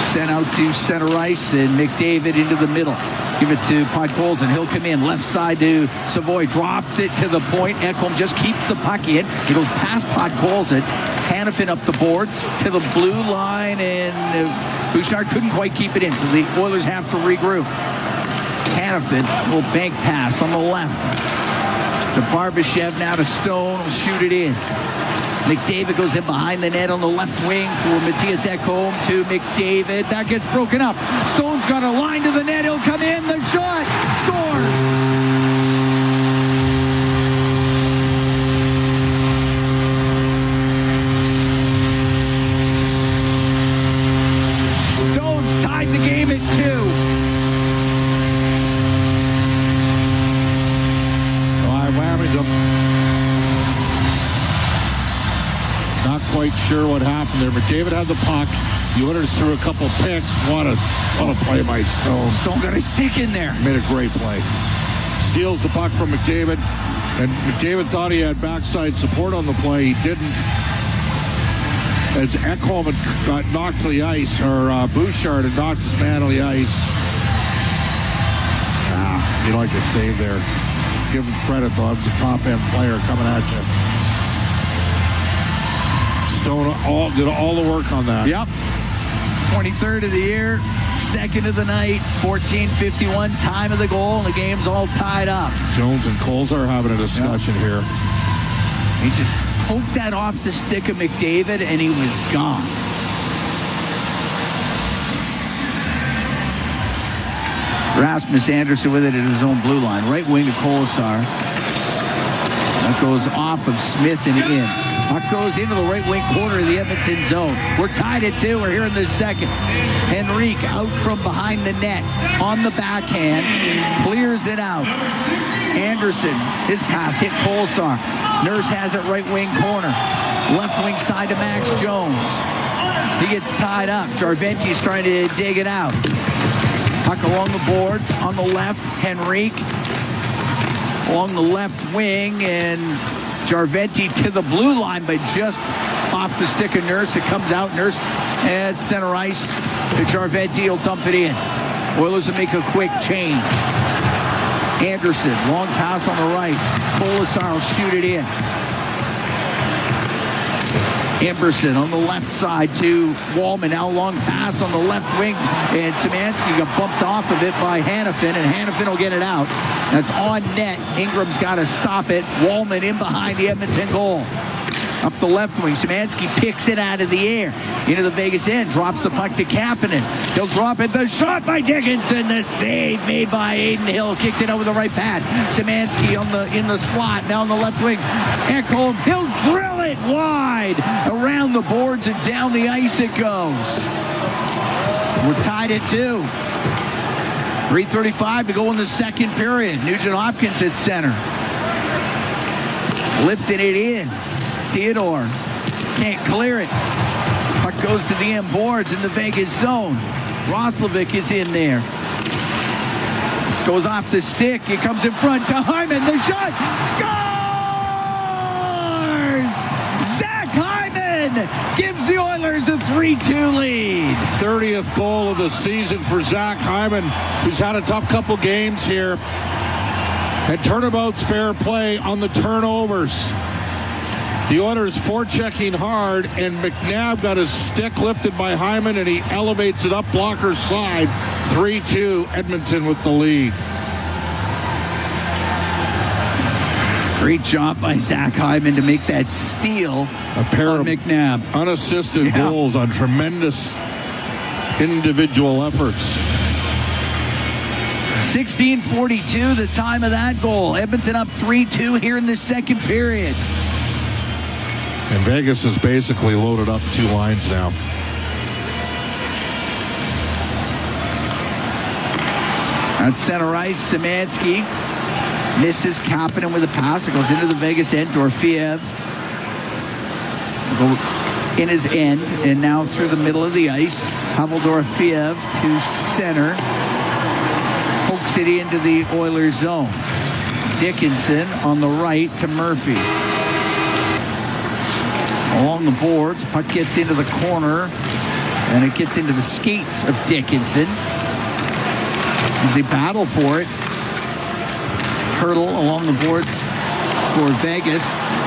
Sent out to center ice, and McDavid into the middle. Give it to Podkolzin. He'll come in. Left side to Savoy. Drops it to the point. Ekholm just keeps the puck in. He goes past Podkolzin. Hanifin up the boards to the blue line, and Bouchard couldn't quite keep it in, so the Oilers have to regroup. Hanifin will bank pass on the left to Barbashev, now to Stone. Will shoot it in. McDavid goes in behind the net on the left wing for Matthias Ekholm to McDavid. That gets broken up. Stone's got a line to the net. He'll come in. The shot. Scores. Stone's tied the game at 2. I whammied him. Not quite sure what happened there, but David had the puck. The Oilers threw a couple picks. What a play by Stone. Stone got a stick in there. Made a great play. Steals the puck from McDavid, and McDavid thought he had backside support on the play. He didn't. As Ekholm had got knocked to the ice, or Bouchard had knocked his man on the ice. You like a save there. Give him credit, though. That's a top-end player coming at you. Stone did all the work on that. Yep. 23rd of the year, second of the night, 14:51, time of the goal, and the game's all tied up. Jones and Coles are having a discussion here. He just poked that off the stick of McDavid, and he was gone. Rasmus Anderson with it at his own blue line. Right wing to Kolesar. That goes off of Smith and in. Puck goes into the right wing corner of the Edmonton zone. We're tied at 2. We're here in the second. Henrique out from behind the net on the backhand. Clears it out. Anderson, his pass hit Kolesar. Nurse has it right wing corner. Left wing side to Max Jones. He gets tied up. Jarventi's trying to dig it out. Puck along the boards on the left. Henrique along the left wing, and Jarventi to the blue line, but just off the stick of Nurse. It comes out. Nurse at center ice to Jarventi. He'll dump it in. Oilers will make a quick change. Anderson, long pass on the right. Kolesar will shoot it in. Emberson on the left side to Wallman. Now long pass on the left wing, and Szymanski got bumped off of it by Hanifin, and Hanifin will get it out. That's on net. Ingram's got to stop it. Wallman in behind the Edmonton goal. Up the left wing, Szymanski picks it out of the air into the Vegas end, drops the puck to Kapanen. He'll drop it. The shot by Dickinson. The save made by Aiden Hill. Kicked it over the right pad. Szymanski in the slot, now on the left wing. Ekholm, he'll drill it wide around the boards and down the ice it goes. We're tied at 2. 3:35 to go in the second period. Nugent Hopkins at center. Lifting it in. Theodore can't clear it. Puck goes to the end boards in the Vegas zone. Roslovic is in there. Goes off the stick. It comes in front to Hyman. The shot. Scores! Zach Hyman gives the Oilers a 3-2 lead. 30th goal of the season for Zach Hyman, who's had a tough couple games here. And turnabout's fair play on the turnovers. The Oilers forechecking hard, and McNabb got his stick lifted by Hyman, and he elevates it up blocker's side. 3-2, Edmonton with the lead. Great job by Zach Hyman to make that steal. A pair of McNabb. Unassisted goals on tremendous individual efforts. 16:42, the time of that goal. Edmonton up 3-2 here in the second period. And Vegas is basically loaded up 2 lines now. At center ice, Szymanski misses Kapanen with a pass. It goes into the Vegas end. Dorofeev in his end, and now through the middle of the ice. Pavel Dorofeev to center. Pokes it into the Oilers zone. Dickinson on the right to Murphy. Along the boards, puck gets into the corner, and it gets into the skates of Dickinson. as they battle for it. Hurdle along the boards for Vegas.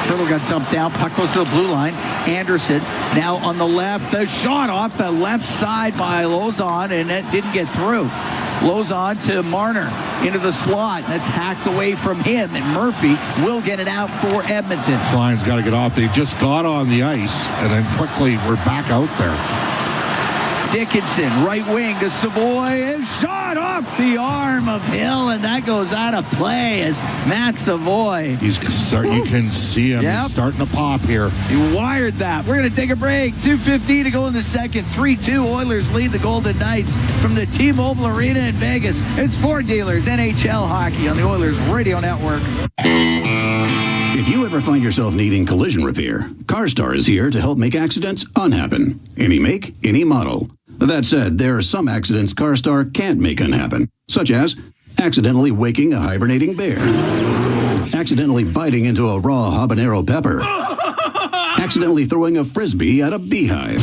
Hurdle got dumped down. Puck goes to the blue line. Anderson now on the left. The shot off the left side by Lozon, and it didn't get through. Lozon to Marner into the slot. That's hacked away from him, and Murphy will get it out for Edmonton. This line's got to get off. They just got on the ice, and then quickly we're back out there. Dickinson, right wing to Savoy. Shot off the arm of Hill, and that goes out of play as Matt Savoy. You can see him. He's starting to pop here. He wired that. We're going to take a break. 2:15 to go in the second. 3-2 Oilers lead the Golden Knights from the T-Mobile Arena in Vegas. It's Ford Dealers NHL Hockey on the Oilers Radio Network. If you ever find yourself needing collision repair, CarStar is here to help make accidents unhappen. Any make, any model. That said, there are some accidents CarStar can't make unhappen, such as accidentally waking a hibernating bear, accidentally biting into a raw habanero pepper, accidentally throwing a frisbee at a beehive.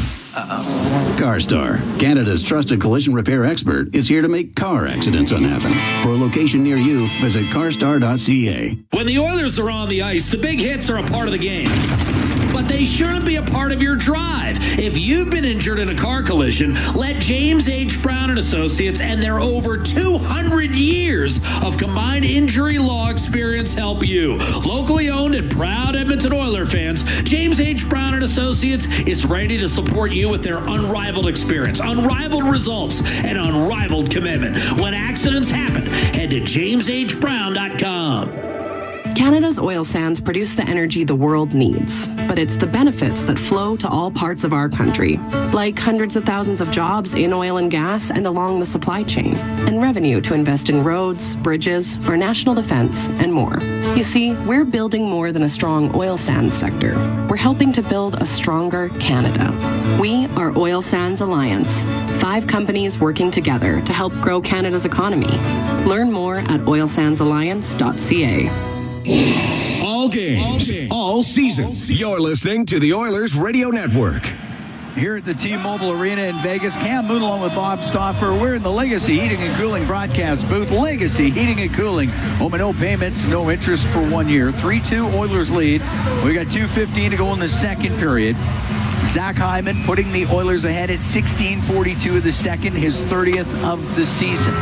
CarStar, Canada's trusted collision repair expert, is here to make car accidents unhappen. For a location near you, visit carstar.ca. When the Oilers are on the ice, the big hits are a part of the game. But they shouldn't be a part of your drive. If you've been injured in a car collision, let James H. Brown & Associates and their over 200 years of combined injury law experience help you. Locally owned and proud Edmonton Oiler fans, James H. Brown & Associates is ready to support you with their unrivaled experience, unrivaled results, and unrivaled commitment. When accidents happen, head to jameshbrown.com. Canada's oil sands produce the energy the world needs, but it's the benefits that flow to all parts of our country, like hundreds of thousands of jobs in oil and gas and along the supply chain, and revenue to invest in roads, bridges, our national defense, and more. You see, we're building more than a strong oil sands sector. We're helping to build a stronger Canada. We are Oil Sands Alliance, 5 companies working together to help grow Canada's economy. Learn more at oilsandsalliance.ca. All games, all seasons. You're listening to the Oilers Radio Network. Here at the T-Mobile Arena in Vegas, Cam Moon along with Bob Stauffer. We're in the Legacy Heating and Cooling broadcast booth. Legacy Heating and Cooling. Home and no payments, no interest for 1 year. 3-2 Oilers lead. We got 2:15 to go in the second period. Zach Hyman putting the Oilers ahead at 16:42 of the second, his 30th of the season.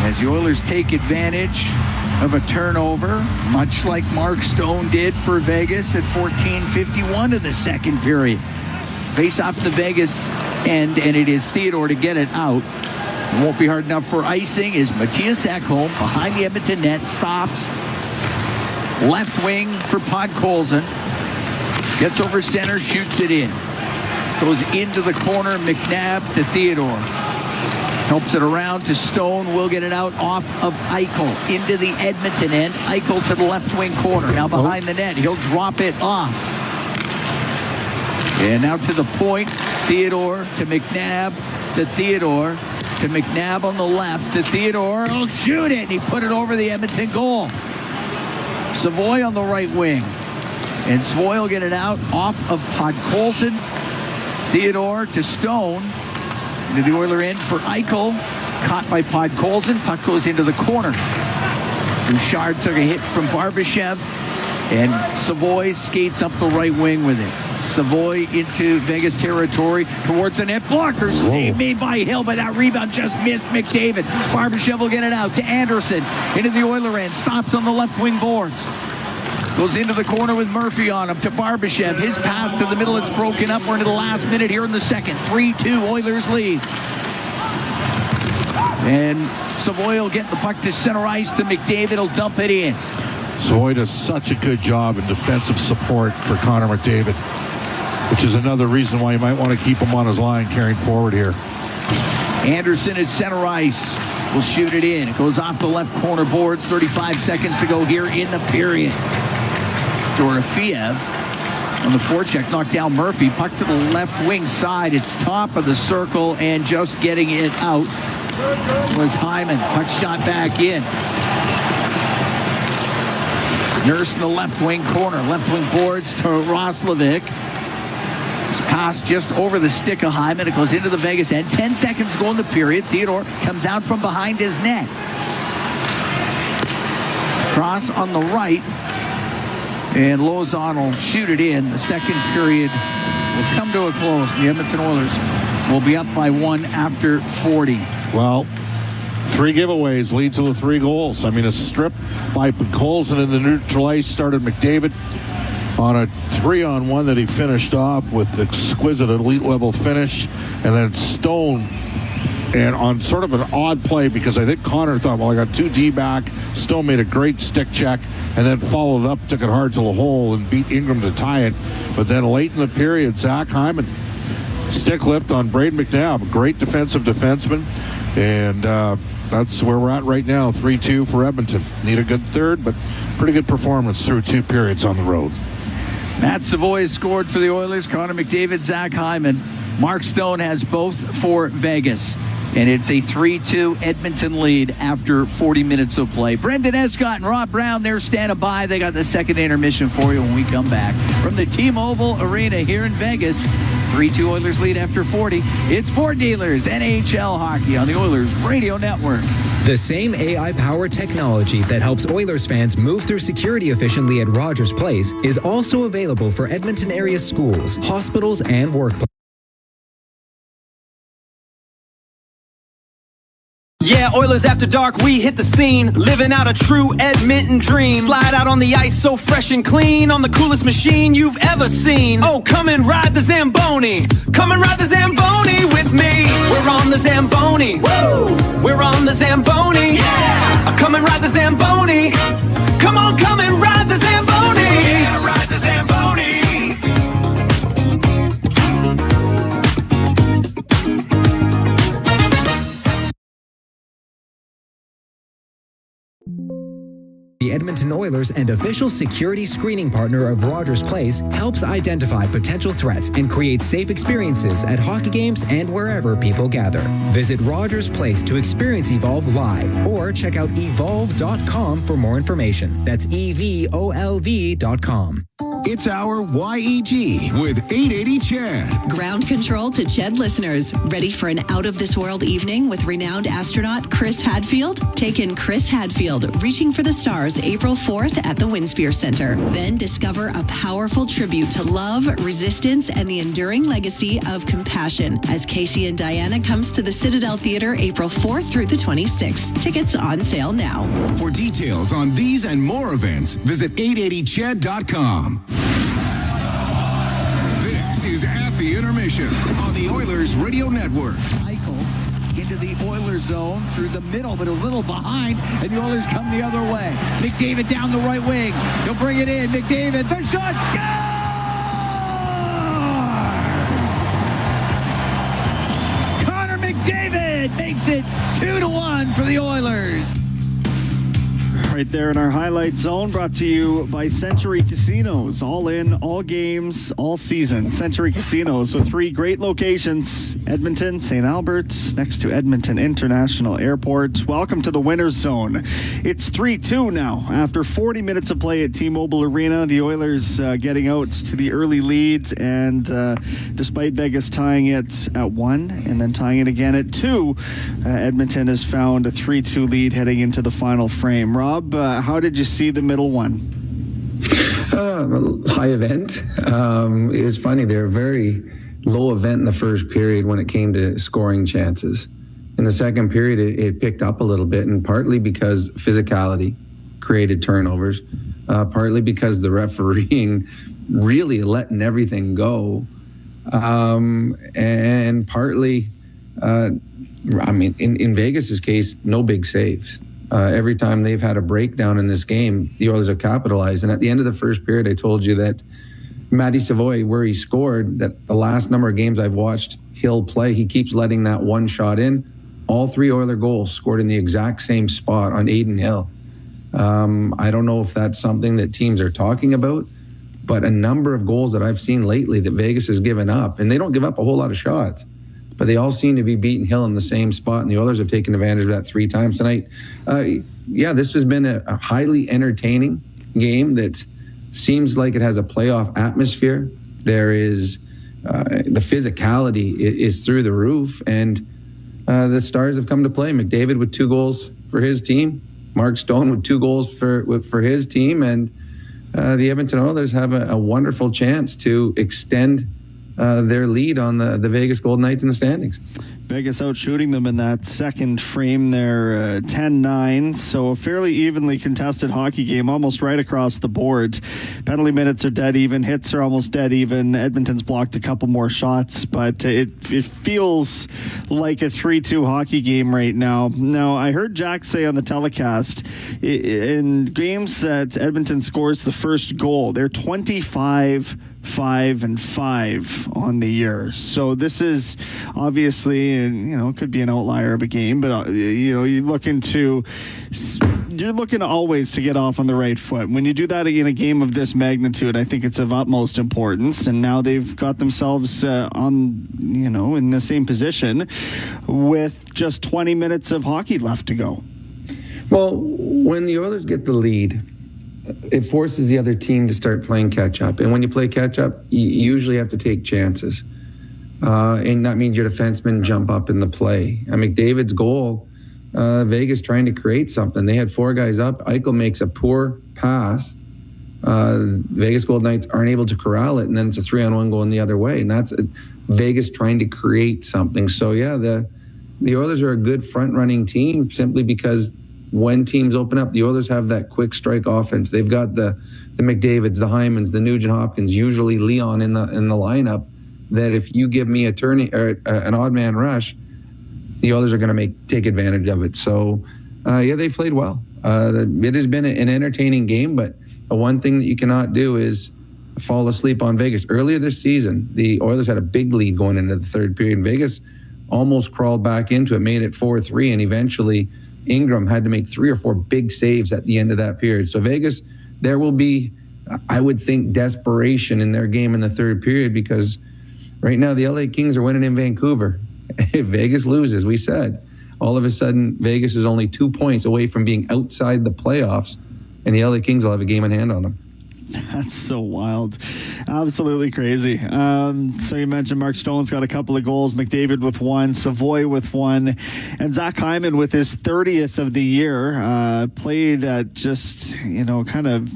As the Oilers take advantage of a turnover, much like Mark Stone did for Vegas at 14:51 of the second period. Face off the Vegas end, and it is Theodore to get it out. It won't be hard enough for icing as Matthias Ekholm behind the Edmonton net stops. Left wing for Podkolzin. Gets over center, shoots it in. Goes into the corner, McNabb to Theodore. Helps it around to Stone. Will get it out off of Eichel into the Edmonton end. Eichel to the left wing corner. Now behind the net. He'll drop it off. And now to the point. Theodore to McNabb to Theodore to McNabb on the left to Theodore. He'll shoot it. And he put it over the Edmonton goal. Savoy on the right wing. And Savoy will get it out off of Podkolzin. Theodore to Stone. Into the Oiler end for Eichel. Caught by Podkolzin. Puck goes into the corner. Bouchard took a hit from Barbashev. And Savoy skates up the right wing with it. Savoy into Vegas territory towards the net. Blocker save made by Hill, but that rebound just missed McDavid. Barbashev will get it out to Anderson. Into the Oiler end. Stops on the left wing boards. Goes into the corner with Murphy on him to Barbashev. His pass to the middle. It's broken up. We're into the last minute here in the second. 3-2 Oilers lead. And Savoy will get the puck to center ice to McDavid. He'll dump it in. Savoy does such a good job in defensive support for Connor McDavid, which is another reason why you might want to keep him on his line carrying forward here. Anderson at center ice will shoot it in. It goes off the left corner boards. 35 seconds to go here in the period. Dorofeev on the forecheck, knocked down Murphy. Puck to the left wing side. It's top of the circle, and just getting it out was Hyman. Puck shot back in. Nurse in the left wing corner. Left wing boards to Roslovic. It's passed just over the stick of Hyman. It goes into the Vegas end. 10 seconds to go in the period. Theodore comes out from behind his net. Cross on the right. And Lozon will shoot it in. The second period will come to a close. The Edmonton Oilers will be up by 1 after 40. Well, 3 giveaways lead to the 3 goals. I mean, a strip by Colson in the neutral ice started McDavid on a 3-on-1 that he finished off with exquisite elite level finish. And then Stone, and on sort of an odd play, because I think Connor thought, well, I got 2 D back. Stone made a great stick check and then followed up, took it hard to the hole and beat Ingram to tie it. But then late in the period, Zach Hyman, stick lift on Braden McNabb, great defensive defenseman. And that's where we're at right now, 3-2 for Edmonton. Need a good third, but pretty good performance through 2 periods on the road. Matt Savoy scored for the Oilers. Connor McDavid, Zach Hyman. Mark Stone has both for Vegas. And it's a 3-2 Edmonton lead after 40 minutes of play. Brendan Escott and Rob Brown, they're standing by. They got the second intermission for you when we come back. From the T-Mobile Arena here in Vegas, 3-2 Oilers lead after 40. It's Ford Dealers NHL Hockey on the Oilers Radio Network. The same AI-powered technology that helps Oilers fans move through security efficiently at Rogers Place is also available for Edmonton area schools, hospitals, and workplaces. Yeah, Oilers After Dark, we hit the scene, living out a true Edmonton dream. Slide out on the ice so fresh and clean, on the coolest machine you've ever seen. Oh, come and ride the Zamboni. Come and ride the Zamboni with me. We're on the Zamboni. Woo! We're on the Zamboni. Yeah! Come and ride the Zamboni. Come on, come and ride the Zamboni. Yeah, ride the Zamboni. The Edmonton Oilers and official security screening partner of Rogers Place helps identify potential threats and create safe experiences at hockey games and wherever people gather. Visit Rogers Place to experience Evolve live or check out evolve.com for more information. That's EVOLV.com. It's our YEG with 880 Chad. Ground control to Ched listeners. Ready for an out-of-this-world evening with renowned astronaut Chris Hadfield? Take in Chris Hadfield, Reaching for the Stars, April 4th at the Winspear Center. Then discover a powerful tribute to love, resistance, and the enduring legacy of compassion as Casey and Diana comes to the Citadel Theater April 4th through the 26th. Tickets on sale now. For details on these and more events, visit 880ched.com. This is At the Intermission on the Oilers Radio Network. Michael into the Oilers zone through the middle, but it was a little behind, and the Oilers come the other way. McDavid down the right wing. He'll bring it in. McDavid, the shot, scores! Connor McDavid makes it 2-1 for the Oilers. Right there in our highlight zone, brought to you by Century Casinos. All in, all games, all season. Century Casinos with 3 great locations. Edmonton, St. Albert, next to Edmonton International Airport. Welcome to the winner's zone. It's 3-2 now. After 40 minutes of play at T-Mobile Arena, the Oilers getting out to the early lead. And despite Vegas tying it at 1 and then tying it again at 2, Edmonton has found a 3-2 lead heading into the final frame. Rob, how did you see the middle one? High event. It was funny. They were very low event in the first period when it came to scoring chances. In the second period, it picked up a little bit, and partly because physicality created turnovers, partly because the refereeing really letting everything go, and partly, in Vegas's case, no big saves. Every time they've had a breakdown in this game, the Oilers have capitalized. And at the end of the first period, I told you that Matty Savoy, where he scored, that the last number of games I've watched Hill play, he keeps letting that one shot in. All 3 Oiler goals scored in the exact same spot on Aiden Hill. I don't know if that's something that teams are talking about, but a number of goals that I've seen lately that Vegas has given up, and they don't give up a whole lot of shots, but they all seem to be beating Hill in the same spot, and the Oilers have taken advantage of that 3 times tonight. This has been a highly entertaining game that seems like it has a playoff atmosphere. There is The physicality is through the roof, and the stars have come to play. McDavid with 2 goals for his team, Mark Stone with 2 goals for his team, and the Edmonton Oilers have a wonderful chance to extend their lead on the Vegas Golden Knights in the standings. Vegas out shooting them in that second frame there, 10-9. So a fairly evenly contested hockey game, almost right across the board. Penalty minutes are dead even. Hits are almost dead even. Edmonton's blocked a couple more shots, but it feels like a 3-2 hockey game right now. Now, I heard Jack say on the telecast, in games that Edmonton scores the first goal, they're 25-5-5 on the year. So this is obviously, it could be an outlier of a game, but you're looking always to get off on the right foot. When you do that in a game of this magnitude, I think it's of utmost importance. And now they've got themselves in the same position with just 20 minutes of hockey left to go. Well, when the Oilers get the lead, it forces the other team to start playing catch-up. And when you play catch-up, you usually have to take chances. And that means your defensemen jump up in the play. McDavid's goal, Vegas trying to create something. They had 4 guys up. Eichel makes a poor pass. Vegas Golden Knights aren't able to corral it, and then it's a 3-on-1 going the other way. And that's Vegas trying to create something. So, yeah, the Oilers are a good front-running team simply because when teams open up, the Oilers have that quick strike offense. They've got the McDavids, the Hymans, the Nugent Hopkins, usually Leon in the lineup. That if you give me an odd man rush, the Oilers are going to take advantage of it. So, they've played well. It has been an entertaining game, but the one thing that you cannot do is fall asleep on Vegas. Earlier this season, the Oilers had a big lead going into the third period. And Vegas almost crawled back into it, made it 4-3, and eventually Ingram had to make 3 or 4 big saves at the end of that period. So Vegas, there will be, I would think, desperation in their game in the third period because right now the LA Kings are winning in Vancouver. If Vegas loses, we said, all of a sudden Vegas is only 2 points away from being outside the playoffs, and the LA Kings will have a game in hand on them. That's so wild. Absolutely crazy. So you mentioned Mark Stone's got a couple of goals, McDavid with 1, Savoy with 1, and Zach Hyman with his 30th of the year. Played at just, kind of,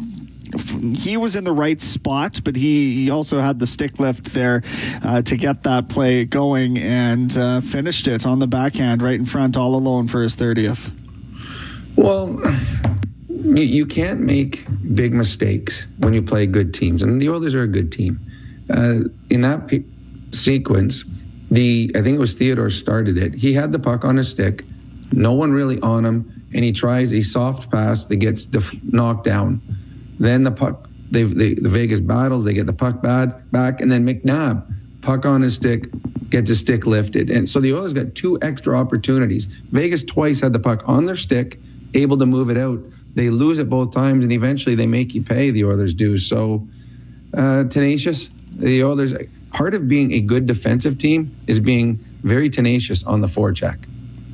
he was in the right spot, but he also had the stick lift there to get that play going and finished it on the backhand right in front all alone for his 30th. Well, you can't make big mistakes when you play good teams, and the Oilers are a good team. In that sequence, I think it was Theodore started it. He had the puck on his stick, no one really on him, and he tries a soft pass that gets knocked down. Then the puck, the Vegas battles, they get the puck back, and then McNabb, puck on his stick, gets his stick lifted. And so the Oilers got 2 extra opportunities. Vegas twice had the puck on their stick, able to move it out. They lose it both times, and eventually they make you pay, the Oilers do. So tenacious. The Oilers, part of being a good defensive team is being very tenacious on the forecheck.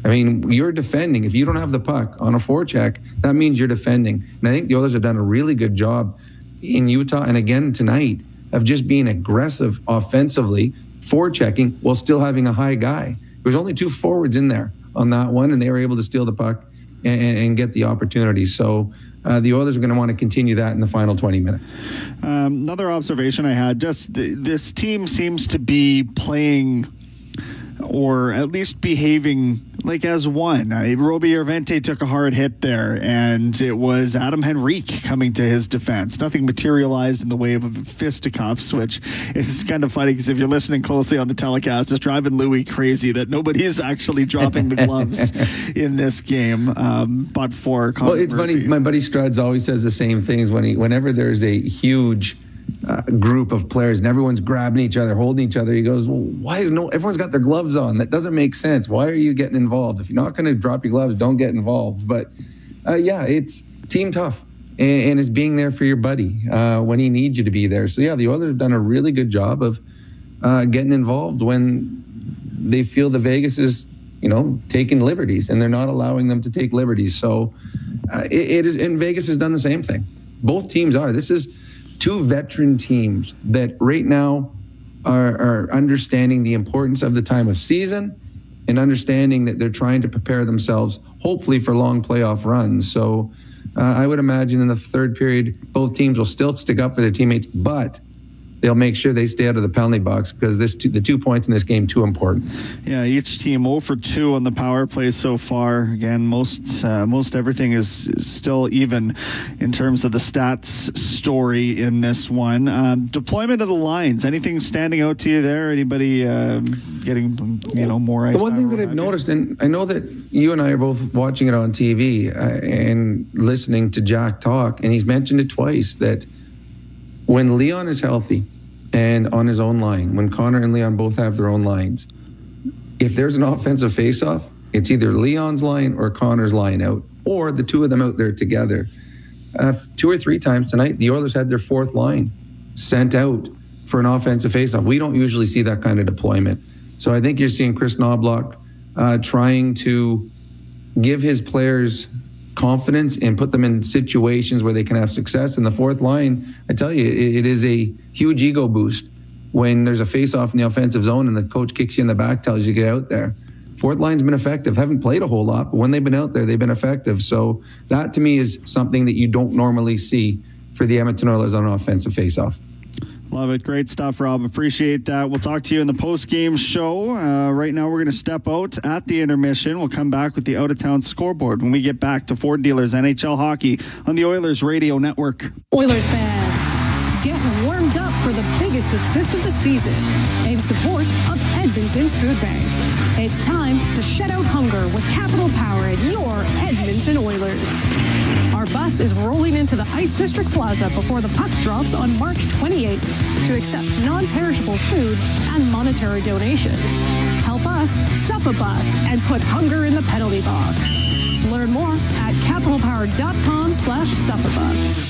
I mean, you're defending. If you don't have the puck on a forecheck, that means you're defending. And I think the Oilers have done a really good job in Utah and again tonight of just being aggressive offensively, forechecking while still having a high guy. There's only 2 forwards in there on that one, and they were able to steal the puck and get the opportunity. So the Oilers are going to want to continue that in the final 20 minutes. Another observation I had, just this team seems to be playing or at least behaving like as one. Roby Arvente took a hard hit there, and it was Adam Henrique coming to his defense. Nothing materialized in the way of fisticuffs, which is kind of funny because if you're listening closely on the telecast, it's driving Louis crazy that nobody's actually dropping the gloves in this game. But for Well, it's funny. My buddy Struds always says the same things whenever there's a huge group of players and everyone's grabbing each other, holding each other. He goes, well, everyone's got their gloves on? That doesn't make sense. Why are you getting involved? If you're not going to drop your gloves, don't get involved. But it's team tough and it's being there for your buddy when he needs you to be there. So the Oilers have done a really good job of getting involved when they feel the Vegas is, taking liberties, and they're not allowing them to take liberties. So it is, and Vegas has done the same thing. Both teams are. This is 2 veteran teams that right now are understanding the importance of the time of season and understanding that they're trying to prepare themselves, hopefully, for long playoff runs. So I would imagine in the third period, both teams will still stick up for their teammates, but they'll make sure they stay out of the penalty box because the 2 points in this game too important. Yeah, each team 0 for 2 on the power play so far. Again, most everything is still even in terms of the stats story in this one. Deployment of the lines. Anything standing out to you there? Anybody getting more ice? The one thing that I've noticed, and I know that you and I are both watching it on TV and listening to Jack talk, and he's mentioned it twice that when Leon is healthy and on his own line, when Connor and Leon both have their own lines, if there's an offensive faceoff, it's either Leon's line or Connor's line out, or the two of them out there together. 2 or 3 times tonight, the Oilers had their 4th line sent out for an offensive faceoff. We don't usually see that kind of deployment. So I think you're seeing Chris Knobloch trying to give his players confidence and put them in situations where they can have success. In the 4th line, I tell you, it is a huge ego boost when there's a face-off in the offensive zone and the coach kicks you in the back, tells you to get out there. 4th line's been effective. Haven't played a whole lot, but when they've been out there, they've been effective. So that to me is something that you don't normally see for the Edmonton Oilers on an offensive face-off. Love it. Great stuff, Rob. Appreciate that. We'll talk to you in the post-game show. Right now, we're going to step out at the intermission. We'll come back with the out-of-town scoreboard when we get back to Ford Dealers NHL Hockey on the Oilers Radio Network. Oilers fans, get warmed up for the biggest assist of the season in support of Edmonton's Food Bank. It's time to shut out hunger with Capital Power at your Edmonton Oilers. Our bus is rolling into the Ice District Plaza before the puck drops on March 28th to accept non-perishable food and monetary donations. Help us stuff a bus and put hunger in the penalty box. Learn more at capitalpower.com/stuffabus.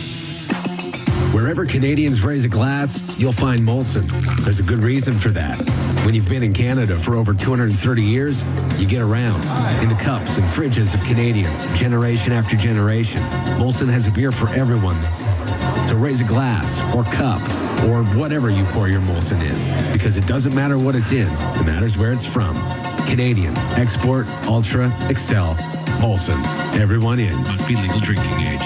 Wherever Canadians raise a glass, you'll find Molson. There's a good reason for that. When you've been in Canada for over 230 years, you get around in the cups and fridges of Canadians, generation after generation. Molson has a beer for everyone. So raise a glass or cup or whatever you pour your Molson in, because it doesn't matter what it's in. It matters where it's from. Canadian, export, ultra, excel, Molson. Everyone in. Must be legal drinking age.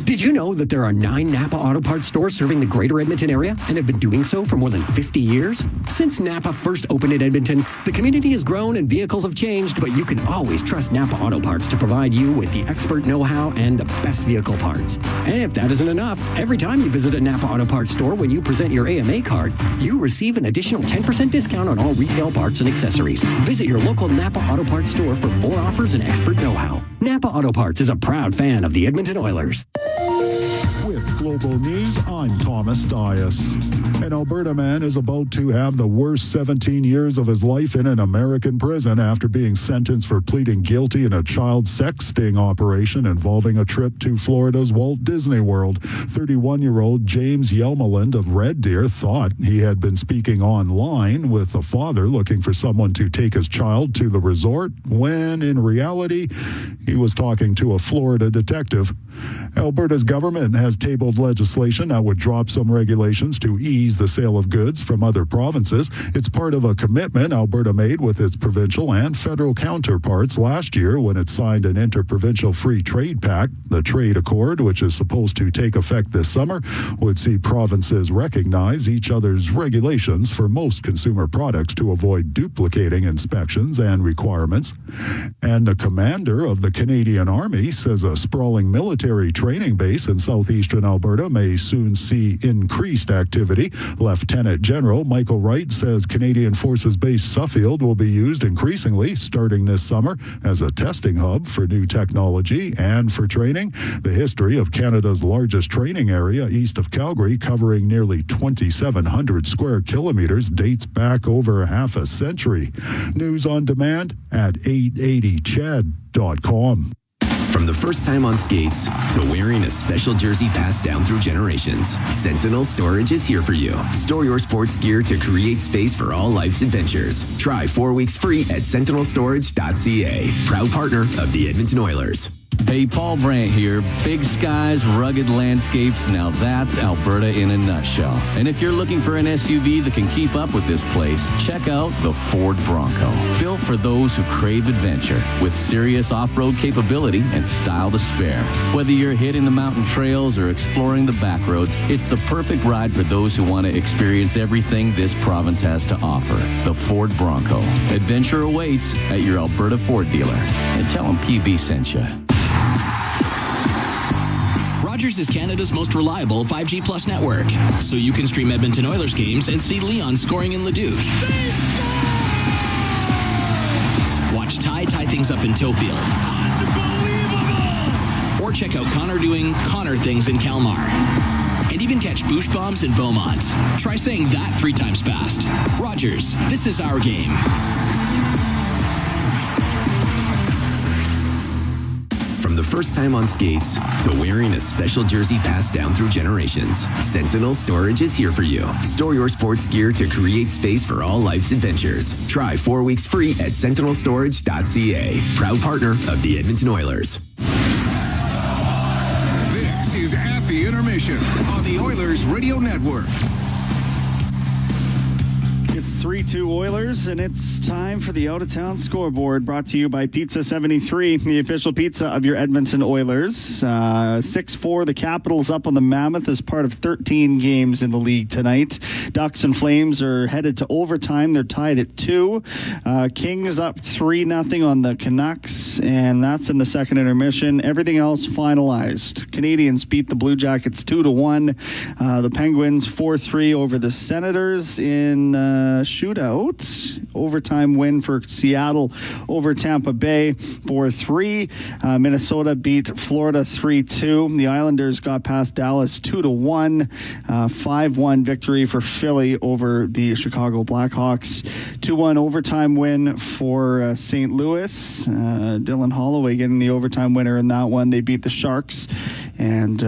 Did you know that there are 9 Napa Auto Parts stores serving the greater Edmonton area and have been doing so for more than 50 years? Since Napa first opened in Edmonton, the community has grown and vehicles have changed, but you can always trust Napa Auto Parts to provide you with the expert know-how and the best vehicle parts. And if that isn't enough, every time you visit a Napa Auto Parts store when you present your AMA card, you receive an additional 10% discount on all retail parts and accessories. Visit your local Napa Auto Parts store for more offers and expert know-how. Napa Auto Parts is a proud fan of the Edmonton Oilers. With Global News, I'm Thomas Dias. An Alberta man is about to have the worst 17 years of his life in an American prison after being sentenced for pleading guilty in a child sex sting operation involving a trip to Florida's Walt Disney World. 31-year-old James Yelmeland of Red Deer thought he had been speaking online with a father looking for someone to take his child to the resort, when in reality, he was talking to a Florida detective. Alberta's government has tabled legislation that would drop some regulations to ease the sale of goods from other provinces. It's part of a commitment Alberta made with its provincial and federal counterparts last year when it signed an interprovincial free trade pact. The trade accord, which is supposed to take effect this summer, would see provinces recognize each other's regulations for most consumer products to avoid duplicating inspections and requirements. And the commander of the Canadian Army says a sprawling military training base in southeastern Alberta may soon see increased activity. Lieutenant General Michael Wright says Canadian Forces Base Suffield will be used increasingly starting this summer as a testing hub for new technology and for training. The history of Canada's largest training area east of Calgary, covering nearly 2,700 square kilometers, dates back over half a century. News on demand at 880chad.com. From the first time on skates to wearing a special jersey passed down through generations, Sentinel Storage is here for you. Store your sports gear to create space for all life's adventures. Try 4 weeks free at sentinelstorage.ca. Proud partner of the Edmonton Oilers. Hey, Paul Brandt here. Big skies, rugged landscapes. Now that's Alberta in a nutshell. And if you're looking for an SUV that can keep up with this place, check out the Ford Bronco. Built for those who crave adventure, with serious off-road capability and style to spare. Whether you're hitting the mountain trails or exploring the back roads, it's the perfect ride for those who want to experience everything this province has to offer. The Ford Bronco. Adventure awaits at your Alberta Ford dealer. And tell them PB sent you. Rogers is Canada's most reliable 5G Plus network, so you can stream Edmonton Oilers games and see Leon scoring in Leduc. Watch Ty tie things up in Tofield. Or check out Connor doing Connor things in Kalmar. And even catch Boosh Bombs in Beaumont. Try saying that 3 times fast. Rogers, this is our game. From the first time on skates to wearing a special jersey passed down through generations, Sentinel Storage is here for you. Store your sports gear to create space for all life's adventures. Try 4 weeks free at sentinelstorage.ca. Proud partner of the Edmonton Oilers. This is At the Intermission on the Oilers Radio Network. It's 3-2 Oilers, and it's time for the out-of-town scoreboard, brought to you by Pizza 73, the official pizza of your Edmonton Oilers. 6-4, the Capitals up on the Mammoth as part of 13 games in the league tonight. Ducks and Flames are headed to overtime. They're tied at 2. Kings up 3-0 on the Canucks, and that's in the second intermission. Everything else finalized. Canadians beat the Blue Jackets 2-1. The Penguins 4-3 over the Senators in shootout. Overtime win for Seattle over Tampa Bay 4-3. Minnesota beat Florida 3-2. The Islanders got past Dallas 2-1. 5-1 victory for Philly over the Chicago Blackhawks. 2-1 overtime win for St. Louis. Dylan Holloway getting the overtime winner in that one. They beat the Sharks, and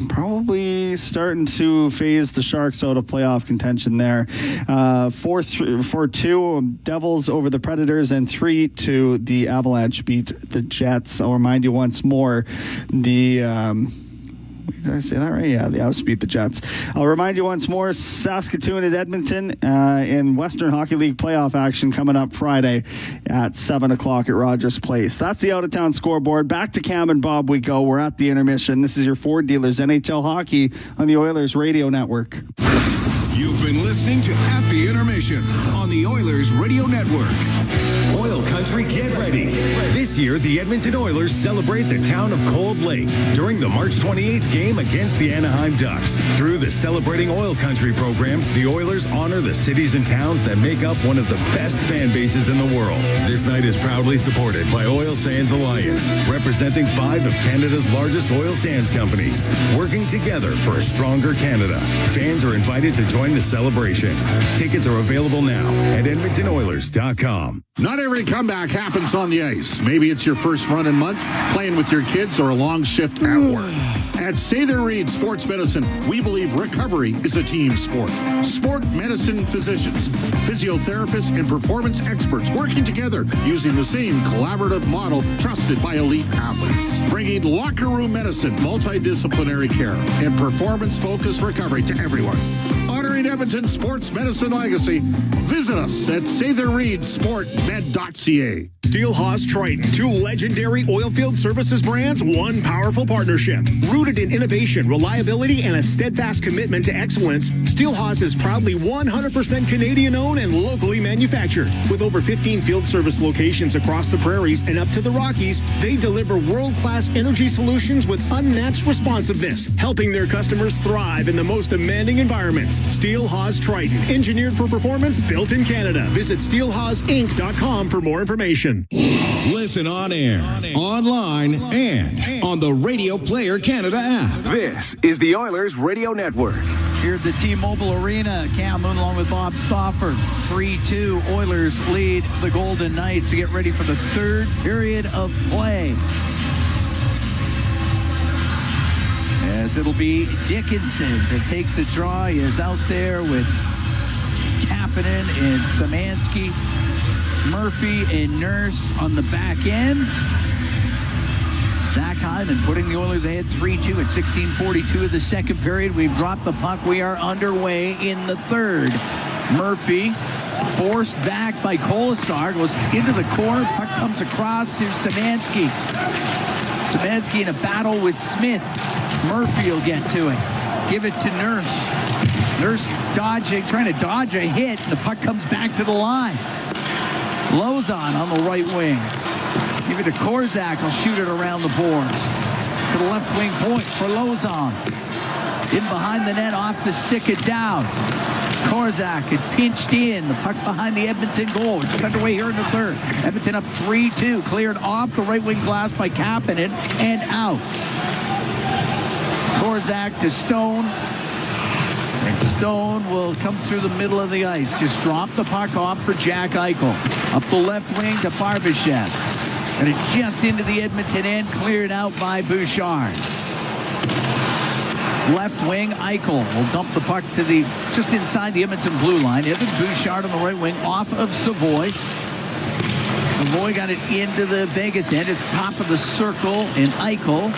probably starting to phase the Sharks out of playoff contention there. 4-2 Devils over the Predators, and 3-2 the Avalanche beat the Jets. I'll remind you once more, did I say that right? Yeah, the Avs beat the Jets. I'll remind you once more, Saskatoon at Edmonton in Western Hockey League playoff action coming up Friday at 7 o'clock at Rogers Place. That's the out-of-town scoreboard. Back to Cam and Bob we go. We're at the intermission. This is your Ford Dealers NHL Hockey on the Oilers Radio Network. You've been listening to At the Intermission on the Oilers Radio Network. OilCountry, get ready. This year, the Edmonton Oilers celebrate the town of Cold Lake during the March 28th game against the Anaheim Ducks. Through the Celebrating OilCountry program, the Oilers honor the cities and towns that make up one of the best fan bases in the world. This night is proudly supported by Oil Sands Alliance, representing 5 of Canada's largest oil sands companies, working together for a stronger Canada. Fans are invited to join the celebration. Tickets are available now at EdmontonOilers.com. Not every comeback happens on the ice. Maybe it's your first run in months, playing with your kids, or a long shift at work. At Sather Reed Sports Medicine, we believe recovery is a team sport. Sport medicine physicians, physiotherapists, and performance experts working together using the same collaborative model trusted by elite athletes. Bringing locker room medicine, multidisciplinary care, and performance-focused recovery to everyone. Honoring Edmonton's sports medicine legacy, visit us at SatherReedSportMed.ca. Steelhaus Triton, 2 legendary oilfield services brands, 1 powerful partnership. Rooted in innovation, reliability, and a steadfast commitment to excellence, Steelhaus is proudly 100% Canadian-owned and locally manufactured. With over 15 field service locations across the prairies and up to the Rockies, they deliver world-class energy solutions with unmatched responsiveness, helping their customers thrive in the most demanding environments. Steelhaus Triton, engineered for performance, built in Canada. Visit steelhausinc.com for more information. Listen on air, online, and on the Radio Player Canada app. This is the Oilers Radio Network. Here at the T-Mobile Arena, Cam Moon along with Bob Stauffer. 3-2, Oilers lead the Golden Knights to get ready for the third period of play. As it'll be Dickinson to take the draw. He is out there with Kapanen and Szymanski. Murphy and Nurse on the back end. Zach Hyman putting the Oilers ahead 3-2 at 16:42 of the second period. We've dropped the puck. We are underway in the third. Murphy forced back by Kolasar, goes into the corner. Puck comes across to Szymanski. Szymanski in a battle with Smith. Murphy will get to it. Give it to Nurse. Nurse dodging, trying to dodge a hit. The puck comes back to the line. Lozon on the right wing. Give it to Korzak. He'll shoot it around the boards. To the left wing point for Lozon. In behind the net, off the stick it down. Korzak had pinched in. The puck behind the Edmonton goal. It's underway here in the third. Edmonton up 3-2. Cleared off the right wing glass by Kapanen and out. Korzak to Stone. And Stone will come through the middle of the ice. Just drop the puck off for Jack Eichel. Up the left wing to Barbashev. And it just into the Edmonton end, cleared out by Bouchard. Left wing, Eichel will dump the puck to the just inside the Edmonton blue line. Evan Bouchard on the right wing off of Savoy. Savoy got it into the Vegas end. It's top of the circle, and Eichel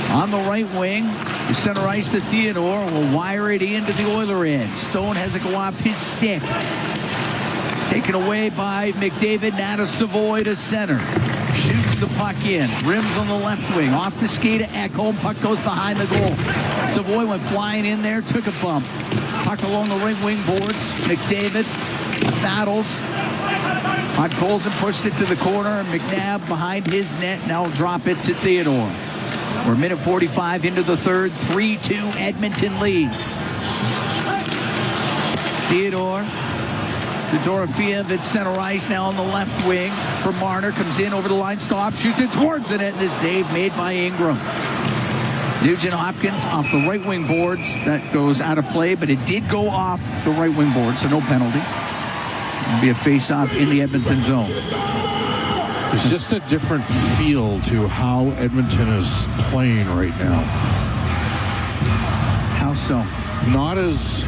on the right wing. The center ice to Theodore will wire it into the Oiler end. Stone has it go off his stick. Taken away by McDavid. Now to Savoy to center. Shoots the puck in. Rims on the left wing. Off the skate of Ekholm. Puck goes behind the goal. Savoy went flying in there. Took a bump. Puck along the right wing boards. McDavid battles. Puck pulls and pushed it to the corner. McNabb behind his net. Now will drop it to Theodore. We're a minute 45 into the third. 3-2 Edmonton leads. Theodore to Dorofeev at center ice, now on the left wing for Marner. Comes in over the line, stops, shoots it towards the net, and the save made by Ingram. Nugent Hopkins off the right wing boards. That goes out of play, but it did go off the right wing board, so no penalty. It'll be a face-off in the Edmonton zone. It's just a different feel to how Edmonton is playing right now. How so? Not as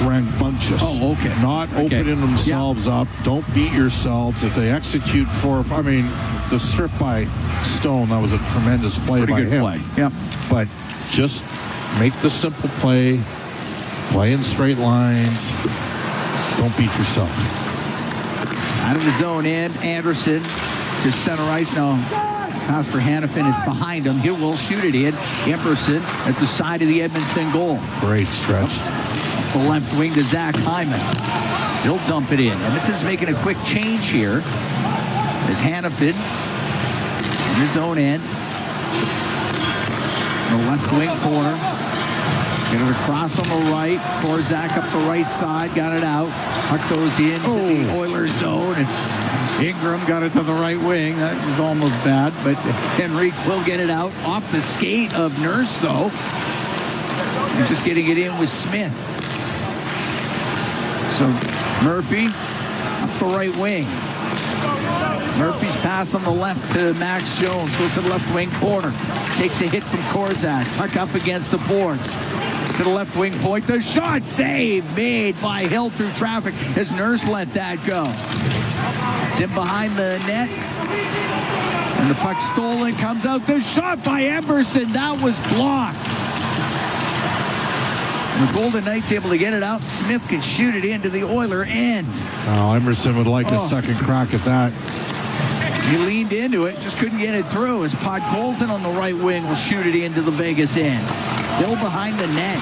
rambunctious. Oh, okay. Not opening themselves up. Don't beat yourselves. If they execute the strip by Stone, that was a tremendous play by him. Play. Yep. But just make the simple play in straight lines. Don't beat yourself. Out of the zone end, Anderson to center ice now. Pass for Hannafin. It's behind him. He will shoot it in. Emerson at the side of the Edmonton goal. Great stretch. Up the left wing to Zach Hyman. He'll dump it in. Edmonton's making a quick change here. As Hannafin in his own end. The left wing corner. Get it across on the right. Korzak up the right side. Got it out. Puck goes into the Oilers zone. And Ingram got it to the right wing. That was almost bad. But Henrique will get it out. Off the skate of Nurse, though. And just getting it in with Smith. So Murphy up the right wing. Murphy's pass on the left to Max Jones. Goes to the left wing corner. Takes a hit from Korzak. Puck up against the boards. To the left wing point. The shot save made by Hill through traffic as Nurse let that go. It's in behind the net. And the puck stolen. Comes out. The shot by Emerson. That was blocked. And the Golden Knights able to get it out. Smith can shoot it into the Oiler end. Oh, Emerson would like a second crack at that. He leaned into it, just couldn't get it through. As Podkolzin on the right wing will shoot it into the Vegas end. Hill behind the net.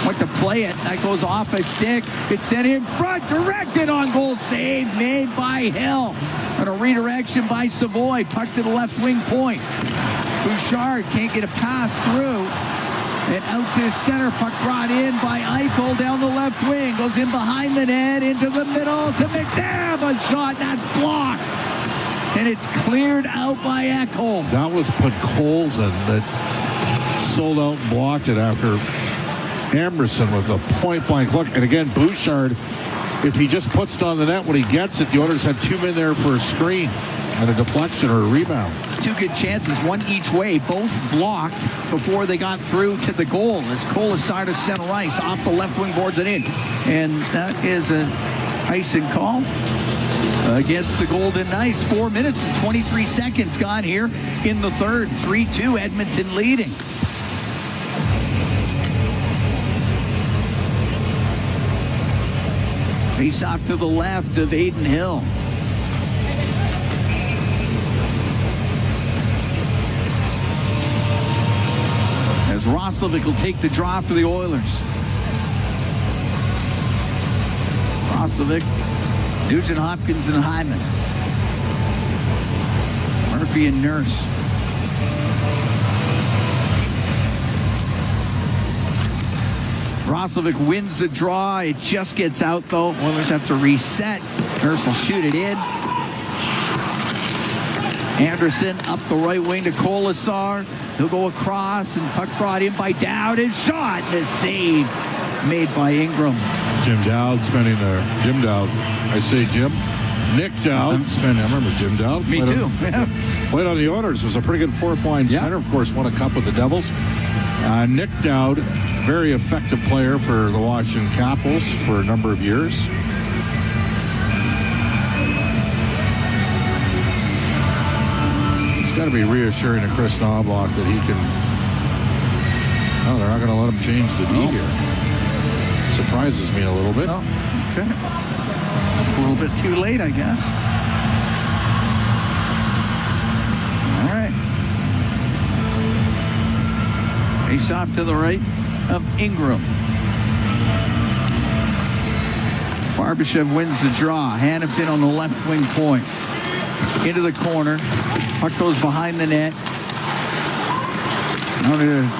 Went to play it. That goes off a stick. It's sent in front. Directed on goal. Save made by Hill. And a redirection by Savoy. Puck to the left wing point. Bouchard can't get a pass through. And out to center. Puck brought in by Eichel down the left wing. Goes in behind the net. Into the middle to McNabb. A shot. That's blocked. And it's cleared out by Ekholm. That was Podkolzin that sold out and blocked it after Emerson with a point-blank look. And again, Bouchard, if he just puts it on the net when he gets it, the Oilers had two men there for a screen and a deflection or a rebound. It's two good chances, one each way, both blocked before they got through to the goal. As Kolasar to center ice, off the left wing boards it in. And that is an icing call. against the Golden Knights. 4 minutes and 23 seconds gone here in the third. 3-2, Edmonton leading. Face off to the left of Aiden Hill. As Roslovic will take the draw for the Oilers. Roslovic, Nugent Hopkins, and Hyman. Murphy and Nurse. Roslovic wins the draw. It just gets out, though. Oilers have to reset. Nurse will shoot it in. Anderson up the right wing to Colasar. He'll go across, and puck brought in by Dowd. His shot and a save made by Ingram. Jim Dowd spending Jim Dowd. I say Jim. Nick Dowd spending. I remember Jim Dowd. Me too. Played on the Oilers. Was a pretty good fourth line center. Of course, won a cup with the Devils. Nick Dowd, very effective player for the Washington Capitals for a number of years. It's got to be reassuring to Chris Knobloch that he can. Oh, they're not going to let him change the D here. Surprises me a little bit. Oh, okay. Just a little bit too late, I guess. All right. Face off to the right of Ingram. Barbashev wins the draw. Hanifin on the left wing point. Into the corner. Puck goes behind the net.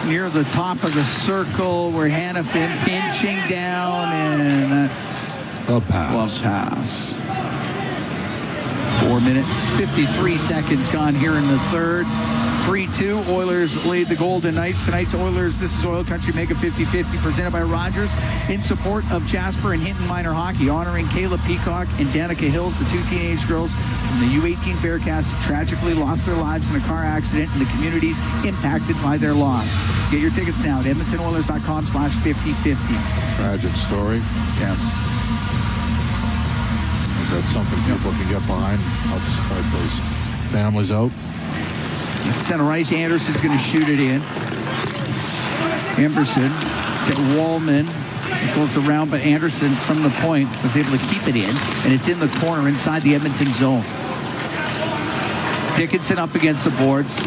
Near the top of the circle where Hanifin pinching down, and that's a pass. 4 minutes, 53 seconds gone here in the third. 3-2, Oilers lead the Golden Knights. Tonight's Oilers, this is OilCountry Mega 50-50 presented by Rogers in support of Jasper and Hinton Minor Hockey, honoring Kayla Peacock and Danica Hills, the two teenage girls from the U18 Bearcats who tragically lost their lives in a car accident in the communities impacted by their loss. Get your tickets now at edmontonoilers.com/5050. Tragic story. Yes. That's something people can get behind, help support those families out. It's center ice. Anderson's going to shoot it in. Emerson to Wallman. It goes around, but Anderson from the point was able to keep it in, and it's in the corner inside the Edmonton zone. Dickinson up against the boards.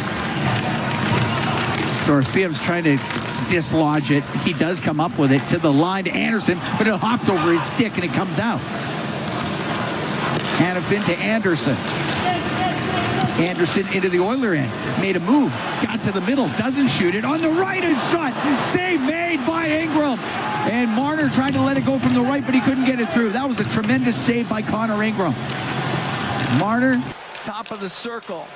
Dorotheev's trying to dislodge it. He does come up with it to the line to Anderson, but it hopped over his stick, and it comes out. Hanifin to Anderson. Anderson into the Oiler end. Made a move. Got to the middle. Doesn't shoot it. On the right, a shot. Save made by Ingram. And Marner tried to let it go from the right, but he couldn't get it through. That was a tremendous save by Connor Ingram. Marner, top of the circle.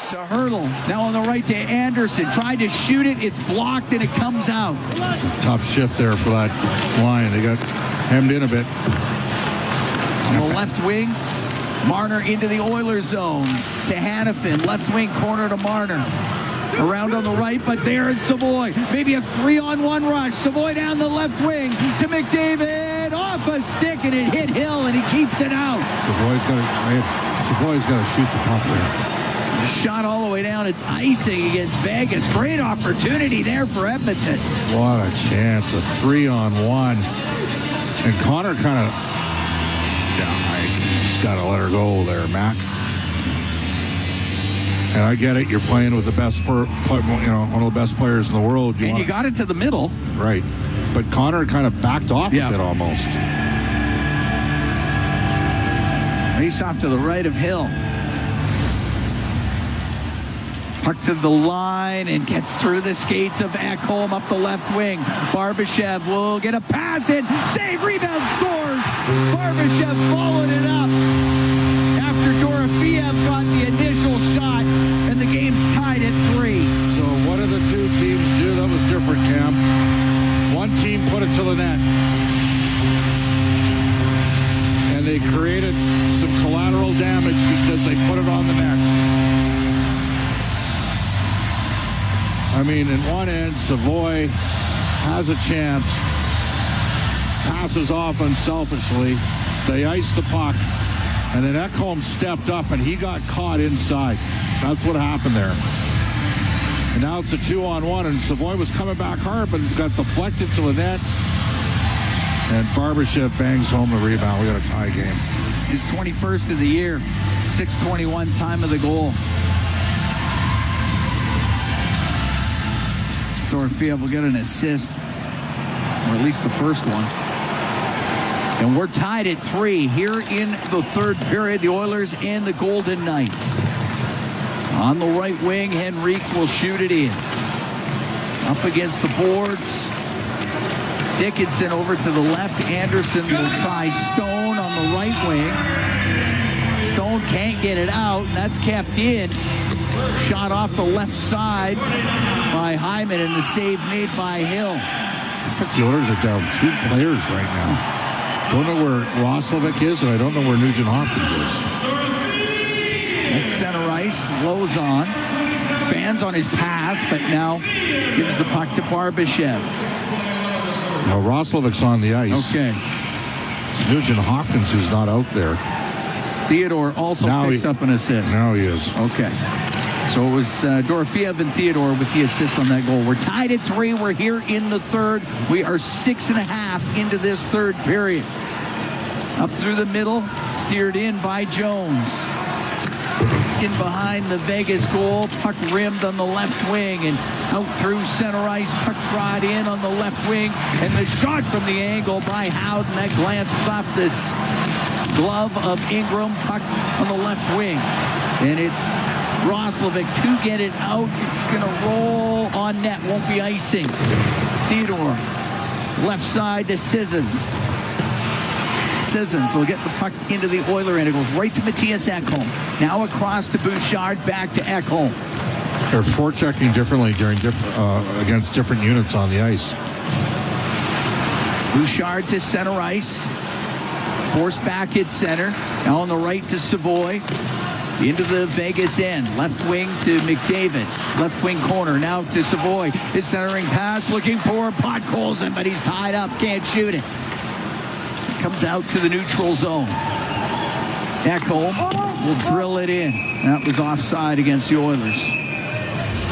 To Hurdle. Now on the right to Anderson. Tried to shoot it. It's blocked, and it comes out. It's a tough shift there for that line. They got hemmed in a bit. On the left wing, Marner into the Oilers zone to Hanifin. Left wing corner to Marner. Around on the right, but there is Savoy. Maybe a 3-on-1 rush. Savoy down the left wing to McDavid. Off a stick, and it hit Hill, and he keeps it out. Savoy's got to shoot the puck there. The shot all the way down. It's icing against Vegas. Great opportunity there for Edmonton. What a chance. A 3-on-1. And Connor kind of... got to let her go there, Mac. And I get it. You're playing with the best, one of the best players in the world. You got it to the middle. Right. But Connor kind of backed off a bit almost. Race off to the right of Hill. Puck to the line and gets through the skates of Ekholm up the left wing. Barbashev will get a pass in. Save, rebound, scores. Barbashev followed it up after Dorofeev got the initial shot, and the game's tied at 3. So what did the two teams do that was different, Cam? One team put it to the net. And they created some collateral damage because they put it on the net. I mean, in one end, Savoy has a chance, passes off unselfishly. They ice the puck. And then Ekholm stepped up, and he got caught inside. That's what happened there. And now it's a 2-on-1, and Savoy was coming back hard, but got deflected to the net. And Barbashev bangs home the rebound. We got a tie game. His 21st of the year. 6:21 time of the goal. Dorofeev will get an assist, or at least the first one. And we're tied at 3 here in the third period. The Oilers and the Golden Knights. On the right wing, Henrique will shoot it in. Up against the boards. Dickinson over to the left. Anderson will try Stone on the right wing. Stone can't get it out, and that's kept in. Shot off the left side by Hyman, and the save made by Hill. It's like the Oilers are down 2 players right now. Don't know where Roslovic is, and I don't know where Nugent Hopkins is. At center ice, Lozon. Fans on his pass, but now gives the puck to Barbashev. Now Roslovic's on the ice. Okay. It's Nugent Hopkins who's not out there. Theodore also picks up an assist. Now he is. Okay. So it was Dorofeev and Theodore with the assist on that goal. We're tied at 3. We're here in the third. We are 6.5 into this third period. Up through the middle, steered in by Jones. It's in behind the Vegas goal. Puck rimmed on the left wing and out through center ice. Puck brought in on the left wing. And the shot from the angle by Howden. That glances off this glove of Ingram. Puck on the left wing. And it's Roslovic to get it out. It's going to roll on net. Won't be icing. Theodore. Left side to Sissons. Sissons will get the puck into the Oiler end. It goes right to Matthias Ekholm. Now across to Bouchard, back to Ekholm. They're forechecking differently against different units on the ice. Bouchard to center ice. Forced back at center. Now on the right to Savoy. Into the Vegas end. Left wing to McDavid. Left wing corner. Now to Savoy. His centering pass looking for Podkolzin, but he's tied up. Can't shoot it. Comes out to the neutral zone. Ekholm will drill it in. That was offside against the Oilers.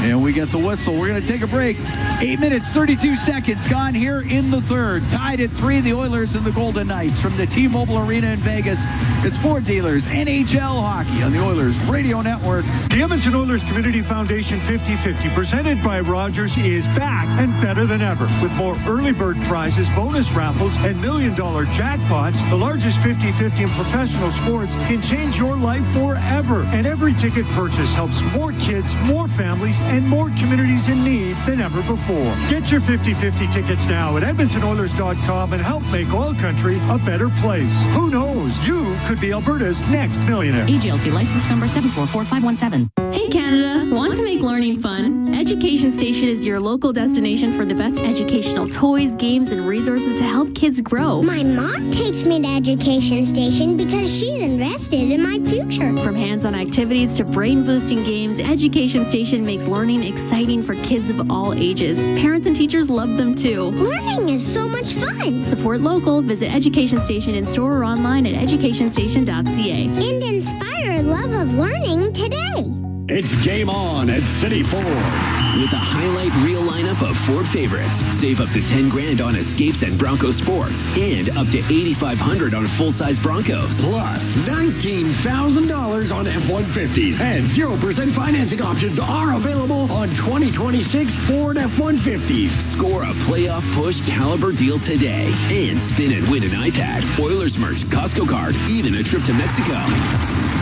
And we get the whistle. We're going to take a break. 8 minutes, 32 seconds gone here in the third. Tied at 3, the Oilers and the Golden Knights from the T-Mobile Arena in Vegas. It's Ford Dealers NHL Hockey on the Oilers Radio Network. The Edmonton Oilers Community Foundation 50-50, presented by Rogers, is back and better than ever. With more early bird prizes, bonus raffles, and $1 million jackpots, the largest 50-50 in professional sports can change your life forever. And every ticket purchase helps more kids, more families, and more communities in need than ever before. Get your 50-50 tickets now at EdmontonOilers.com and help make OilCountry a better place. Who knows? You could be Alberta's next millionaire. AGLC license number 744517. Hey Canada, want to make learning fun? Education Station is your local destination for the best educational toys, games, and resources to help kids grow. My mom takes me to Education Station because she's invested in my future. From hands-on activities to brain-boosting games, Education Station makes learning exciting for kids of all ages. Parents and teachers love them too. Learning is so much fun. Support local. Visit Education Station in store or online at educationstation.ca. And inspire a love of learning today. It's game on at City Ford. With a highlight reel lineup of Ford favorites, save up to $10,000 on Escapes and Bronco Sports, and up to $8,500 on full-size Broncos. Plus $19,000 on F-150s, and 0% financing options are available on 2026 Ford F-150s. Score a playoff push caliber deal today, and spin and win an iPad, Oilers merch, Costco card, even a trip to Mexico.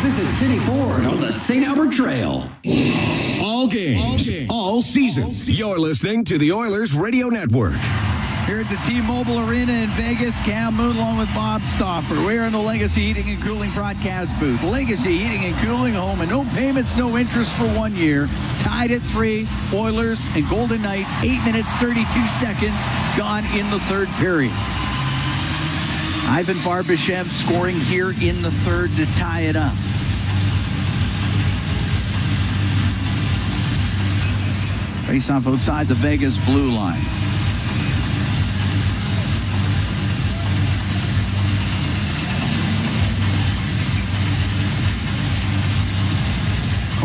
Visit City Ford on the St. Albert Trail. All games, all season. You're listening to the Oilers Radio Network. Here at the T-Mobile Arena in Vegas, Cam Moon along with Bob Stauffer. We're in the Legacy Heating and Cooling broadcast booth. Legacy Heating and Cooling, home and no payments, no interest for 1 year. Tied at 3, Oilers and Golden Knights. 8 minutes, 32 seconds gone in the third period. Ivan Barbashev scoring here in the third to tie it up. Face off outside the Vegas blue line.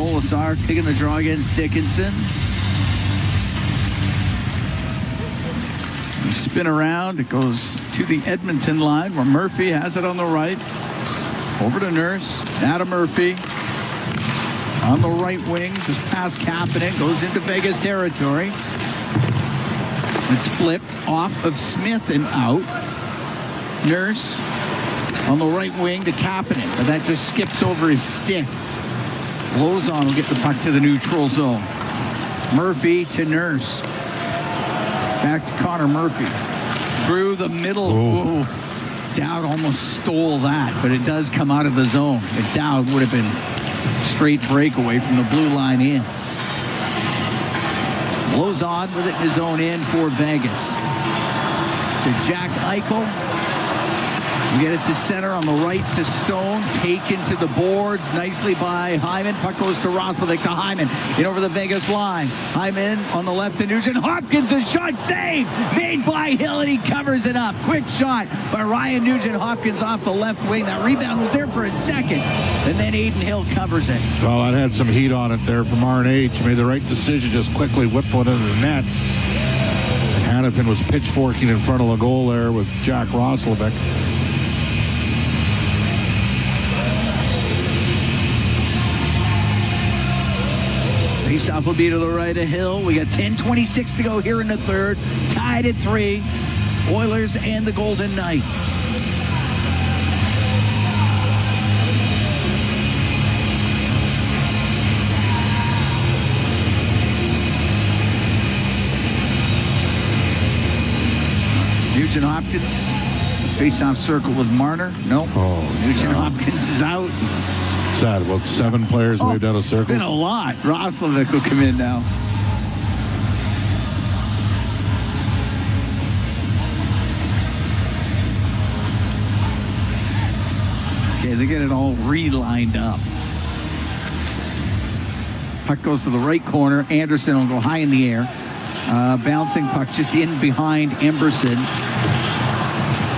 Polisar taking the draw against Dickinson. You spin around. It goes to the Edmonton line where Murphy has it on the right. Over to Nurse. Now to Murphy. On the right wing, just past Kapanen. Goes into Vegas territory. It's flipped off of Smith and out. Nurse on the right wing to Kapanen, but that just skips over his stick. Lozon will get the puck to the neutral zone. Murphy to Nurse. Back to Connor Murphy. Through the middle. Ooh. Dowd almost stole that, but it does come out of the zone. But Dowd would have been straight breakaway from the blue line in. Lozon with it in his own end for Vegas. To Jack Eichel. We get it to center on the right to Stone. Taken to the boards nicely by Hyman. Puck goes to Roslovic to Hyman. In over the Vegas line. Hyman on the left to Nugent Hopkins. A shot save made by Hill, and he covers it up. Quick shot by Ryan Nugent Hopkins off the left wing. That rebound was there for a second, and then Aiden Hill covers it. Well, that had some heat on it there from R&H. Made the right decision, just quickly whipped one into the net. Hannafin was pitchforking in front of the goal there with Jack Roslovic. Faceoff will be to the right of Hill. We got 10:26 to go here in the third. Tied at 3. Oilers and the Golden Knights. Nugent Hopkins. Faceoff circle with Marner. Nope. Nugent Hopkins is out. Sad. About 7 players moved out of circles. It's been a lot. Roslovic will come in now. Okay, they get it all relined up. Puck goes to the right corner. Anderson will go high in the air. Bouncing puck just in behind Emberson.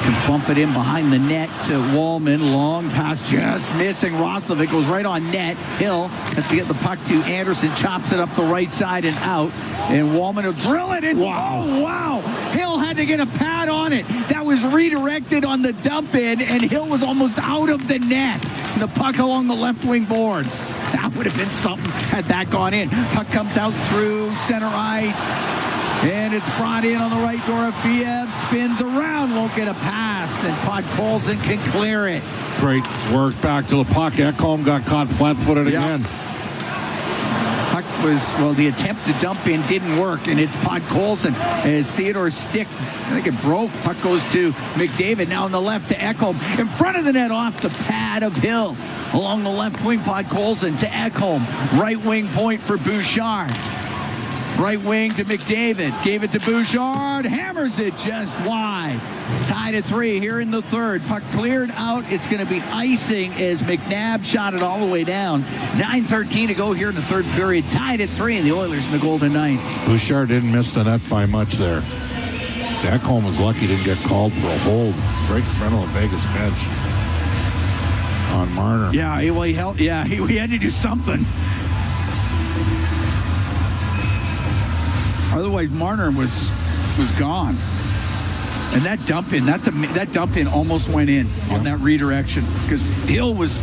Can bump it in behind the net to Wallman. Long pass just missing. Roslovic goes right on net. Hill has to get the puck to Anderson. Chops it up the right side and out. And Wallman will drill it in. Wow. Oh, wow. Hill had to get a pad on it. That was redirected on the dump in, and Hill was almost out of the net. And the puck along the left wing boards. That would have been something had that gone in. Puck comes out through center ice. And it's brought in on the right. Dorofiev spins around, won't get a pass, and Podkolzin can clear it. Great work back to the puck. Ekholm got caught flat-footed again. Puck was, well, the attempt to dump in didn't work, and it's Podkolzin as Theodore's stick, I think it broke. Puck goes to McDavid, now on the left to Ekholm. In front of the net off the pad of Hill. Along the left wing, Podkolzin to Ekholm. Right wing point for Bouchard. Right wing to McDavid. Gave it to Bouchard. Hammers it just wide. Tied at 3 here in the third. Puck cleared out. It's going to be icing as McNabb shot it all the way down. 9:13 to go here in the third period. Tied at 3 in the Oilers and the Golden Knights. Bouchard didn't miss the net by much there. Ekholm was lucky he didn't get called for a hold right in front of the Vegas bench on Marner. Yeah, well, he had to do something. Otherwise, Marner was gone. And that dump in almost went in on that redirection because Hill was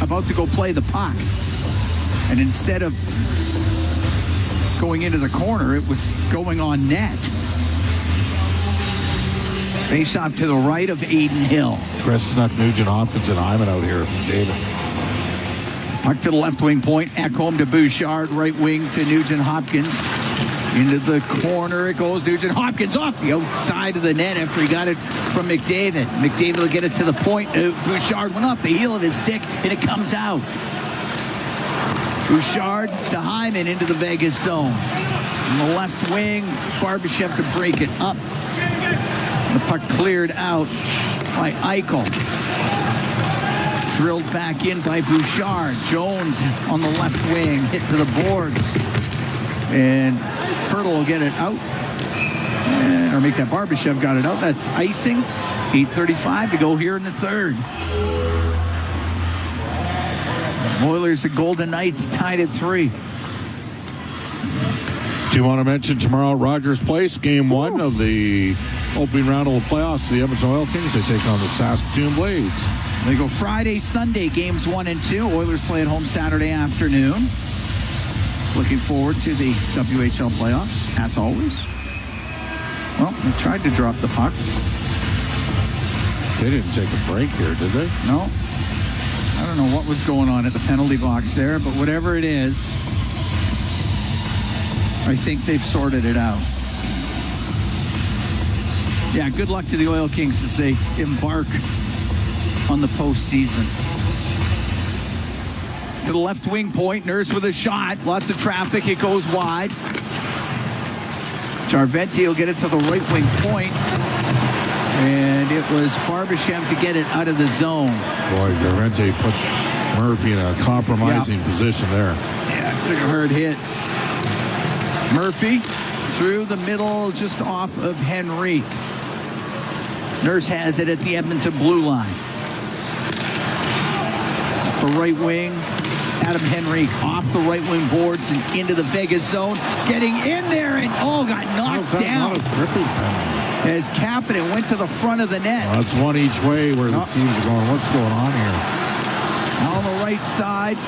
about to go play the puck. And instead of going into the corner, it was going on net. Face off to the right of Aiden Hill. Chris snuck Nugent Hopkins and Hyman out here, David. Puck to the left wing point. Ekholm to Bouchard. Right wing to Nugent Hopkins. Into the corner it goes. Nugent Hopkins off the outside of the net after he got it from McDavid. McDavid will get it to the point. Bouchard went off the heel of his stick, and it comes out. Bouchard to Hyman into the Vegas zone. On the left wing, Barbashev to break it up. The puck cleared out by Eichel. Drilled back in by Bouchard. Jones on the left wing, hit to the boards. And Hurdle will get it out. Or make that. Barbashev got it out. That's icing. 8:35 to go here in the third. Oilers and Golden Knights tied at 3. Do you want to mention tomorrow at Rogers Place, game 1 of the opening round of the playoffs? The Edmonton Oil Kings, they take on the Saskatoon Blades. They go Friday, Sunday, games 1 and 2. Oilers play at home Saturday afternoon. Looking forward to the WHL playoffs, as always. Well, they tried to drop the puck. They didn't take a break here, did they? No. I don't know what was going on at the penalty box there, but whatever it is, I think they've sorted it out. Yeah, good luck to the Oil Kings as they embark on the postseason. To the left wing point, Nurse with a shot. Lots of traffic. It goes wide. Jarventi will get it to the right wing point. And it was Barbashev to get it out of the zone. Boy, Jarventi put Murphy in a compromising position there. Yeah, took a hard hit. Murphy through the middle, just off of Henrique. Nurse has it at the Edmonton blue line. The right wing, Adam Henrique off the right wing boards and into the Vegas zone. Getting in there and got knocked down. Not a tripping penalty. As Kapanen went to the front of the net. Well, that's one each way where the teams are going, what's going on here? On the right side,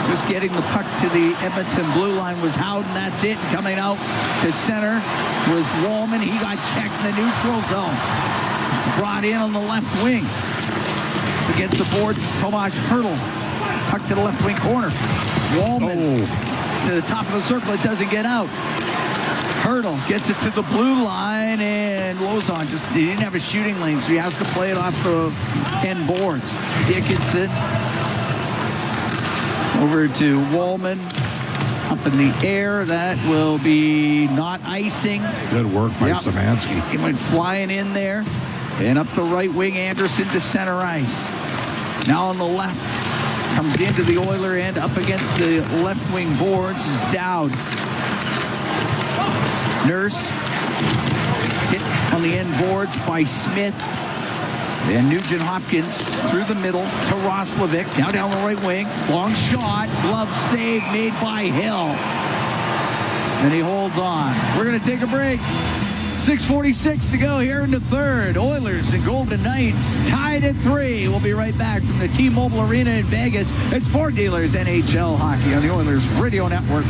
just getting the puck to the Edmonton blue line was Howden. That's it. Coming out to center was Wallman. He got checked in the neutral zone. It's brought in on the left wing. Against the boards is Tomas Hertl. Puck to the left wing corner. Wallman to the top of the circle. It doesn't get out. Hertl gets it to the blue line, and Lozon he didn't have a shooting lane, so he has to play it off the end boards. Dickinson over to Wallman, up in the air. That will be not icing. Good work by Szymanski. He went flying in there, and up the right wing, Anderson to center ice. Now on the left, comes into the Oiler end, up against the left wing boards is Dowd. Nurse hit on the end boards by Smith. And Nugent Hopkins through the middle to Roslovic. Now down the right wing. Long shot. Glove save made by Hill. And he holds on. We're going to take a break. 6:46 to go here in the third. Oilers and Golden Knights tied at 3. We'll be right back from the T-Mobile Arena in Vegas. It's Ford Dealers NHL Hockey on the Oilers Radio Network.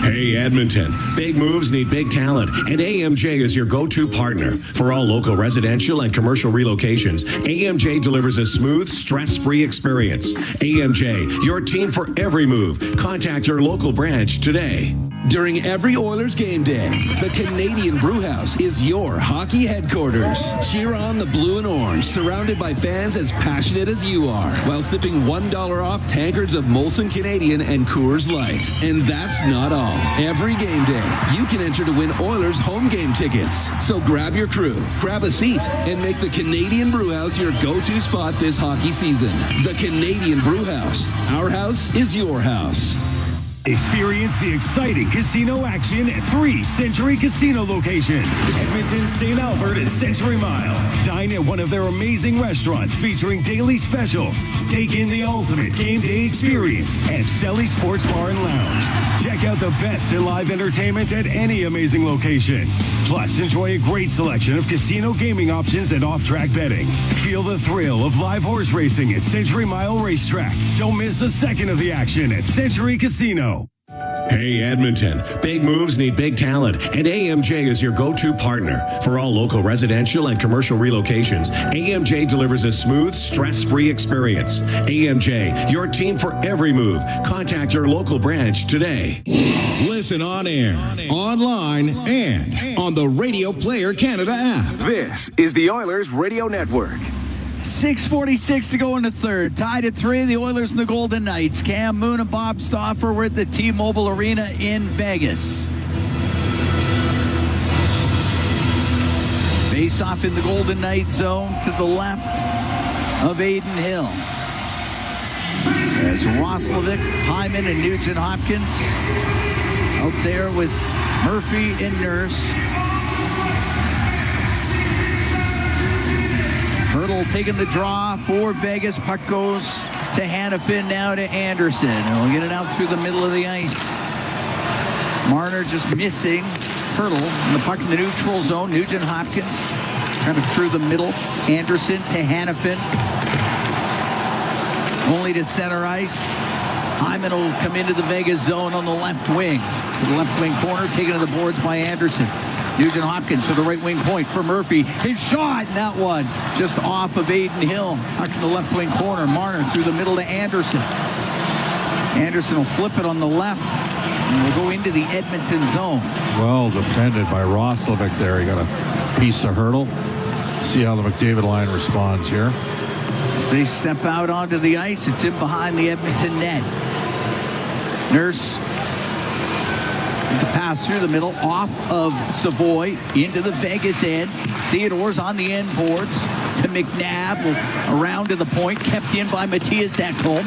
Hey, Edmonton. Big moves need big talent, and AMJ is your go-to partner. For all local residential and commercial relocations, AMJ delivers a smooth, stress-free experience. AMJ, your team for every move. Contact your local branch today. During every Oilers game day, the Canadian Brewhouse is your hockey headquarters. Cheer on the blue and orange, surrounded by fans as passionate as you are, while sipping $1 off tankards of Molson Canadian and Coors Light. And that's not all. Every game day, you can enter to win Oilers home game tickets. So grab your crew, grab a seat, and make the Canadian Brewhouse your go-to spot this hockey season. The Canadian Brewhouse. Our house is your house. Experience the exciting casino action at 3 Century Casino locations. Edmonton, St. Albert, and Century Mile. Dine at one of their amazing restaurants featuring daily specials. Take in the ultimate game day experience at Selly Sports Bar and Lounge. Check out the best in live entertainment at any amazing location. Plus, enjoy a great selection of casino gaming options and off-track betting. Feel the thrill of live horse racing at Century Mile Racetrack. Don't miss a second of the action at Century Casino. Hey, Edmonton. Big moves need big talent, and AMJ is your go-to partner. For all local residential and commercial relocations, AMJ delivers a smooth, stress-free experience. AMJ, your team for every move. Contact your local branch today. Listen on air, online, and on the Radio Player Canada app. This is the Oilers Radio Network. 6:46 to go in the third. Tied at 3, the Oilers and the Golden Knights. Cam Moon and Bob Stauffer were at the T-Mobile Arena in Vegas. Face off in the Golden Knight zone to the left of Aiden Hill. As Roslovic, Hyman, and Nugent Hopkins out there with Murphy and Nurse. Hertl taking the draw for Vegas. Puck goes to Hannafin, now to Anderson. And we'll get it out through the middle of the ice. Marner just missing. Hurdle, and the puck in the neutral zone. Nugent Hopkins kind of through the middle. Anderson to Hannafin. Only to center ice. Hyman will come into the Vegas zone on the left wing. To the left wing corner, taken to the boards by Anderson. Nugent Hopkins to the right wing point for Murphy. His shot, and that one just off of Aiden Hill. Puck in the left wing corner. Marner through the middle to Anderson. Anderson will flip it on the left. And we'll go into the Edmonton zone. Well defended by Roslovic there. He got a piece of hurdle. See how the McDavid line responds here. As they step out onto the ice, it's in behind the Edmonton net. Nurse. It's a pass through the middle, off of Savoy, into the Vegas end. Theodore's on the end boards to McNabb, around to the point, kept in by Matthias Ekholm.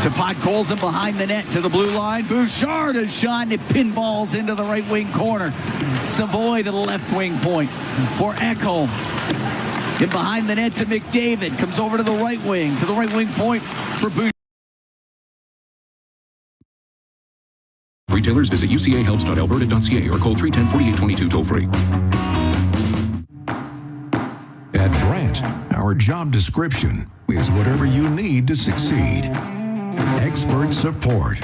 To Podkolzin behind the net to the blue line. Bouchard a shot and it pinballs into the right wing corner. Savoy to the left wing point for Ekholm. In behind the net to McDavid. Comes over to the right wing point for Bouchard. Retailers visit ucahelps.alberta.ca or call 310-4822 toll free. At Brandt, our job description is whatever you need to succeed. Expert support,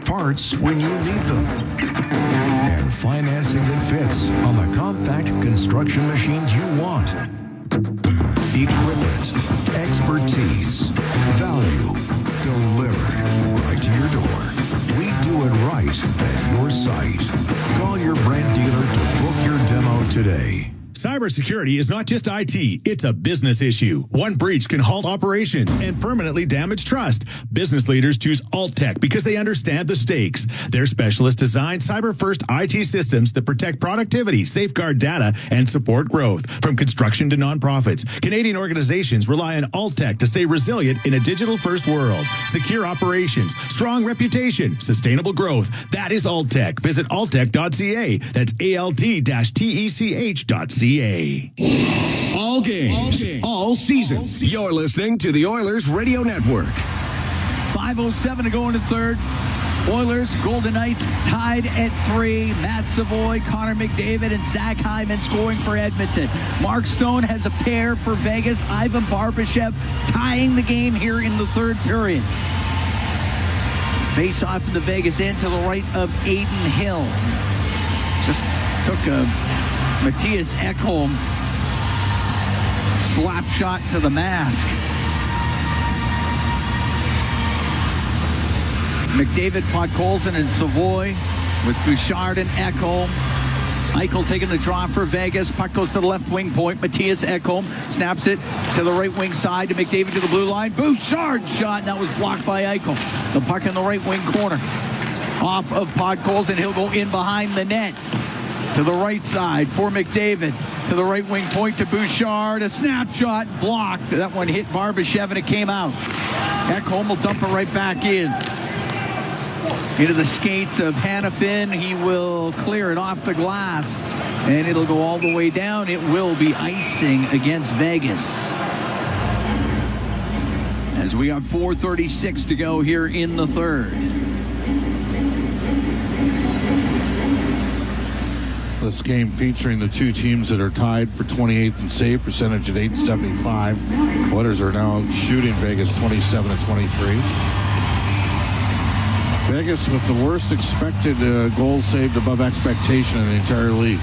parts when you need them, and financing that fits on the compact construction machines you want. Equipment, expertise, value, delivered right to your door. We do it right at your site. Call your Brandt dealer to book your demo today. Cybersecurity is not just IT, it's a business issue. One breach can halt operations and permanently damage trust. Business leaders choose AltTech because they understand the stakes. Their specialists design cyber-first IT systems that protect productivity, safeguard data, and support growth. From construction to nonprofits, Canadian organizations rely on AltTech to stay resilient in a digital-first world. Secure operations, strong reputation, sustainable growth. That is AltTech. Visit altech.ca. That's ALT-TECH.ca. All games, all season. You're listening to the Oilers Radio Network. 5:07 to go into third. Oilers, Golden Knights tied at 3. Matt Savoy, Connor McDavid, and Zach Hyman scoring for Edmonton. Mark Stone has a pair for Vegas. Ivan Barbashev tying the game here in the third period. Face off in the Vegas end to the right of Aiden Hill. Just took a Matthias Ekholm slap shot to the mask. McDavid, Podkolzin, and Savoy with Bouchard and Ekholm. Eichel taking the draw for Vegas. Puck goes to the left wing point. Matthias Ekholm snaps it to the right wing side to McDavid to the blue line. Bouchard shot, and that was blocked by Eichel. The puck in the right wing corner. Off of Podkolzin, he'll go in behind the net. To the right side for McDavid. To the right wing point to Bouchard. A snapshot blocked. That one hit Barbashev and it came out. Ekholm will dump it right back in. Into the skates of Hannafin. He will clear it off the glass. And it'll go all the way down. It will be icing against Vegas. As we have 4:36 to go here in the third. This game featuring the two teams that are tied for 28th in save percentage at .875. Oilers are now shooting Vegas 27-23. Vegas with the worst expected goals saved above expectation in the entire league.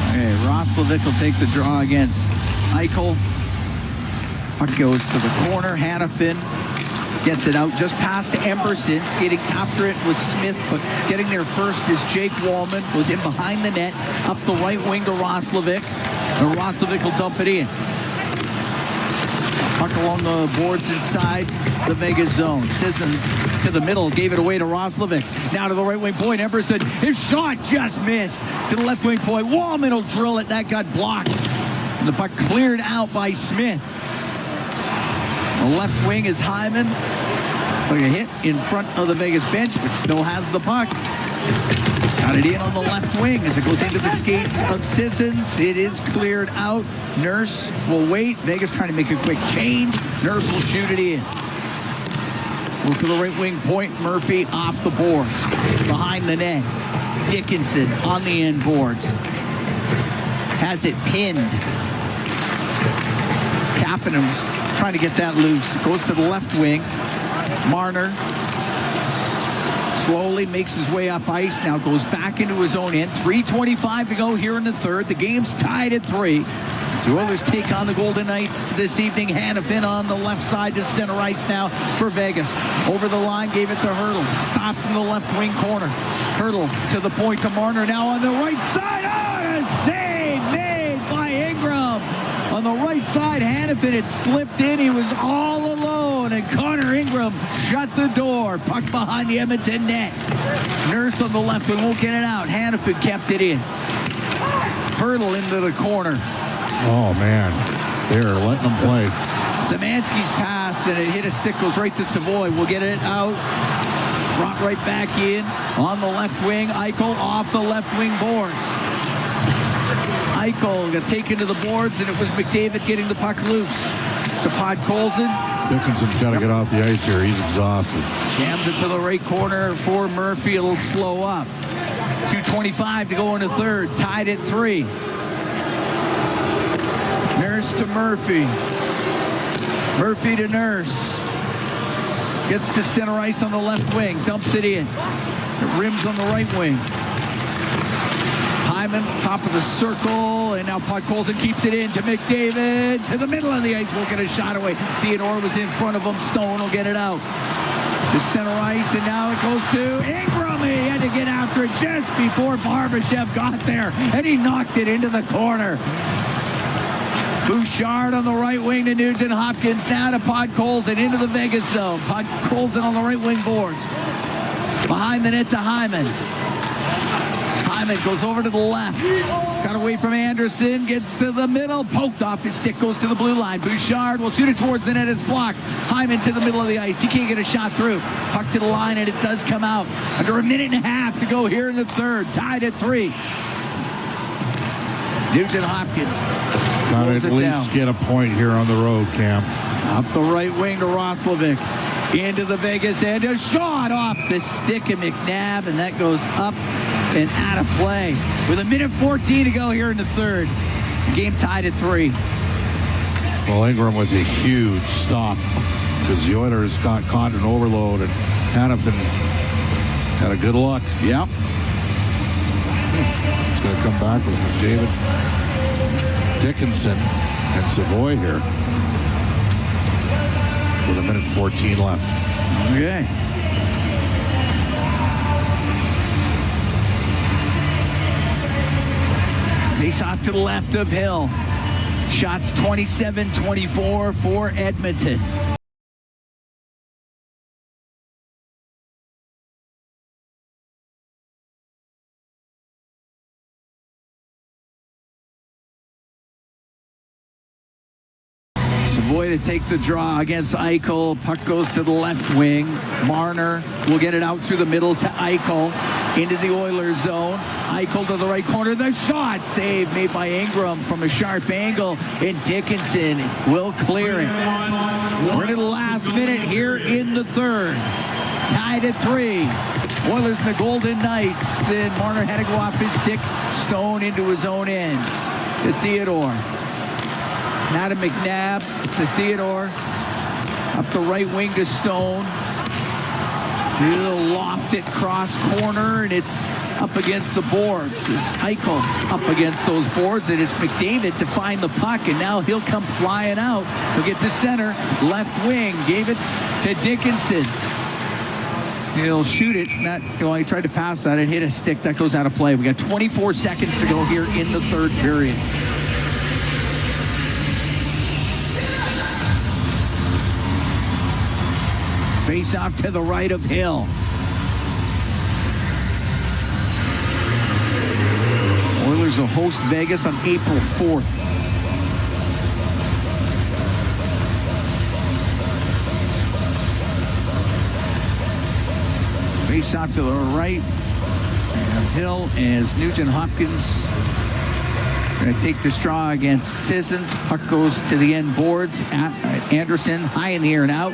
Okay, Roslovic will take the draw against Eichel. Puck goes to the corner. Hannafin gets it out just past Emberson. Skating after it was Smith, but getting there first is Jake Wallman. Was in behind the net, up the right wing to Roslovic. And Roslovic will dump it in. Puck along the boards inside the Vegas zone. Sissons to the middle, gave it away to Roslovic. Now to the right wing point, Emberson. His shot just missed. To the left wing point, Wallman will drill it. That got blocked. And the puck cleared out by Smith. The left wing is Hyman. Took a hit in front of the Vegas bench, but still has the puck. Got it in on the left wing as it goes into the skates of Sissons. It is cleared out. Nurse will wait. Vegas trying to make a quick change. Nurse will shoot it in. Goes to the right wing point. Murphy off the boards. Behind the net. Dickinson on the end boards. Has it pinned. Kapanen's trying to get that loose. Goes to the left wing. Marner slowly makes his way up ice. Now goes back into his own end. 3:25 to go here in the third. The game's tied at 3. The Oilers take on the Golden Knights this evening. Hanifin on the left side to center ice now for Vegas. Over the line, gave it to Hurdle. Stops in the left wing corner. Hurdle to the point to Marner. Now on the right side. Oh, a save made by Ingram. On the right side, Hanifin had slipped in. He was all alone, and Connor Ingram shut the door. Puck behind the Edmonton net. Nurse on the left wing won't get it out. Hanifin kept it in. Hurdle into the corner. Oh, man. They're letting them play. Szymanski's pass, and it hit a stick, goes right to Savoy. We'll get it out. Brought right back in. On the left wing, Eichel off the left wing boards. Eichel got taken to the boards, and it was McDavid getting the puck loose. To Podkolzin. Dickinson's got to get off the ice here. He's exhausted. Jams it to the right corner for Murphy. It'll slow up. 2:25 to go in the third. Tied at 3. Nurse to Murphy. Murphy to Nurse. Gets to center ice on the left wing. Dumps it in. It rims on the right wing. Hyman, top of the circle. And now Podkolzin keeps it in to McDavid. To the middle of the ice. Won't get a shot away. Theodore was in front of him. Stone will get it out. To center ice. And now it goes to Ingram. He had to get after it just before Barbashev got there. And he knocked it into the corner. Bouchard on the right wing to Nugent Hopkins. Now to Podkolzin into the Vegas zone. Podkolzin on the right wing boards. Behind the net to Hyman. Hyman goes over to the left. Got away from Anderson. Gets to the middle. Poked off his stick. Goes to the blue line. Bouchard will shoot it towards the net. It's blocked. Hyman to the middle of the ice. He can't get a shot through. Puck to the line, and it does come out. Under a minute and a half to go here in the third. Tied at 3. Nugent Hopkins. Got to at least get a point here on the road, Cam. Up the right wing to Roslovic. Into the Vegas end. A shot off the stick of McNabb, and that goes up and out of play. With 1:14 to go here in the third. Game tied at 3. Well, Ingram with a huge stop because the Oilers got caught in overload, and Hanifin had a good look. Yep. It's going to come back with David Dickinson and Savoy here with 1:14 left. Okay. Face off to the left of Hill. Shots 27-24 for Edmonton. Savoy to take the draw against Eichel. Puck goes to the left wing. Marner will get it out through the middle to Eichel. Into the Oilers zone. Eichel to the right corner. The shot save made by Ingram from a sharp angle. And Dickinson will clear it. We're to the last minute here in the third. Tied at 3. Oilers and the Golden Knights. And Marner had to go off his stick. Stone into his own end. To Theodore. Now to McNabb, to Theodore, up the right wing to Stone. He'll loft it cross corner, and it's up against the boards. It's Eichel up against those boards, and it's McDavid to find the puck, and now he'll come flying out. He'll get to center, left wing, gave it to Dickinson. He'll shoot it. That, he tried to pass that. It hit a stick. That goes out of play. We got 24 seconds to go here in the third period. Face off to the right of Hill. Oilers will host Vegas on April 4th. Face off to the right. Hill as Nugent Hopkins going to take this draw against Sissons. Puck goes to the end boards. Anderson high in the air and out.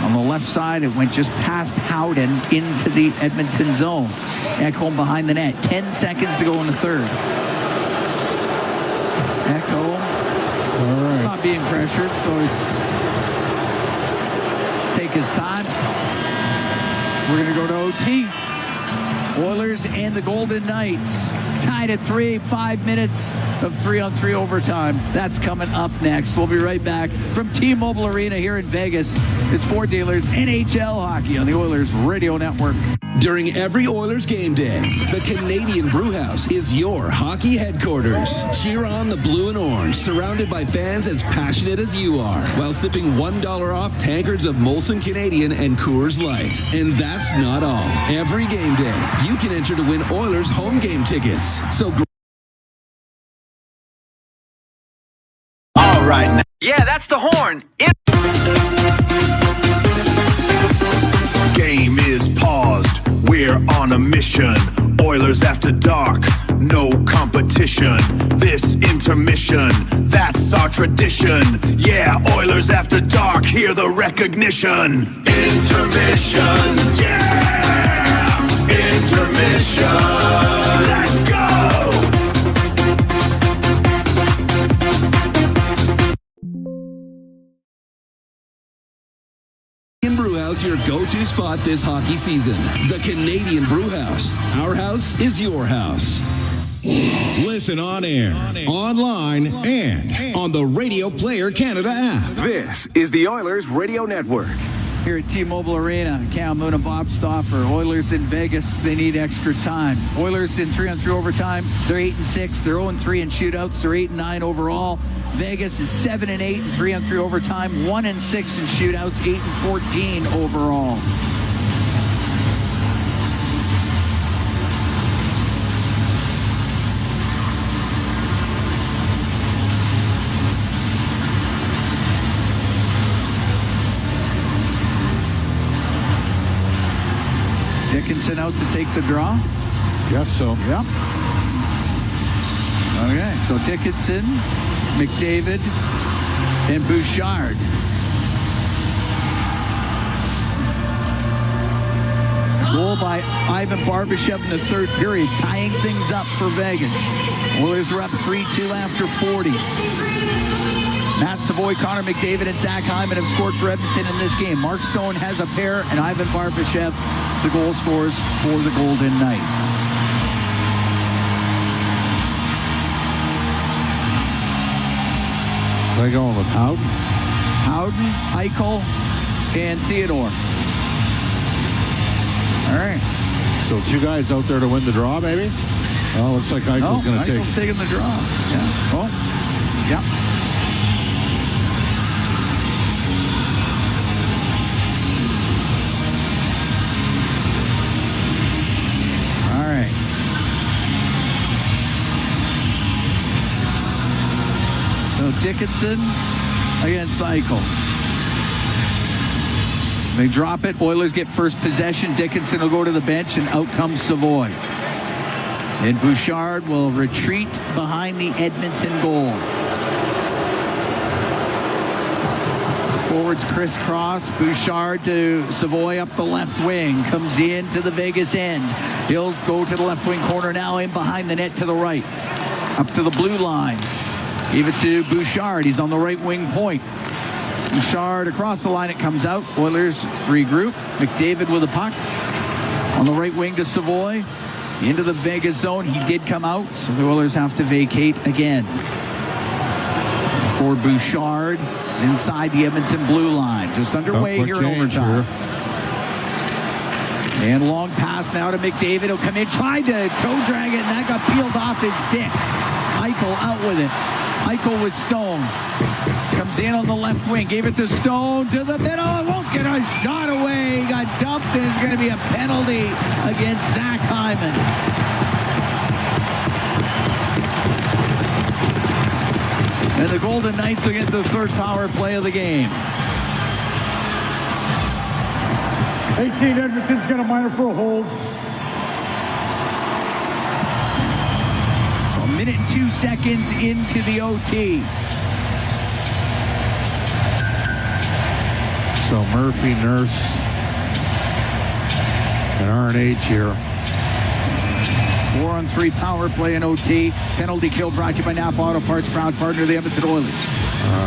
On the left side, it went just past Howden into the Edmonton zone. Ekholm behind the net. 10 seconds to go in the third. Ekholm. It's not being pressured, so he's take his time. We're going to go to OT. Oilers and the Golden Knights tied at 3, 5 minutes of 3-on-3 overtime. That's coming up next. We'll be right back from T-Mobile Arena here in Vegas. It's Ford Dealers NHL Hockey on the Oilers Radio Network. During every Oilers game day, the Canadian Brewhouse is your hockey headquarters. Cheer on the blue and orange, surrounded by fans as passionate as you are, while sipping $1 off tankards of Molson Canadian and Coors Light. And that's not all. Every game day, you can enter to win Oilers home game tickets. So All right now. Yeah, that's the horn. Game is paused. We're on a mission. Oilers after dark. No competition. This intermission. That's our tradition. Yeah, Oilers after dark. Hear the recognition. Intermission. Yeah. Intermission. Let's go. Brewhouse, your go-to spot this hockey season. The Canadian Brewhouse. Our house is your house. Listen on air, online, and on the Radio Player Canada app. This is the Oilers Radio Network. Here at T-Mobile Arena, Cam Moon and Bob Stauffer. Oilers in Vegas, they need extra time. Oilers in 3-on-3 overtime, they're 8-6. They're 0-3 in shootouts. They're 8-9 overall. Vegas is 7-8 in 3-on-3 overtime, 1-6 in shootouts, 8-14 overall. Dickinson out to take the draw? Yes, so. Yep. Okay, so Dickinson, McDavid, and Bouchard. Goal by Ivan Barbashev in the third period, tying things up for Vegas. Oilers are up 3-2 after 40. Matt Savoy, Connor McDavid, and Zach Hyman have scored for Edmonton in this game. Mark Stone has a pair, and Ivan Barbashev, the goal scorers for the Golden Knights. They're going with Howden? Howden, Eichel, and Theodore. All right. So 2 guys out there to win the draw, maybe? Oh, looks like Eichel's going to take. Eichel's taking the draw. Yeah. Oh, yeah. All right. So Dickinson against Eichel. They drop it. Oilers get first possession. Dickinson will go to the bench, and out comes Savoy. And Bouchard will retreat behind the Edmonton goal. Forwards crisscross. Bouchard to Savoy up the left wing. Comes in to the Vegas end. He'll go to the left wing corner now, in behind the net to the right. Up to the blue line. Give it to Bouchard. He's on the right wing point. Bouchard across the line. It comes out. Oilers regroup. McDavid with a puck. On the right wing to Savoy. Into the Vegas zone. He did come out, so the Oilers have to vacate again. For Bouchard. It's inside the Edmonton blue line. Just underway here in overtime. And long pass now to McDavid. He'll come in. Tried to toe drag it, and that got peeled off his stick. Eichel out with it. Eichel with Stone. Comes in on the left wing. Gave it to Stone to the middle. It won't get a shot away. He got dumped, and it's going to be a penalty against Zach Hyman. And the Golden Knights will get the third power play of the game. 18, Edmonton's got a minor for a hold. Minute and 2 seconds into the OT. So Murphy, Nurse, and RNH here. 4-on-3 power play in OT. Penalty kill brought to you by Napa Auto Parts, proud partner of the Edmonton Oilers.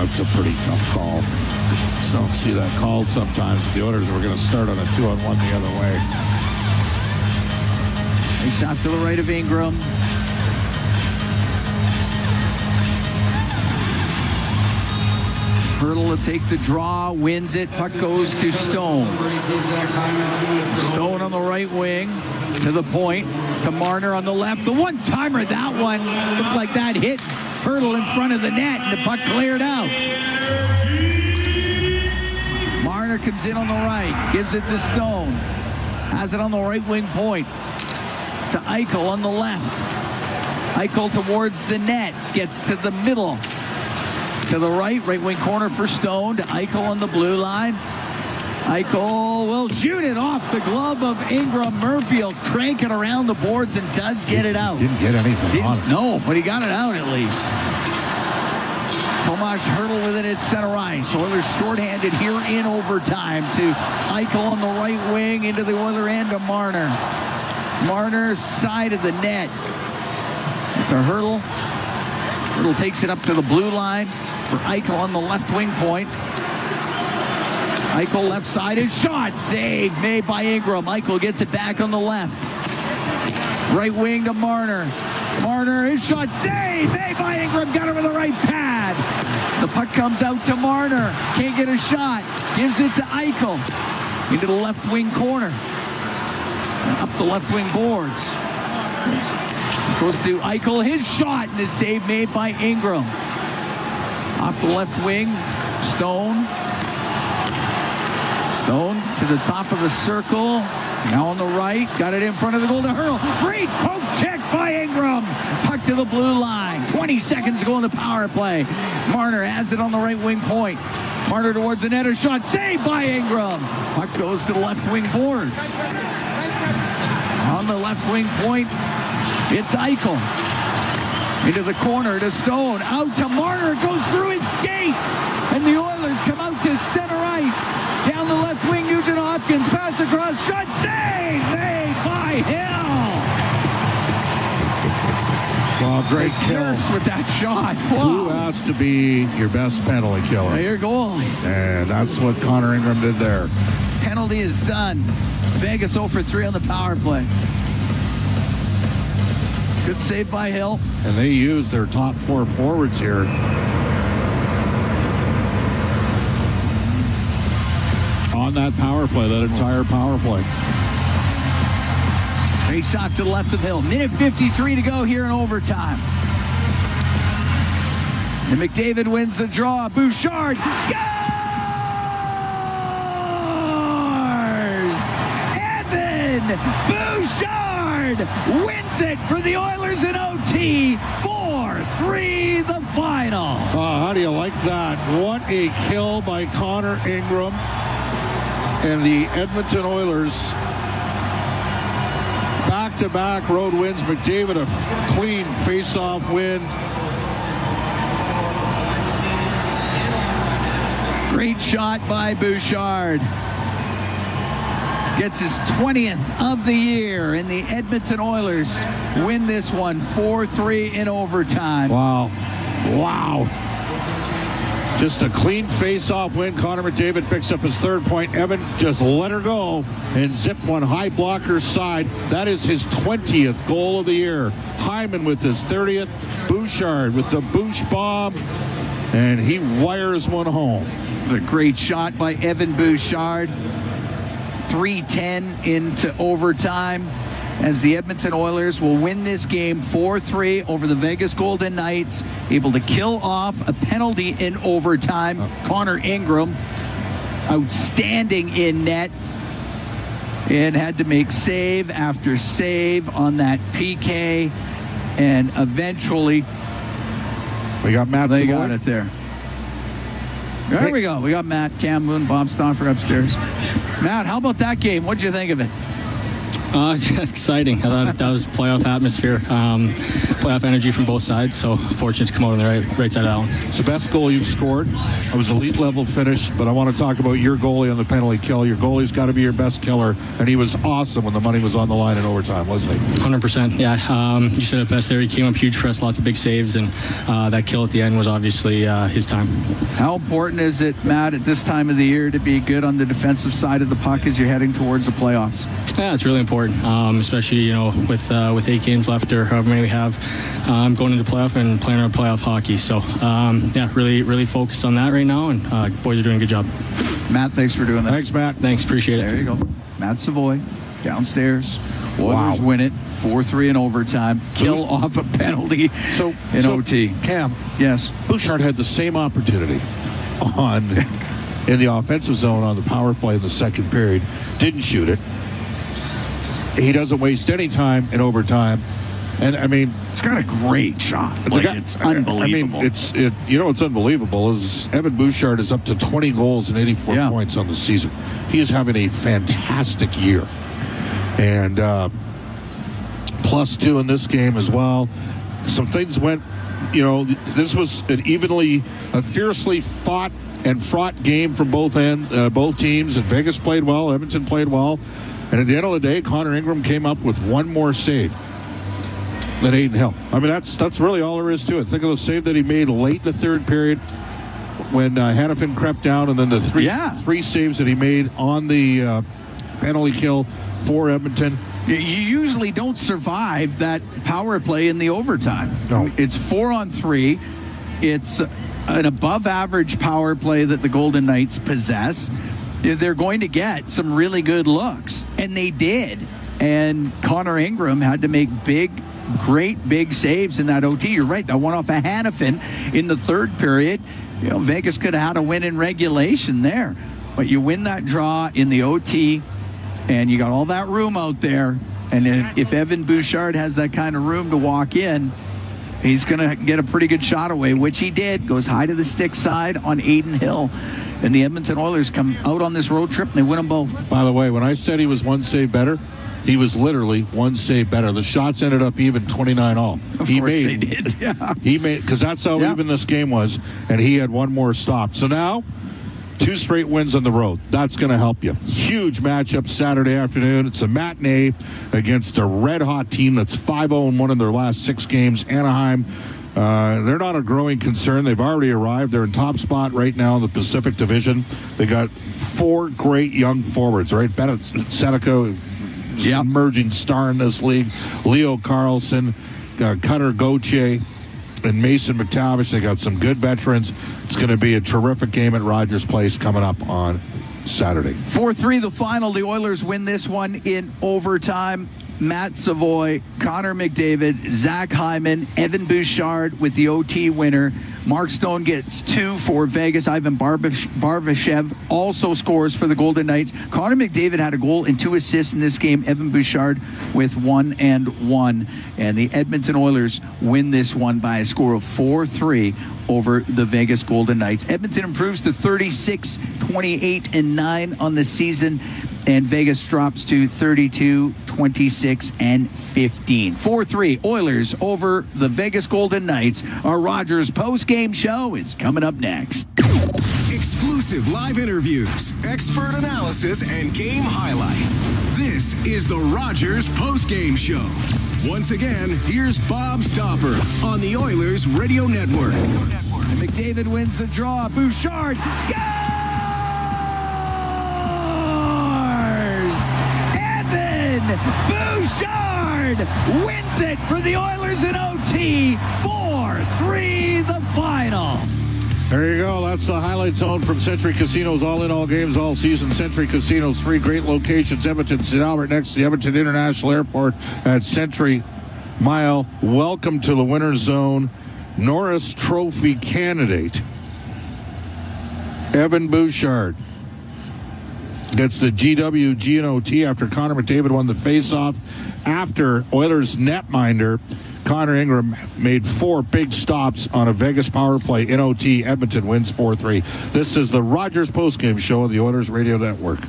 It's a pretty tough call. Just don't see that called sometimes. The Oilers were going to start on a 2-on-1 the other way. Face off to the right of Ingram. Hurdle to take the draw, wins it. Puck goes to Stone. Stone on the right wing to the point. To Marner on the left. The one-timer, that one looked like that hit Hurdle in front of the net, and the puck cleared out. Marner comes in on the right, gives it to Stone. Has it on the right wing point. To Eichel on the left. Eichel towards the net, gets to the middle. To the right wing corner for Stone. To Eichel on the blue line. Eichel will shoot it off the glove of Ingram. Murphy will crank it around the boards and does get it out. Didn't get anything on it. No, but he got it out at least. Tomas Hurdle within its center ice. Oilers shorthanded here in overtime to Eichel on the right wing into the Oiler end to Marner. Marner side of the net. To Hurdle. Hurdle takes it up to the blue line for Eichel on the left wing point. Eichel left side, his shot, save made by Ingram. Eichel gets it back on the left. Right wing to Marner. Marner, his shot, save made by Ingram. Got it with the right pad. The puck comes out to Marner. Can't get a shot. Gives it to Eichel. Into the left wing corner. And up the left wing boards. Goes to Eichel, his shot, and the save made by Ingram. Off the left wing, Stone. Stone to the top of the circle. Now on the right. Got it in front of the goal to Hurdle. Great poke check by Ingram. Puck to the blue line. 20 seconds to go in the power play. Marner has it on the right wing point. Marner towards the net. A shot saved by Ingram. Puck goes to the left wing boards. On the left wing point, it's Eichel. Into the corner to Stone. Out to Marner. Goes through his skates. And the Oilers come out to center ice. Down the left wing, Nugent Hopkins. Pass across. Shot save made by Hill. Well, great kill. With that shot. Who has to be your best penalty killer? Your goalie. And that's what Connor Ingram did there. Penalty is done. Vegas 0 for 3 on the power play. Good save by Hill. And they used their top 4 forwards here. On that power play, that entire power play. Face off to the left of Hill. Minute 53 to go here in overtime. And McDavid wins the draw. Bouchard scores! Evan Bouchard wins it for the Oilers in OT. 4-3 the final. How do you like that? What a kill by Connor Ingram. And the Edmonton Oilers back-to-back road wins. McDavid a clean face-off win. Great shot by Bouchard. Gets his 20th of the year, and the Edmonton Oilers win this one 4-3 in overtime. Wow. Just a clean face-off win. Connor McDavid picks up his 3rd point. Evan just let her go and zipped one high blocker's side. That is his 20th goal of the year. Hyman with his 30th. Bouchard with the Bouch bomb. And he wires one home. A great shot by Evan Bouchard. 3:10 into overtime as the Edmonton Oilers will win this game 4-3 over the Vegas Golden Knights, able to kill off a penalty in overtime. Connor Ingram, outstanding in net, and had to make save after save on that PK, and eventually we got Matt. They got it there. There we go. We got Matt, Cam Moon, Bob Stauffer upstairs. Matt, how about that game? What'd you think of it? Just exciting. I thought that was playoff atmosphere, playoff energy from both sides. So fortunate to come out on the right side of that one. It's the best goal you've scored. It was elite level finish, but I want to talk about your goalie on the penalty kill. Your goalie's got to be your best killer, and he was awesome when the money was on the line in overtime, wasn't he? 100%. Yeah, you said it best there. He came up huge for us, lots of big saves, and that kill at the end was obviously his time. How important is it, Matt, at this time of the year to be good on the defensive side of the puck as you're heading towards the playoffs? Yeah, it's really important, especially with 8 games left or however many we have going into playoff and playing our playoff hockey. So, really focused on that right now, and boys are doing a good job. Matt, thanks for doing that. Thanks, Matt. Thanks, appreciate it. There you go. Matt Savoy, downstairs. Oilers win it 4-3 in overtime. Kill off a penalty in OT. Cam. Yes. Bouchard had the same opportunity in the offensive zone on the power play in the second period. Didn't shoot it. He doesn't waste any time in overtime. And, I mean... It's got a great shot. It's unbelievable. I mean, what's unbelievable is Evan Bouchard is up to 20 goals and 84 points on the season. He is having a fantastic year. And +2 in this game as well. Some things went... this was a fiercely fought and fraught game from both teams. And Vegas played well. Edmonton played well. And at the end of the day, Connor Ingram came up with one more save than Aiden Hill. I mean, that's really all there is to it. Think of the save that he made late in the third period when Hannafin crept down, and then the three saves that he made on the penalty kill for Edmonton. You usually don't survive that power play in the overtime. No. It's 4-on-3. It's an above-average power play that the Golden Knights possess. They're going to get some really good looks, and they did. And Connor Ingram had to make great big saves in that OT. You're right, that one off of Hannafin in the third period. Vegas could have had a win in regulation there. But you win that draw in the OT, and you got all that room out there. And if Evan Bouchard has that kind of room to walk in, he's going to get a pretty good shot away, which he did. Goes high to the stick side on Aiden Hill. And the Edmonton Oilers come out on this road trip, and they win them both. By the way, when I said he was one save better, he was literally one save better. The shots ended up even 29-all. Of course they did. Yeah. He made, because that's how even this game was, and he had one more stop. So now, 2 straight wins on the road. That's going to help you. Huge matchup Saturday afternoon. It's a matinee against a red-hot team that's 5-0-1 in their last 6 games. Anaheim. They're not a growing concern. They've already arrived. They're in top spot right now in the Pacific Division. They got 4 great young forwards, right? Bennett Seneca, emerging star in this league. Leo Carlson, Cutter Gauthier, and Mason McTavish. They got some good veterans. It's going to be a terrific game at Rogers Place coming up on Saturday. 4-3 the final. The Oilers win this one in overtime. Matt Savoy, Connor McDavid, Zach Hyman, Evan Bouchard with the OT winner. Mark Stone gets 2 for Vegas. Ivan Barbashev also scores for the Golden Knights. Connor McDavid had a goal and 2 assists in this game. Evan Bouchard with 1 and 1. And the Edmonton Oilers win this one by a score of 4-3 over the Vegas Golden Knights. Edmonton improves to 36, 28, and 9 on the season. And Vegas drops to 32, 26, and 15. 4-3 Oilers over the Vegas Golden Knights. Our Rogers post-game show is coming up next. Exclusive live interviews, expert analysis, and game highlights. This is the Rogers post-game show. Once again, here's Bob Stauffer on the Oilers Radio Network. And McDavid wins the draw. Bouchard scores! Bouchard wins it for the Oilers in OT. 4-3 the final. There you go. That's the highlight zone from Century Casinos. All in, all games, all season. Century Casinos, 3 great locations. Edmonton, St. Albert, next to the Edmonton International Airport at Century Mile. Welcome to the winner's zone. Norris Trophy candidate, Evan Bouchard, gets the GWG and OT after Connor McDavid won the faceoff. After Oilers netminder Connor Ingram made 4 big stops on a Vegas power play in OT. Edmonton wins 4-3. This is the Rogers postgame show on the Oilers Radio Network.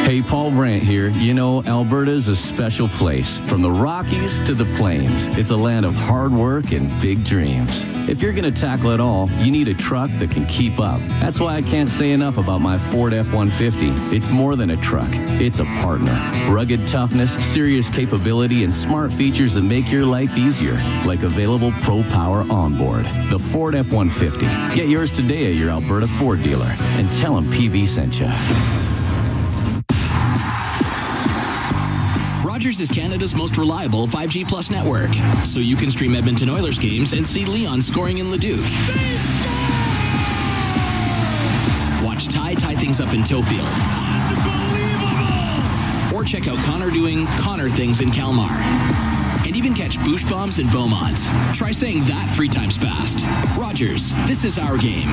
Hey, Paul Brandt here. You know, Alberta's a special place. From the Rockies to the Plains, it's a land of hard work and big dreams. If you're going to tackle it all, you need a truck that can keep up. That's why I can't say enough about my Ford F-150. It's more than a truck. It's a partner. Rugged toughness, serious capability, and smart features that make your life easier, like available Pro Power onboard. The Ford F-150. Get yours today at your Alberta Ford dealer and tell them PB sent you. Rogers is Canada's most reliable 5G Plus network, so you can stream Edmonton Oilers games and see Leon scoring in Leduc. Watch Ty tie things up in Tofield. Or check out Connor doing Connor things in Kalmar. And even catch boosh bombs in Beaumont. Try saying that 3 times fast. Rogers, this is our game.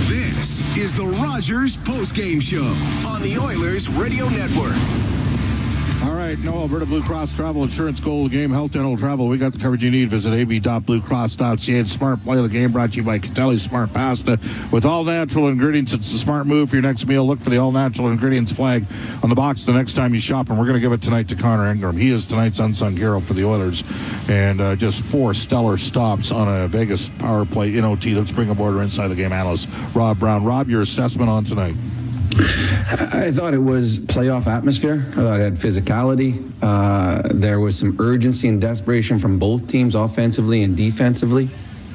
This is the Rogers Postgame Show on the Oilers Radio Network. All right, no Alberta Blue Cross Travel Insurance Goal Game Health Dental Travel. We got the coverage you need. Visit ab.bluecross.ca. And Smart Play of the Game brought to you by Catelli's Smart Pasta. With all natural ingredients, it's a smart move for your next meal. Look for the all natural ingredients flag on the box the next time you shop. And we're going to give it tonight to Connor Ingram. He is tonight's unsung hero for the Oilers. And just 4 stellar stops on a Vegas power play in OT. Let's bring aboard our inside the game analyst, Rob Brown. Rob, your assessment on tonight. I thought it was playoff atmosphere. I thought it had physicality. There was some urgency and desperation from both teams, offensively and defensively.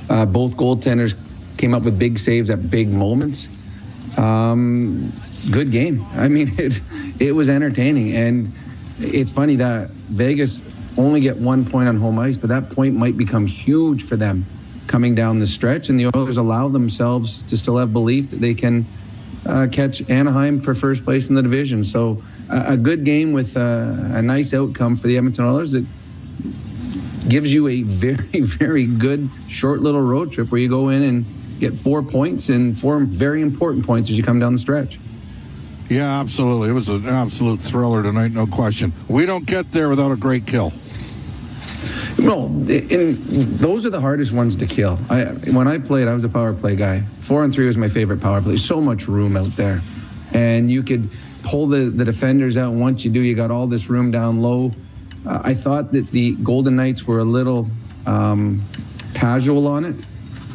Both goaltenders came up with big saves at big moments. Good game. I mean, it was entertaining. And it's funny that Vegas only get 1 point on home ice, but that point might become huge for them coming down the stretch. And the Oilers allow themselves to still have belief that they can catch Anaheim for first place in the division. So a good game with a nice outcome for the Edmonton Oilers that gives you a very, very good short little road trip where you go in and get 4 points and 4 very important points as you come down the stretch. Yeah, absolutely. It was an absolute thriller tonight, no question. We don't get there without a great kill. No, and those are the hardest ones to kill. When I played, I was a power play guy. 4-on-3 was my favorite power play. So much room out there. And you could pull the defenders out, and once you do, you got all this room down low. I thought that the Golden Knights were a little casual on it.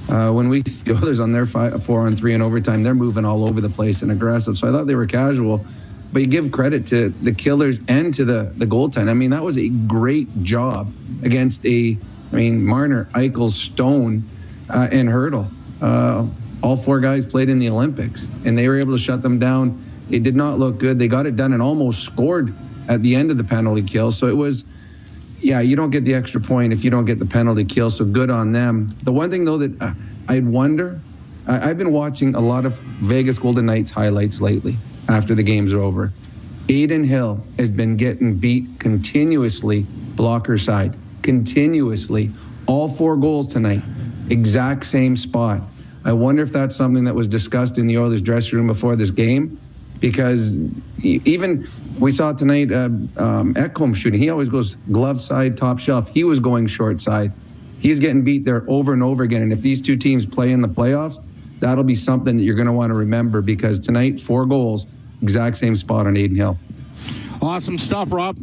When we see the Oilers on their 4-on-3 in overtime, they're moving all over the place and aggressive. So I thought they were casual. But you give credit to the killers and to the goaltender. I mean, that was a great job against Marner, Eichel, Stone, and Hurdle. All 4 guys played in the Olympics, and they were able to shut them down. It did not look good. They got it done and almost scored at the end of the penalty kill. So it was, you don't get the extra point if you don't get the penalty kill, so good on them. The one thing, though, that I'd wonder, I've been watching a lot of Vegas Golden Knights highlights lately after the games are over. Aiden Hill has been getting beat continuously, blocker side, continuously. All 4 goals tonight, exact same spot. I wonder if that's something that was discussed in the Oilers dressing room before this game, because even we saw tonight Ekholm shooting. He always goes glove side, top shelf. He was going short side. He's getting beat there over and over again. And if these 2 teams play in the playoffs, that'll be something that you're going to want to remember, because tonight, 4 goals, exact same spot on Aiden Hill. Awesome stuff, Rob.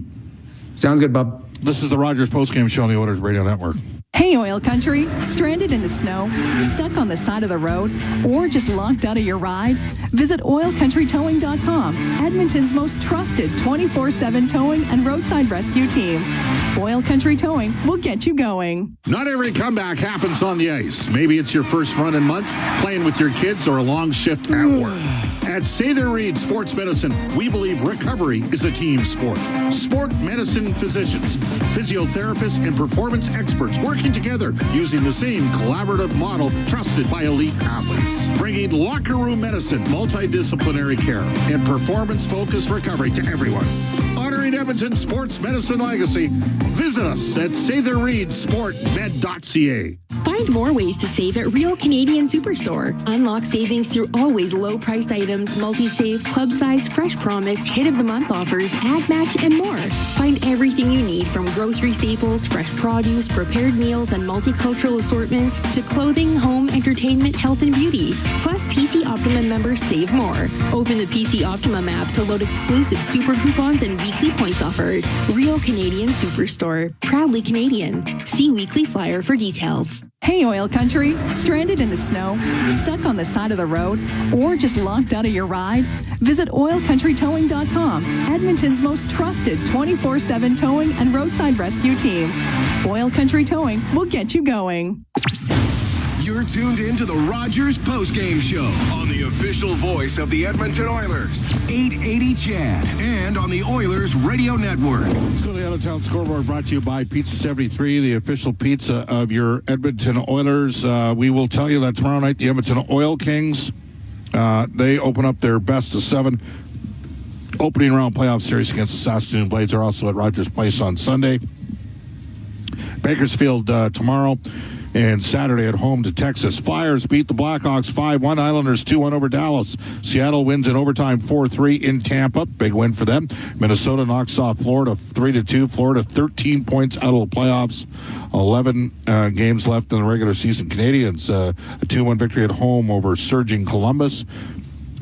Sounds good, Bub. This is the Rogers Postgame Show on the Oilers Radio Network. Hey, Oil Country, stranded in the snow, stuck on the side of the road, or just locked out of your ride? Visit OilCountryTowing.com, Edmonton's most trusted 24/7 towing and roadside rescue team. Oil Country Towing will get you going. Not every comeback happens on the ice. Maybe it's your first run in months, playing with your kids, or a long shift at work. At Sather Reed Sports Medicine, we believe recovery is a team sport. Sport medicine physicians, physiotherapists, and performance experts working together using the same collaborative model trusted by elite athletes. Bringing locker room medicine, multidisciplinary care, and performance-focused recovery to everyone. Honoring Edmonton's sports medicine legacy, visit us at SatherReedSportMed.ca. Find more ways to save at Real Canadian Superstore. Unlock savings through always low-priced items, multi-save, club size, fresh promise, hit of the month offers, ad match, and more. Find everything you need from grocery staples, fresh produce, prepared meals, and multicultural assortments to clothing, home, entertainment, health, and beauty. Plus, PC Optimum members save more. Open the PC Optimum app to load exclusive super coupons and weekly points offers. Real Canadian Superstore. Proudly Canadian. See weekly flyer for details. Hey, Oil Country, stranded in the snow, stuck on the side of the road, or just locked out of your ride? Visit OilCountryTowing.com, Edmonton's most trusted 24/7 towing and roadside rescue team. Oil Country Towing will get you going. You're tuned in to the Rogers Postgame Show on the official voice of the Edmonton Oilers, 880 CHAD, and on the Oilers Radio Network. Let's go to the out-of-town scoreboard, brought to you by Pizza 73, the official pizza of your Edmonton Oilers. We will tell you that tomorrow night, the Edmonton Oil Kings, they open up their best-of-7 opening round playoff series against the Saskatoon Blades. Are also at Rogers Place on Sunday. Bakersfield tomorrow. And Saturday at home to Texas. Flyers beat the Blackhawks 5-1. Islanders 2-1 over Dallas. Seattle wins in overtime 4-3 in Tampa. Big win for them. Minnesota knocks off Florida 3-2. Florida 13 points out of the playoffs. 11 games left in the regular season. Canadians a 2-1 victory at home over surging Columbus.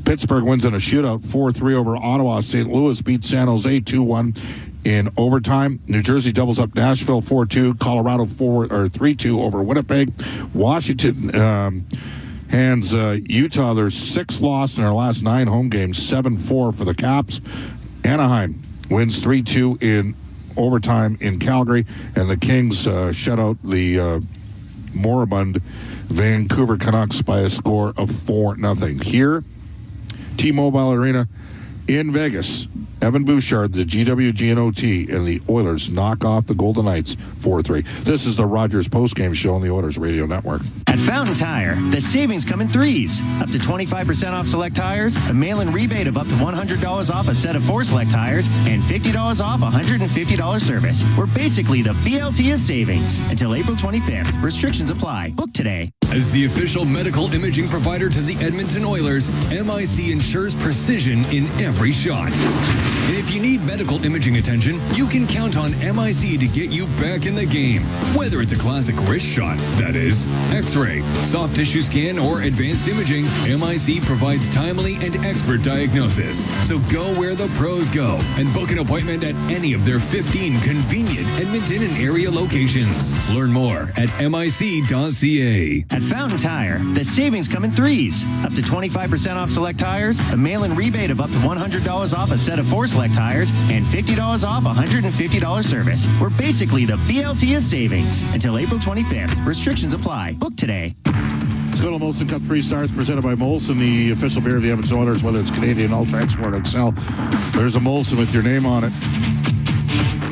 Pittsburgh wins in a shootout 4-3 over Ottawa. St. Louis beats San Jose 2-1. In overtime. New Jersey doubles up Nashville 4-2. Colorado 3-2 over Winnipeg. Washington hands Utah their 6th loss in their last 9 home games, 7-4 for the Caps. Anaheim wins 3-2 in overtime in Calgary, and the Kings shut out the moribund Vancouver Canucks by a score of 4-0. Here, T-Mobile Arena in Vegas. Evan Bouchard, the GWGNOT, and the Oilers knock off the Golden Knights 4-3. This is the Rogers postgame show on the Oilers Radio Network. At Fountain Tire, the savings come in threes. Up to 25% off select tires, a mail-in rebate of up to $100 off a set of 4 select tires, and $50 off $150 service. We're basically the BLT of savings. Until April 25th. Restrictions apply. Book today. As the official medical imaging provider to the Edmonton Oilers, MIC ensures precision in every shot. And if you need medical imaging attention, you can count on MIC to get you back in the game. Whether it's a classic wrist shot, that is, X-ray, soft tissue scan, or advanced imaging, MIC provides timely and expert diagnosis. So go where the pros go and book an appointment at any of their 15 convenient Edmonton and area locations. Learn more at mic.ca. At Fountain Tire, the savings come in threes. Up to 25% off select tires, a mail-in rebate of up to $100 off a set of 4 select tires, and $50 off $150 service. We're basically the BLT of savings. Until April 25th. Restrictions apply. Book today. Let's go to Molson Cup 3 Stars presented by Molson, the official beer of the Edmonton Oilers, whether it's Canadian, Ultra, Export, Excel. There's a Molson with your name on it.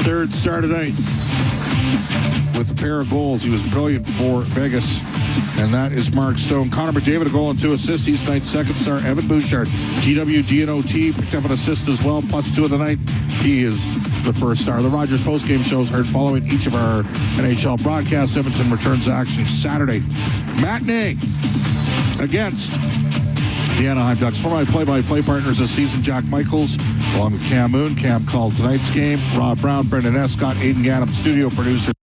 3rd star tonight with a pair of goals. He was brilliant for Vegas, and that is Mark Stone. Connor McDavid, a goal and 2 assists. He's tonight's 2nd star. Evan Bouchard, GWGNOT, picked up an assist as well, +2 of the night. He is the 1st star. The Rogers postgame show is heard following each of our NHL broadcasts. Edmonton returns to action Saturday. Matinee against the Anaheim Ducks. For my play-by-play partners this season, Jack Michaels, along with Cam Moon. Cam called tonight's game. Rob Brown, Brendan Escott, Aidan Gannam, studio producer.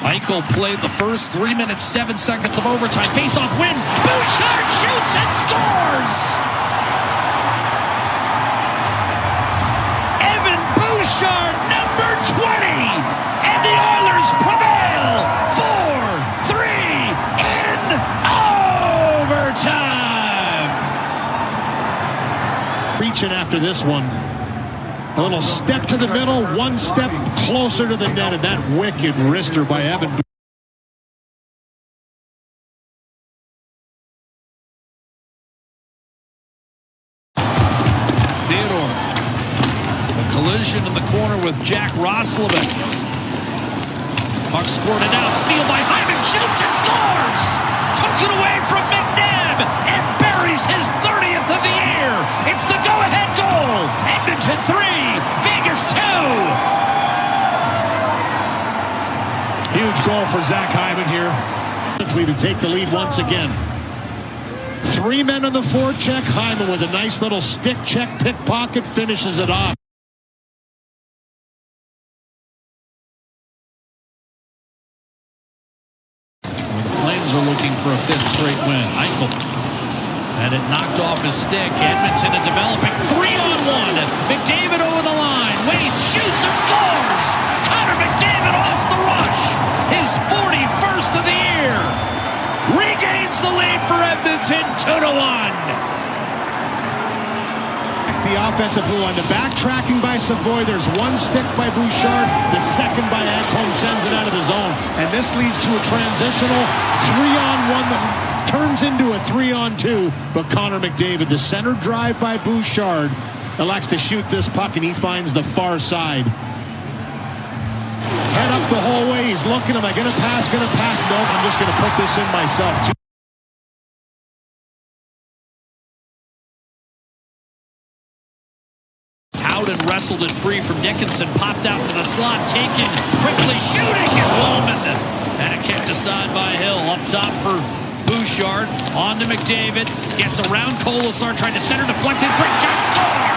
Eichel played the first 3 minutes, 7 seconds of overtime. Face-off win. Bouchard shoots and scores! Evan Bouchard, number 20! And the Oilers prevail! 4-3 in overtime! Reaching after this one. A little step to the middle, one step closer to the net, and that wicked wrister by Evan. Theodore. A collision in the corner with Jack Roslovic. Puck squirted out, steal by Hyman, shoots and scores! Took it away from McNabb, and Barry buries his 30th of the year. It's the go-ahead goal. Edmonton 3, Vegas 2. Huge goal for Zach Hyman here. To take the lead once again. 3 men on the forecheck. Hyman with a nice little stick check, pickpocket, finishes it off. The Flames are looking for a 5th straight win. Eichel had it knocked off his stick. Edmonton a developing 3-on-1. McDavid over the line. Waits, shoots, and scores. Connor McDavid off the rush. His 41st of the year. Regains the lead for Edmonton, 2-1. The offensive blue line. The backtracking by Savoy. There's one stick by Bouchard. The second by Ekholm sends it out of the zone. And this leads to a transitional 3-on-1 that turns into a 3-on-2. But Connor McDavid, the center drive by Bouchard, elects to shoot this puck, and he finds the far side. Head up the whole way. He's looking. Am I going to pass? Nope, I'm just going to put this in myself. Howden wrestled it free from Dickinson. Popped out to the slot. Taken quickly. Shooting and Loman. And a kick aside by Hill. Up top for Bouchard. On to McDavid. Gets around Kolasar. Trying to center. Deflected. Quick shot. Score!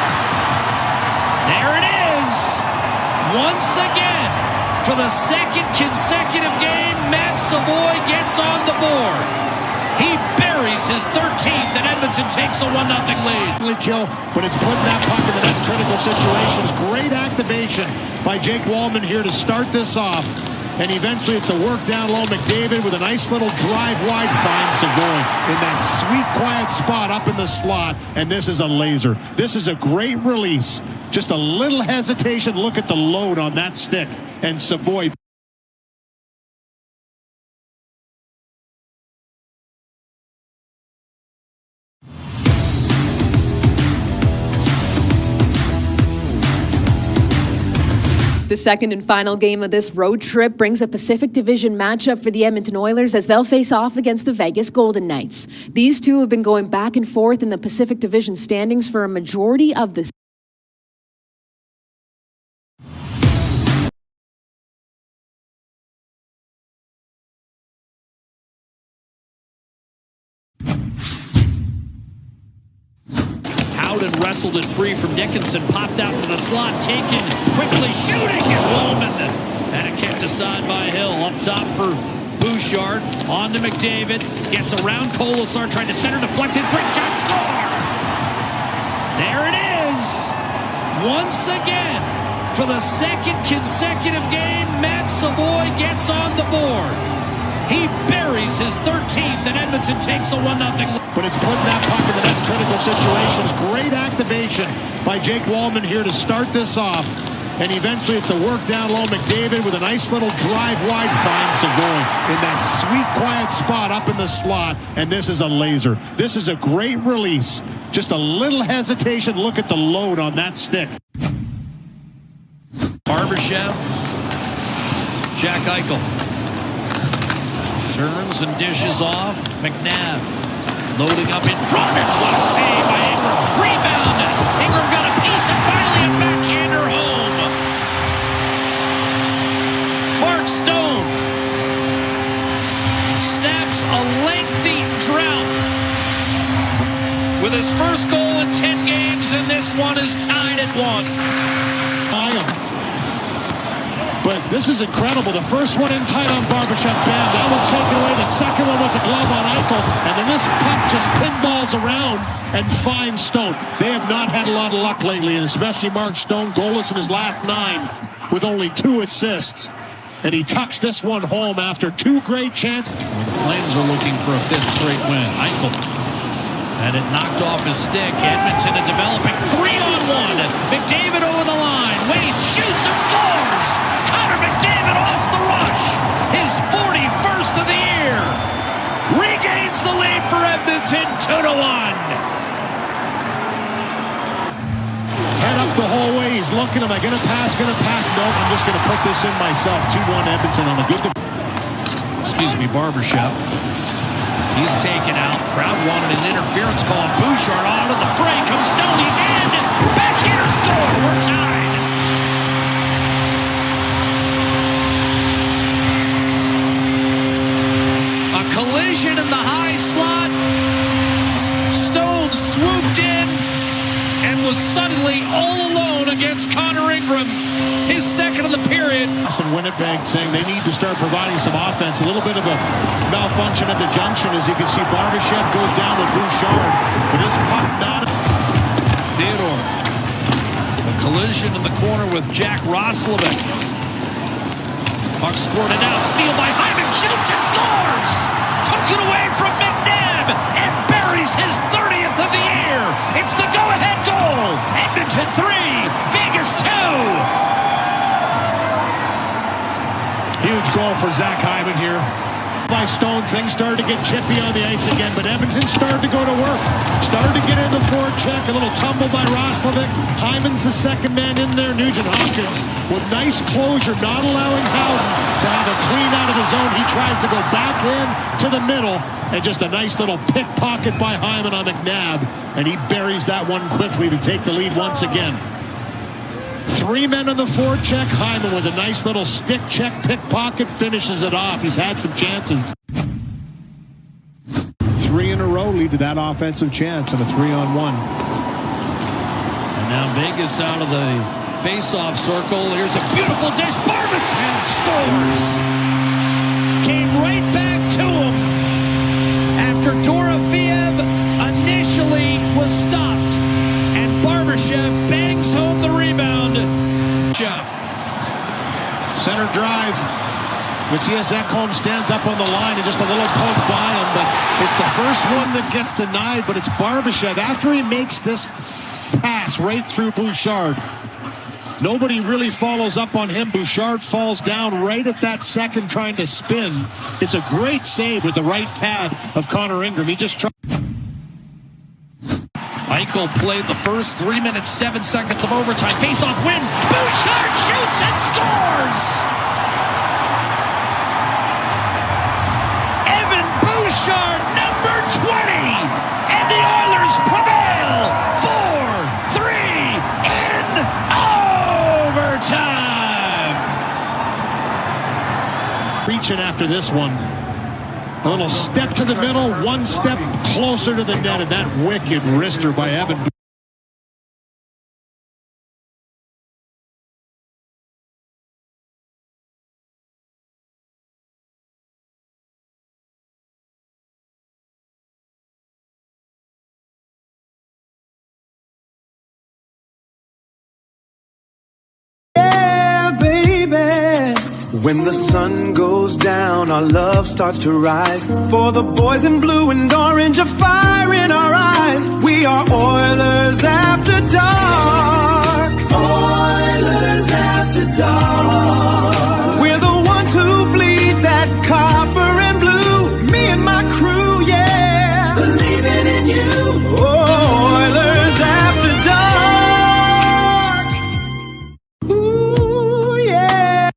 There it is. Once again. For the second consecutive game, Matt Savoy gets on the board. He buries his 13th, and Edmonton takes a 1-0 lead. Kill, but it's putting that puck in the net in critical situations. Great activation by Jake Wallman here to start this off. And eventually it's a work down low. McDavid with a nice little drive wide finds Savoy in that sweet, quiet spot up in the slot. And this is a laser. This is a great release. Just a little hesitation. Look at the load on that stick. And Savoy. The second and final game of this road trip brings a Pacific Division matchup for the Edmonton Oilers as they'll face off against the Vegas Golden Knights. These two have been going back and forth in the Pacific Division standings for a majority of the Howden wrestled it free from Dickinson. Popped out to the slot. Taken quickly. Shooting and Loman. And a kick aside by Hill. Up top for Bouchard. On to McDavid. Gets around Kolasar. Trying to center. Deflected. Quick shot. Score! There it is. Once again. For the second consecutive game, Matt Savoy gets on the board. He buries his 13th, and Edmonton takes a 1-0 lead. But it's putting that puck in the net in critical situations. Great activation by Jake Wallman here to start this off. And eventually it's a work down low. McDavid with a nice little drive wide finds Savoy in that sweet, quiet spot up in the slot. And this is a laser. This is a great release. Just a little hesitation. Look at the load on that stick. Barbashev. Jack Eichel. Turns and dishes off. McNabb loading up in front. What a save by Ingram. Rebound. Ingram got a piece and finally a backhander home. Mark Stone snaps a lengthy drought with his first goal in 10 games, and this one is tied at 1. But this is incredible. The first one in tight on Barbashev band. That one's taken away. The second one with the glove on Eichel. And then this puck just pinballs around and finds Stone. They have not had a lot of luck lately, and especially Mark Stone, goalless in his last 9 with only 2 assists. And he tucks this one home after 2 great chances. The Flames are looking for a 5th straight win. Eichel had it knocked off his stick. Edmonton a developing 3-on-1. McDavid over the line. Waits, shoots, and scores. Connor McDavid off the rush. His 41st of the year. Regains the lead for Edmonton, 2-1. Head up the whole way. He's looking. Am I going to pass? Nope, I'm just going to put this in myself. 2-1 Edmonton on a good Barbashev. He's taken out. Crowd wanted an interference call. Bouchard on to the fray. Comes Stone. He's in. Backhander score. We're tied. A collision in the high slot. Stone swooped in and was suddenly all alone against Connor Ingram. His second of the period. And Winnipeg saying they need to start providing some offense. A little bit of a malfunction at the junction. As you can see, Barbashev goes down with Bouchard. But his puck not. Theodore. A collision in the corner with Jack Roslovic. Puck squirted out. Steal by Hyman. Shoots and scores. Took it away from McNabb. And buries his 30th of the year. It's the go-ahead goal. Edmonton 3. Vegas 2. Huge goal for Zach Hyman here. By Stone, things started to get chippy on the ice again, but Edmonton started to go to work. Started to get in the forecheck. A little tumble by Roslovic. Hyman's the second man in there. Nugent Hopkins with nice closure, not allowing Howden to have a clean out of the zone. He tries to go back in to the middle, and just a nice little pickpocket by Hyman on McNabb, and he buries that one quickly to take the lead once again. 3 men on the forecheck. Hyman with a nice little stick check pickpocket finishes it off. He's had some chances. 3 in a row lead to that offensive chance and a 3-on-1. And now Vegas out of the face-off circle. Here's a beautiful dish. Barbashev scores. Came right back to him after Dorofeev initially was stopped. And Barbashev bangs home the rebound. Center drive. Matthias Ekholm stands up on the line and just a little poke by him, but it's the first one that gets denied, but it's Barbashev. After he makes this pass right through Bouchard, nobody really follows up on him. Bouchard falls down right at that second trying to spin. It's a great save with the right pad of Connor Ingram. He just tried. Eichel played the first 3 minutes, 7 seconds of overtime. Face-off win. Bouchard shoots and scores! Evan Bouchard, number 20! And the Oilers prevail! 4-3 in overtime! Reaching after this one. A little step to the middle, one step closer to the net, and that wicked wrister by Evan. When the sun goes down, our love starts to rise. For the boys in blue and orange, a fire in our eyes. We are Oilers after dark. Oilers after dark. We're the ones who bleed that copper and blue. Me and my crew, yeah. Believing in you. Oilers after dark. Ooh, yeah.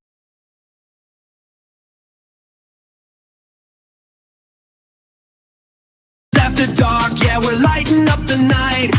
After dark, yeah, we're lighting up the night.